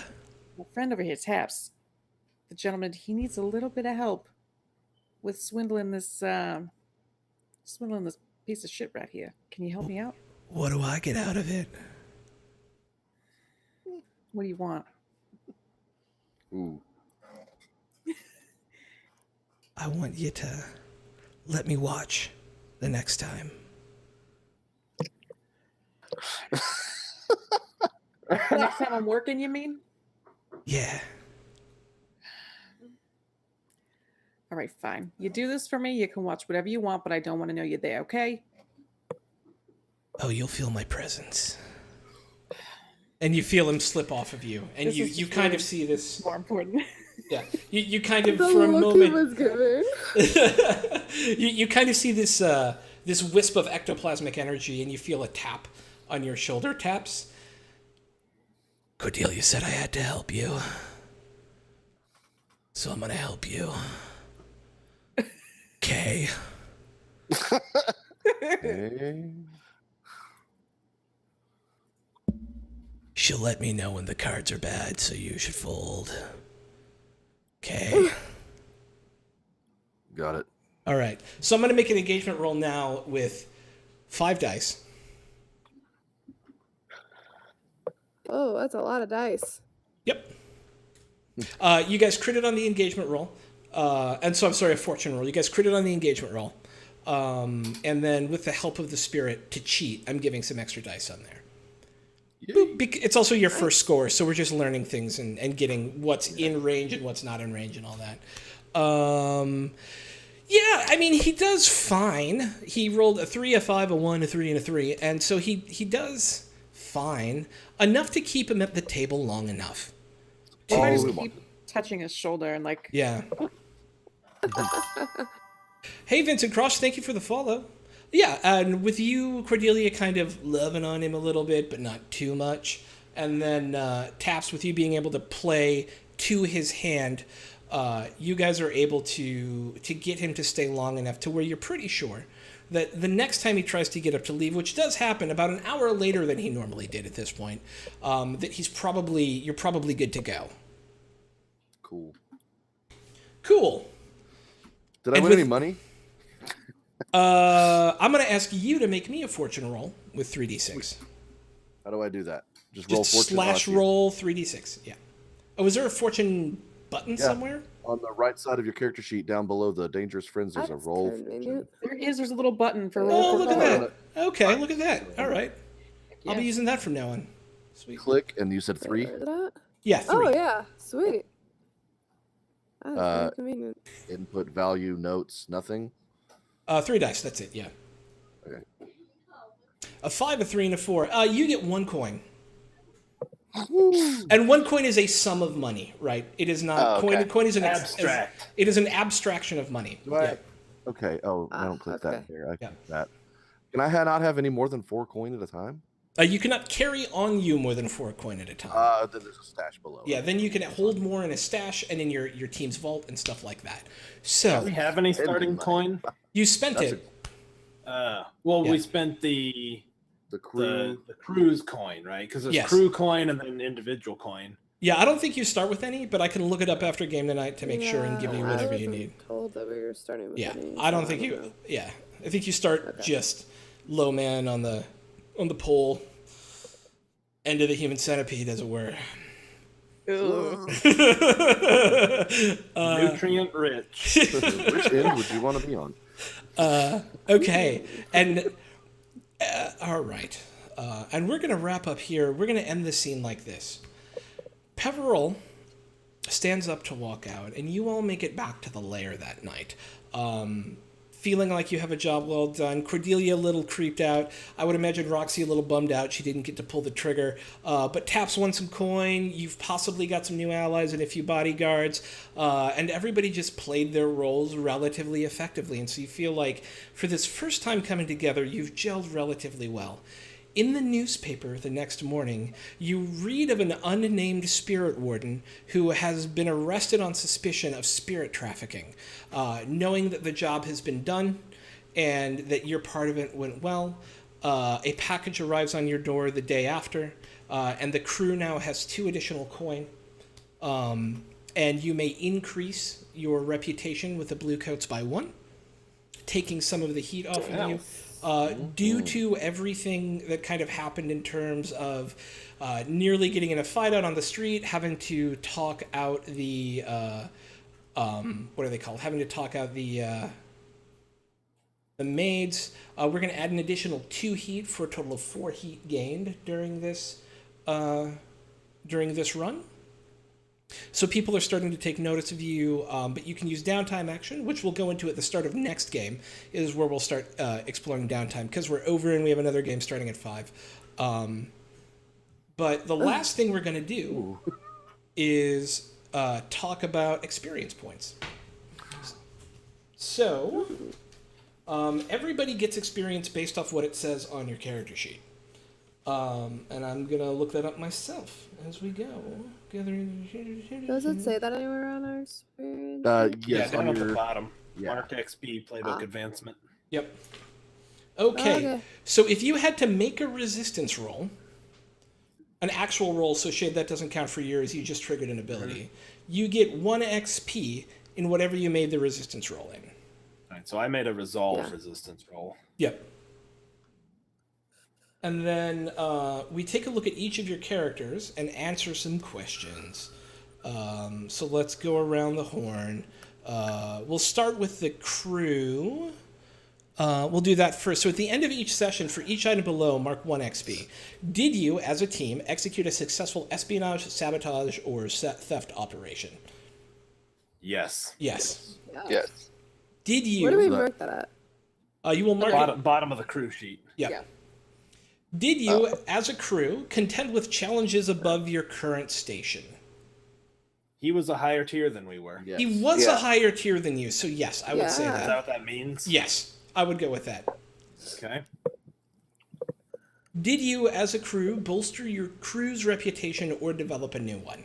E: My friend over here, Taps, the gentleman, he needs a little bit of help with swindling this piece of shit right here. Can you help me out?
B: What do I get out of it?
E: What do you want?
D: Ooh.
B: I want you to let me watch the next time.
E: The next time I'm working, you mean?
B: Yeah.
E: All right, fine. You do this for me, you can watch whatever you want, but I don't want to know you're there, okay?
B: Oh, you'll feel my presence. And you feel him slip off of you. And
E: This
B: you,
E: is
B: you
E: just
B: kind
E: really
B: of see this.
E: More important.
B: Yeah. You kind of,
C: The
B: for a
C: look he
B: moment.
C: was giving.
B: you kind of see this this wisp of ectoplasmic energy, and you feel a tap on your shoulder taps. Cordelia said I had to help you. So I'm going to help you. Okay.
D: Okay.
B: She'll let me know when the cards are bad, so you should fold. Okay.
D: Got it.
B: All right. So I'm going to make an engagement roll now with 5 dice.
C: Oh, that's a lot of dice.
B: Yep. You guys critted on the engagement roll. And so I'm sorry, a fortune roll. You guys critted on the engagement roll. And then with the help of the spirit to cheat, I'm giving some extra dice on there. It's also your first score, so we're just learning things and getting what's in range and what's not in range and all that. Yeah, I mean, he does fine. He rolled a 3, a 5, a 1, a 3, and a 3, and so he does fine. Enough to keep him at the table long enough.
E: If I
D: Oh,
E: just
D: we
E: keep touching his shoulder and like,
B: Yeah. Hey, Vincent Cross, thank you for the follow. Yeah, and with you, Cordelia, kind of loving on him a little bit, but not too much. And then Taps, with you being able to play to his hand, you guys are able to get him to stay long enough to where you're pretty sure that the next time he tries to get up to leave, which does happen about an hour later than he normally did at this point, that you're probably good to go.
D: Cool.
B: Cool.
D: Did I
B: And
D: win
B: with-
D: any money?
B: I'm going to ask you to make me a fortune roll with 3d6.
D: How do I do that? Just roll
B: Just
D: fortune.
B: slash
D: off you.
B: roll 3d6. Yeah. Oh, is there a fortune button somewhere?
D: On the right side of your character sheet, down below the dangerous friends, there's a
C: That's
D: roll.
C: convenient.
E: there's a little button for
B: Oh,
E: roll
B: look
E: for
B: at
E: color.
B: that. Okay, look at that. All right. I'll be
E: Yeah.
B: using that from now on. Sweet.
D: Click, and you said
C: Wait,
D: 3.
C: where is that?
B: Yeah, 3.
C: Oh yeah, sweet. That's
D: Uh,
C: very convenient.
D: Input value, notes, nothing.
B: 3 dice, that's it, yeah.
D: Okay.
B: A 5, a 3, and a 4. You get 1 coin. And 1 coin is a sum of money, right? It is not
G: Oh, okay.
B: coin is an
A: Abstract.
B: it is an abstraction of money.
D: Do I-
B: Yeah.
D: Okay. Oh, I don't
C: Ah,
D: click
C: okay.
D: that here. I
B: Yeah.
D: click that. Can I not have any more than 4 coin at a time?
B: You cannot carry on you more than 4 coin at a time.
D: Then there's a stash below.
B: Yeah, then you can hold more in a stash and in your team's vault and stuff like that. So
A: Do we have any starting
D: money.
A: coin?
B: you spent
D: That's
B: it.
A: Well,
B: Yeah.
A: we spent the
D: the crew.
A: the cruise coin, right? Because there's
B: Yes.
A: crew coin and then individual coin.
B: Yeah, I don't think you start with any, but I can look it up after game tonight to make sure and give you
C: I
B: whatever you
C: wasn't
B: need.
C: Told that we were starting with
B: Yeah,
C: any,
B: I don't
C: so
B: think you.
C: know.
B: Yeah, I think you start just low man on the pole, end of the human centipede, as it were.
E: Ugh.
A: Nutrient rich.
D: Which end would you want to be on?
B: Okay, and all right, and we're gonna wrap up here. We're gonna end the scene like this. Peveril stands up to walk out, and you all make it back to the lair that night. Feeling like you have a job well done. Cordelia a little creeped out. I would imagine Roxy a little bummed out. She didn't get to pull the trigger. But Taps won some coin. You've possibly got some new allies and a few bodyguards. And everybody just played their roles relatively effectively. And so you feel like for this first time coming together, you've gelled relatively well. In the newspaper the next morning, you read of an unnamed spirit warden who has been arrested on suspicion of spirit trafficking. Knowing that the job has been done and that your part of it went well, a package arrives on your door the day after, and the crew now has 2 additional coin. And you may increase your reputation with the Blue Coats by 1, taking some of the heat off of you. Due to everything that kind of happened in terms of nearly getting in a fight out on the street, having to talk out the what are they called? Having to talk out the maids. We're going to add an additional 2 heat for a total of 4 heat gained during this run. So people are starting to take notice of you, but you can use downtime action, which we'll go into at the start of next game, is where we'll start exploring downtime, because we're over and we have another game starting at 5. But the last thing we're going to do is talk about experience points. So, everybody gets experience based off what it says on your character sheet. And I'm going to look that up myself as we go.
C: Does it say that anywhere on our experience?
D: Yes,
A: down
D: on
A: at the
D: your
A: bottom.
D: yeah.
A: Mark XP playbook advancement.
B: Yep. Okay. So if you had to make a resistance roll, an actual roll, so Shade, that doesn't count for yours, you just triggered an ability, you get 1 XP in whatever you made the resistance roll in.
A: All right, so I made a resolve resistance roll.
B: Yep. And then we take a look at each of your characters and answer some questions. So let's go around the horn. We'll start with the crew. We'll do that first. So at the end of each session, for each item below, mark 1 XP. Did you, as a team, execute a successful espionage, sabotage, or theft operation?
A: Yes.
B: Yes.
G: Yes.
B: Did you...
C: Where do we mark that at?
B: You will mark
A: Bottom of the crew sheet.
B: Yeah. Did you, as a crew, contend with challenges above your current station?
A: He was a higher tier than we were.
D: Yes.
B: He was a higher tier than you, so yes, I would say
A: Is
B: that.
A: that what that means?
B: Yes, I would go with that.
A: Okay.
B: Did you, as a crew, bolster your crew's reputation or develop a new one?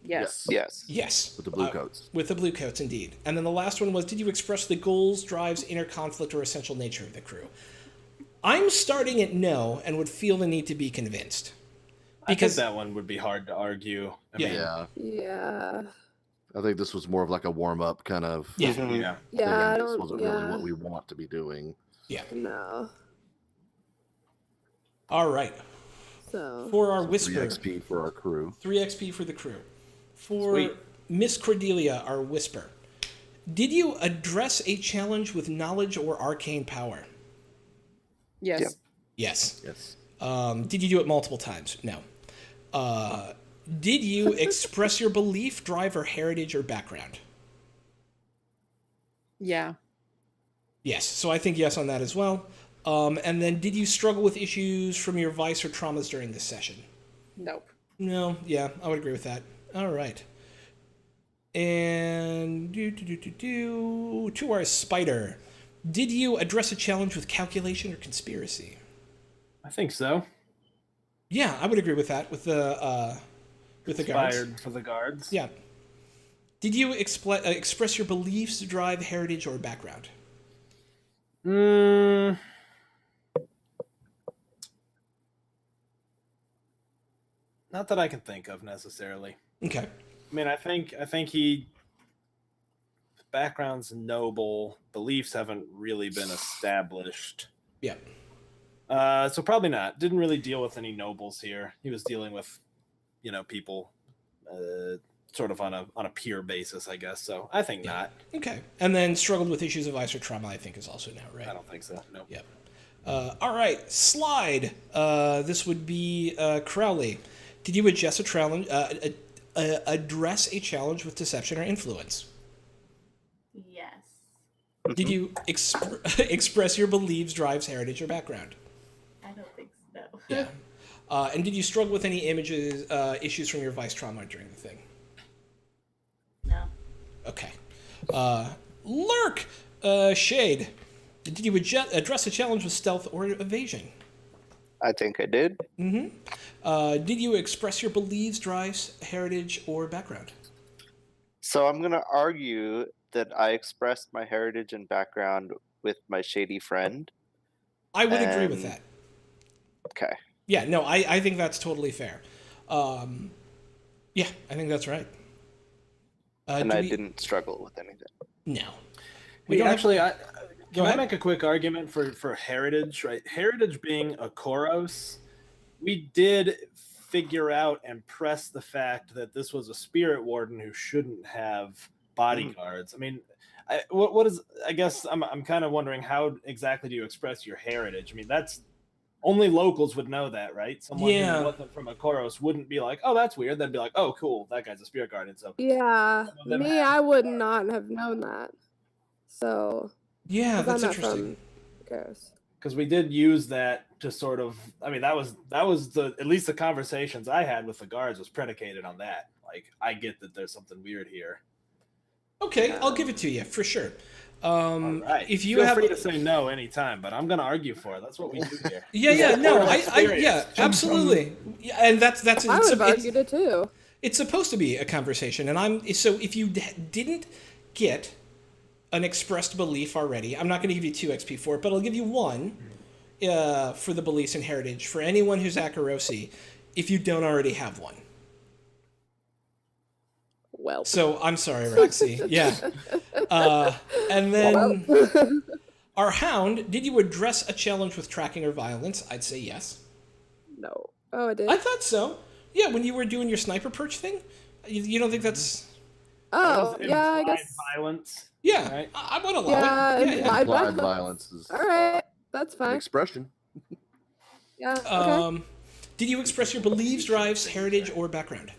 E: Yes.
G: Yes.
B: Yes.
D: With the blue coats.
B: With the blue coats, indeed. And then the last one was, did you express the goals, drives, inner conflict, or essential nature of the crew? I'm starting at no and would feel the need to be convinced.
A: Because that one would be hard to argue. I mean,
C: Yeah.
D: I think this was more of like a warm-up kind of
B: Yeah.
A: yeah.
C: Yeah,
D: thing.
C: I
D: This
C: don't.
D: wasn't really what we want to be doing.
C: No.
B: All right.
C: So.
B: For our
D: 3
B: whisper.
D: XP for our crew.
B: 3 XP for the crew. For
A: Sweet.
B: Miss Cordelia, our whisper. Did you address a challenge with knowledge or arcane power?
E: Yes.
G: Yep.
B: Yes.
D: Yes.
B: Did you do it multiple times? No. Did you express your belief, drive, or heritage or background?
E: Yeah.
B: Yes. So I think yes on that as well. And then did you struggle with issues from your vice or traumas during this session?
E: Nope.
B: No. Yeah, I would agree with that. All right. And to our spider. Did you address a challenge with calculation or conspiracy?
A: I think so.
B: Yeah, I would agree with that. With the guards.
A: Inspired for the guards.
B: Yeah. Did you express your beliefs, drive, heritage, or background?
A: Not that I can think of necessarily.
B: Okay.
A: I mean, I think he background's noble, beliefs haven't really been established.
B: Yeah.
A: So probably not. Didn't really deal with any nobles here. He was dealing with, people, sort of on a peer basis, I guess. So I think not.
B: Okay. And then struggled with issues of vice or trauma, I think, is also no, right?
A: I don't think so. No.
B: Yep. All right. Slide. This would be Crowley. Did you address a challenge? Address a challenge with deception or influence?
F: Yes.
B: Did you express your beliefs, drives, heritage, or background?
F: I don't think so.
B: Yeah. And did you struggle with any issues from your vice trauma during the thing?
F: No.
B: Okay. Lurk! Shade. Did you address a challenge with stealth or evasion?
G: I think I did.
B: Mm-hmm. Did you express your beliefs, drives, heritage, or background?
G: So I'm going to argue that I expressed my heritage and background with my shady friend.
B: I would agree with that.
G: Okay.
B: Yeah, no, I think that's totally fair. Yeah, I think that's right.
G: And I didn't struggle with anything.
B: No.
A: We actually, Can I
B: ahead.
A: make a quick argument for heritage? Right, heritage being a Koros, we did figure out and press the fact that this was a spirit warden who shouldn't have bodyguards. I mean, what is? I guess I'm kind of wondering how exactly do you express your heritage? I mean, that's only locals would know that, right? Someone
B: Yeah.
A: who wasn't from a Koros wouldn't be like, "Oh, that's weird." They'd be like, "Oh, cool, that guy's a spirit guardian." So
C: Yeah,
A: some of them
C: me,
A: have
C: I would not have known that. So,
B: Yeah,
C: 'cause
B: that's
C: I'm not
B: interesting.
C: from Karos.
A: because we did use that to sort of. I mean, that was the at least the conversations I had with the guards was predicated on that. Like, I get that there's something weird here.
B: Okay,
C: Yeah.
B: I'll give it to you for sure.
A: All right.
B: If you
A: Feel
B: have
A: free to say no anytime, but I'm gonna argue for it. That's what we do here.
B: yeah, no,
A: Point of
B: yeah,
A: experience.
B: absolutely, yeah, and that's
C: I would have argued it too.
B: it's supposed to be a conversation, and so if you didn't get an expressed belief already, I'm not going to give you 2 XP for it, but I'll give you 1 for the beliefs and heritage for anyone who's Akarosi, if you don't already have one.
C: Well,
B: So I'm sorry, Roxy. Yeah. And then our hound, did you address a challenge with tracking or violence? I'd say yes.
C: no. Oh, I did.
B: I thought so. Yeah, when you were doing your sniper perch thing, you don't think that's?
C: Oh,
A: That was
C: yeah, I
A: implied
C: guess.
A: violence.
B: Yeah,
A: Right.
B: I would allow
C: Yeah,
B: it.
C: implied
D: Implied
C: violence.
D: violence is
C: All right, that's
D: an
C: fine.
D: expression.
C: Yeah. Okay.
B: Did you express your beliefs, drives, heritage, or background?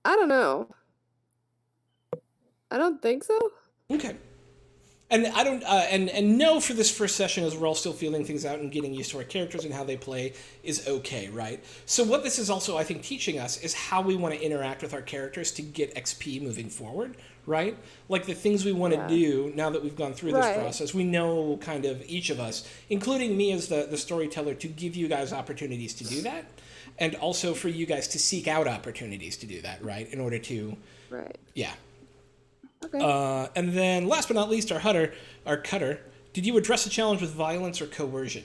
C: I don't know. I don't think so.
B: Okay. And I don't, and no for this first session as we're all still feeling things out and getting used to our characters and how they play is okay, right? So what this is also, I think, teaching us is how we want to interact with our characters to get XP moving forward, right? Like the things we want to do now that we've gone through this
C: Right.
B: process. We know kind of each of us, including me as the storyteller, to give you guys opportunities to do that. And also for you guys to seek out opportunities to do that, right? In order to,
C: Right.
B: yeah.
C: Okay.
B: And then, last but not least, our cutter. Did you address a challenge with violence or coercion?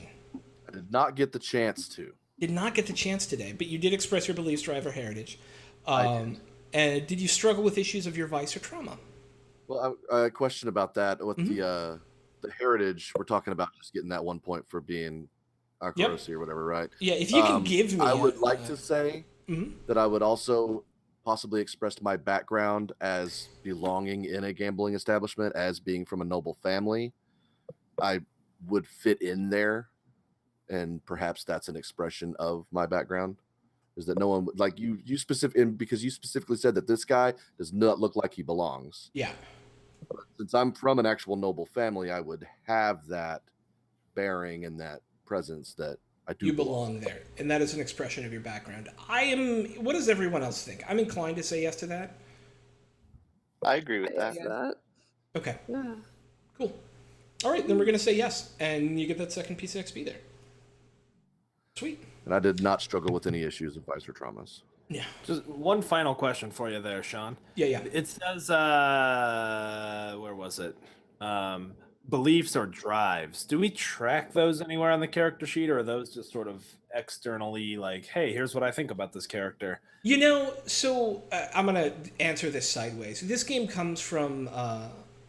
D: I did not get the chance to.
B: Did not get the chance today, but you did express your beliefs, drive, or heritage.
D: I did.
B: And did you struggle with issues of your vice or trauma?
D: Well, a question about that with the heritage. We're talking about just getting that 1 point for being Akarosi or whatever, right?
B: Yeah, if you can give me,
D: I would like to say
B: Mhm.
D: that I would also possibly express my background as belonging in a gambling establishment, as being from a noble family. I would fit in there, and perhaps that's an expression of my background. Is that no one would like you specific, and because you specifically said that this guy does not look like he belongs.
B: Yeah.
D: Since I'm from an actual noble family, I would have that bearing and that presence that I do
B: You belong there, and that is an expression of your background. What does everyone else think? I'm inclined to say yes to that.
G: I agree with
C: Yes,
G: that.
C: that.
B: Okay,
C: Yeah.
B: cool. All right, then we're going to say yes, and you get that second piece of XP there. Sweet.
D: And I did not struggle with any issues of vice or traumas.
B: Yeah.
A: Just one final question for you there, Sean.
B: Yeah.
A: It says, where was it? Beliefs or drives. Do we track those anywhere on the character sheet, or are those just sort of externally like, hey, here's what I think about this character?
B: You know, so I'm going to answer this sideways. This game comes from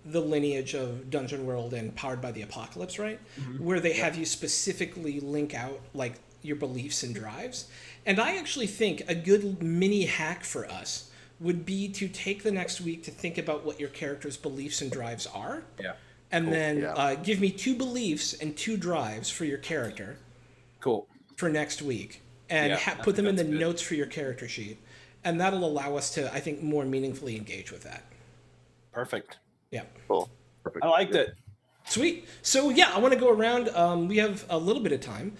B: the lineage of Dungeon World and Powered by the Apocalypse, right? Where they have you specifically link out like your beliefs and drives. And I actually think a good mini hack for us would be to take the next week to think about what your character's beliefs and drives are.
A: Yeah.
B: And
D: Cool,
B: then
D: yeah.
B: give me 2 beliefs and 2 drives for your character
A: Cool.
B: for next week. And
A: Yeah, I
B: put them in the
A: think that's good.
B: notes for your character sheet. And that'll allow us to, I think, more meaningfully engage with that.
A: Perfect.
B: Yeah.
G: Cool.
D: Perfect.
A: I liked it.
B: Sweet. So yeah, I want to go around. We have a little bit of time.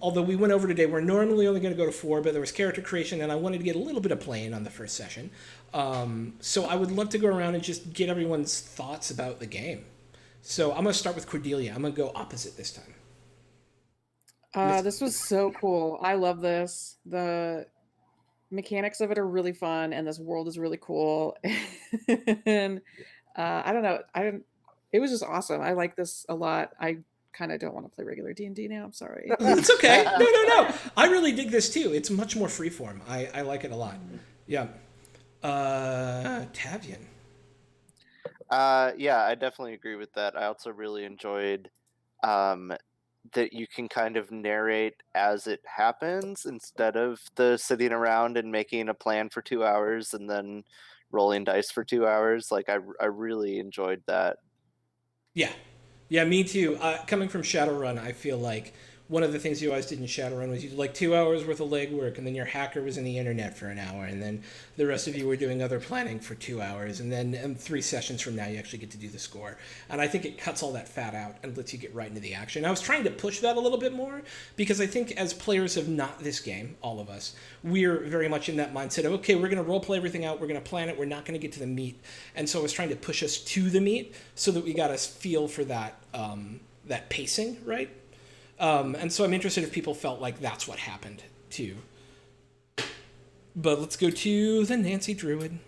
B: Although we went over today, we're normally only going to go to 4, but there was character creation, and I wanted to get a little bit of playing on the first session. So I would love to go around and just get everyone's thoughts about the game. So I'm going to start with Cordelia. I'm going to go opposite this time.
E: This was so cool. I love this. The mechanics of it are really fun, and this world is really cool. And I don't know. It was just awesome. I like this a lot. I kind of don't want to play regular D&D now. I'm sorry.
B: It's okay. No. I really dig this too. It's much more freeform. I like it a lot. Yeah. Tavian.
G: Yeah, I definitely agree with that. I also really enjoyed that you can kind of narrate as it happens instead of the sitting around and making a plan for 2 hours and then rolling dice for 2 hours. Like I really enjoyed that.
B: Yeah. Yeah, me too. Coming from Shadowrun, I feel like one of the things you always did in Shadowrun was you did like 2 hours worth of legwork, and then your hacker was in the internet for an hour, and then the rest of you were doing other planning for 2 hours, and then 3 sessions from now you actually get to do the score. And I think it cuts all that fat out and lets you get right into the action. I was trying to push that a little bit more because I think as players of not this game, all of us, we're very much in that mindset of, okay, we're going to role play everything out, we're going to plan it, we're not going to get to the meat. And so I was trying to push us to the meat so that we got a feel for that that pacing, right? And so I'm interested if people felt like that's what happened too. But let's go to the Nancy Druid.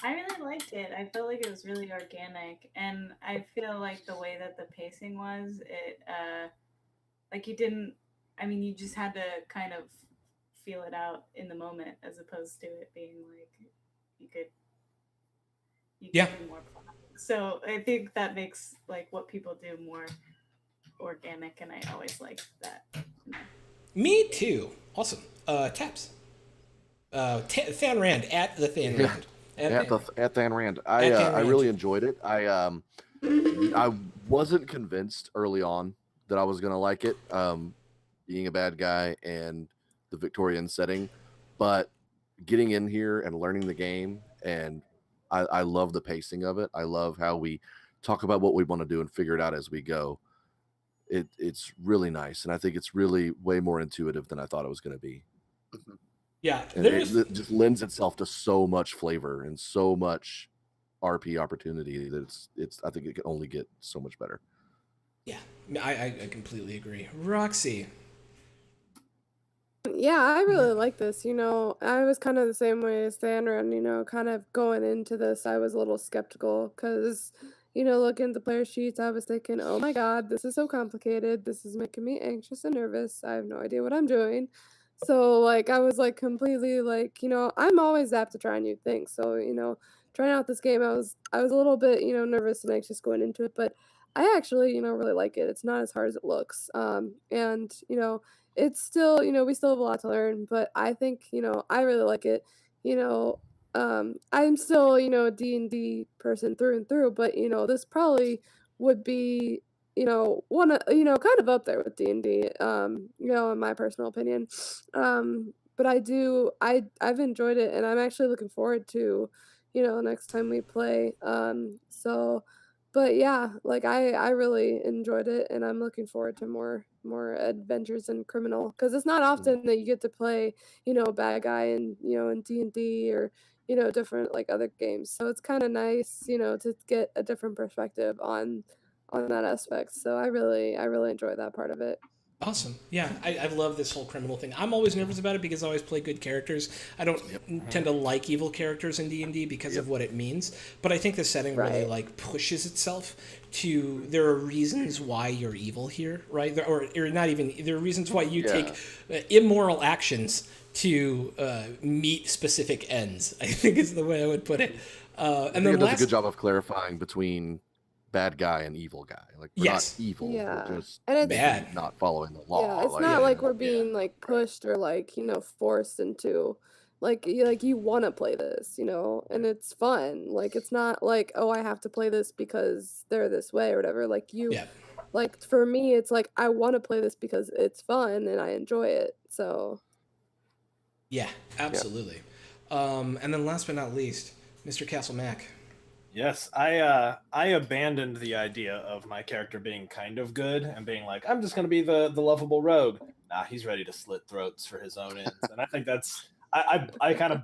F: I really liked it. I felt like it was really organic, and I feel like the way that the pacing was, it like you didn't. I mean, you just had to kind of feel it out in the moment, as opposed to it being like you could
B: Yeah.
F: do more planning. So I think that makes like what people do more organic, and I always liked that.
B: Me too. Awesome. Taps. Than Rand at the Than
D: Yeah.
B: Rand.
D: At Than Rand.
B: At Than
D: I
B: Rand.
D: really enjoyed it. I wasn't convinced early on that I was gonna like it, being a bad guy and the Victorian setting, but getting in here and learning the game, and I love the pacing of it. I love how we talk about what we want to do and figure it out as we go. It's really nice, and I think it's really way more intuitive than I thought it was going to be.
B: Yeah,
D: And it just lends itself to so much flavor and so much RP opportunity that it's I think it can only get so much better.
B: Yeah, I completely agree. Roxy.
C: Yeah, I really like this. I was kind of the same way as Thanran, kind of going into this, I was a little skeptical because, looking at the player sheets, I was thinking, oh my God, this is so complicated. This is making me anxious and nervous. I have no idea what I'm doing. So, like, I was like completely like, I'm always apt to try new things. So, trying out this game, I was a little bit, nervous and anxious going into it, but I actually, really like it. It's not as hard as it looks. And, it's still, we still have a lot to learn, but I think, I really like it. You know, I'm still, a D&D person through and through, but this probably would be, one of, kind of up there with D&D, in my personal opinion. But I've enjoyed it, and I'm actually looking forward to, next time we play. But yeah, like I really enjoyed it, and I'm looking forward to more adventures in Criminal because it's not often that you get to play, a bad guy in D&D or different like other games. So it's kind of nice, to get a different perspective on that aspect. So I really enjoy that part of it.
B: Awesome. Yeah, I love this whole criminal thing. I'm always nervous about it because I always play good characters. I don't tend to like evil characters in D&D because of what it means. But I think the setting really
C: Right.
B: like pushes itself to there are reasons why you're evil here, right? Or not even there are reasons why you take immoral actions to meet specific ends. I think is the way I would put it.
D: I
B: And
D: think
B: then
D: it does a
B: last,
D: good job of clarifying between bad guy and evil guy. Like we're
B: Yes.
D: not evil,
C: Yeah.
D: we're just
C: And it's
B: bad.
D: not following the law.
C: Yeah, it's
D: like,
C: not like we're
D: yeah.
C: being like pushed or like, forced into like you want to play this, and it's fun. Like it's not like, oh, I have to play this because they're this way or whatever.
B: Yeah.
C: Like for me, it's like I want to play this because it's fun and I enjoy it. So,
B: Yeah, absolutely. And then last but not least, Mr. Castle Mac.
A: Yes, I abandoned the idea of my character being kind of good and being like, I'm just gonna be the lovable rogue. Nah, he's ready to slit throats for his own ends, and I think that's I kind of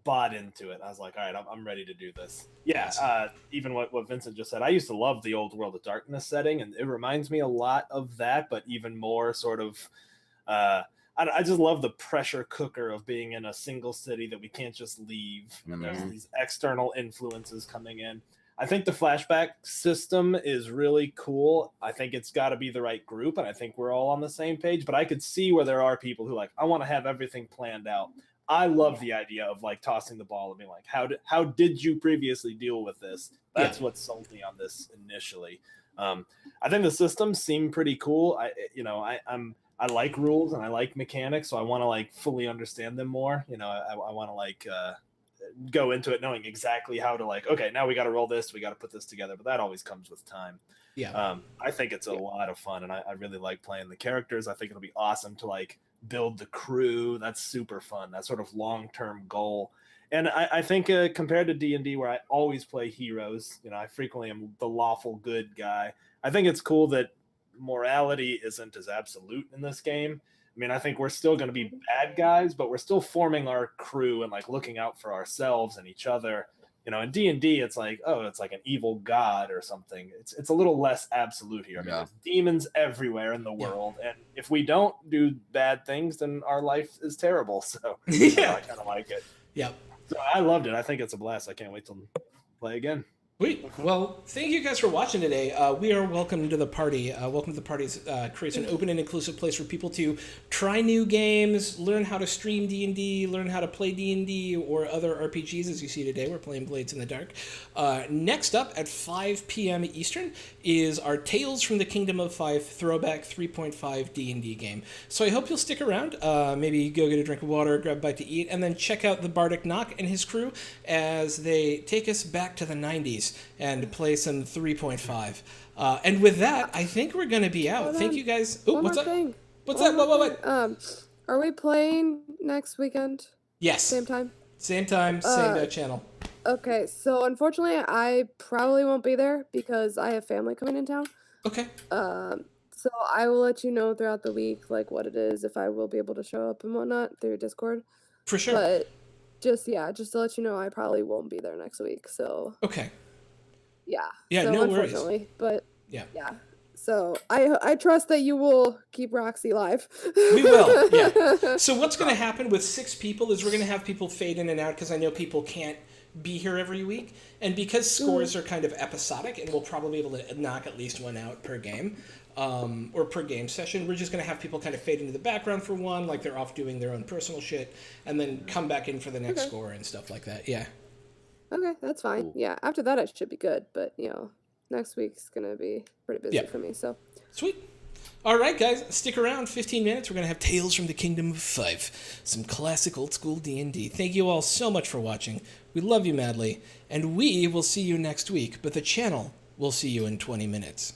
A: bought into it. I was like, all right, I'm ready to do this. Yeah, even what Vincent just said, I used to love the old World of Darkness setting, and it reminds me a lot of that, but even more sort of. I just love the pressure cooker of being in a single city that we can't just leave, and there's these external influences coming in. I think the flashback system is really cool. I think it's got to be the right group, and I think we're all on the same page. But I could see where there are people who like, I want to have everything planned out. I love the idea of like tossing the ball and being like, how did you previously deal with this? That's what sold me on this initially. I think the systems seem pretty cool. I like rules and I like mechanics, so I want to like fully understand them more. I want to like go into it knowing exactly how to like, okay, now we got to roll this, we got to put this together, but that always comes with time. I think it's a lot of fun, and I really like playing the characters. I think it'll be awesome to like build the crew. That's super fun, that sort of long-term goal. And I think compared to D&D, where I always play heroes, I frequently am the lawful good guy. I think it's cool that morality isn't as absolute in this game. I mean, I think we're still going to be bad guys, but we're still forming our crew and like looking out for ourselves and each other. In D&D, it's like, oh, it's like an evil god or something. It's a little less absolute here. I mean, there's demons everywhere in the world, and if we don't do bad things, then our life is terrible. So I kind of like it.
B: Yep.
A: So I loved it. I think it's a blast. I can't wait to play again.
B: Sweet. Well, thank you guys for watching today. We are welcome to the party. Welcome to the Party creates an open and inclusive place for people to try new games, learn how to stream D&D, learn how to play D&D or other RPGs. As you see today, we're playing Blades in the Dark. Next up at 5 p.m. Eastern is our Tales from the Kingdom of Five throwback 3.5 D&D game. So I hope you'll stick around. Maybe go get a drink of water, grab a bite to eat, and then check out the Bardic Knock and his crew as they take us back to the 90s. And play some 3.5. And with that, I think we're going to be out. Thank you guys. Oh, what's up?
C: Thing.
B: What's up? What?
C: Are we playing next weekend?
B: Yes.
C: Same time?
B: Same time, same channel.
C: Okay, so unfortunately, I probably won't be there because I have family coming in town.
B: Okay.
C: So I will let you know throughout the week, like, what it is, if I will be able to show up and whatnot through Discord.
B: For sure.
C: But just to let you know, I probably won't be there next week, so...
B: Okay.
C: Yeah, so
B: no worries.
C: But
B: yeah.
C: So I trust that you will keep Roxy live.
B: We will, yeah. So what's going to happen with 6 people is we're going to have people fade in and out because I know people can't be here every week. And because scores are kind of episodic and we'll probably be able to knock at least one out per game, or per game session, we're just going to have people kind of fade into the background for one, like they're off doing their own personal shit, and then come back in for the next score and stuff like that, yeah.
C: Okay, that's fine. Yeah, after that I should be good, but next week's gonna be pretty busy for me. So
B: sweet. All right, guys, stick around. 15 minutes. We're gonna have Tales from the Kingdom of Five, some classic old school D&D. Thank you all so much for watching. We love you madly, and we will see you next week. But the channel will see you in 20 minutes.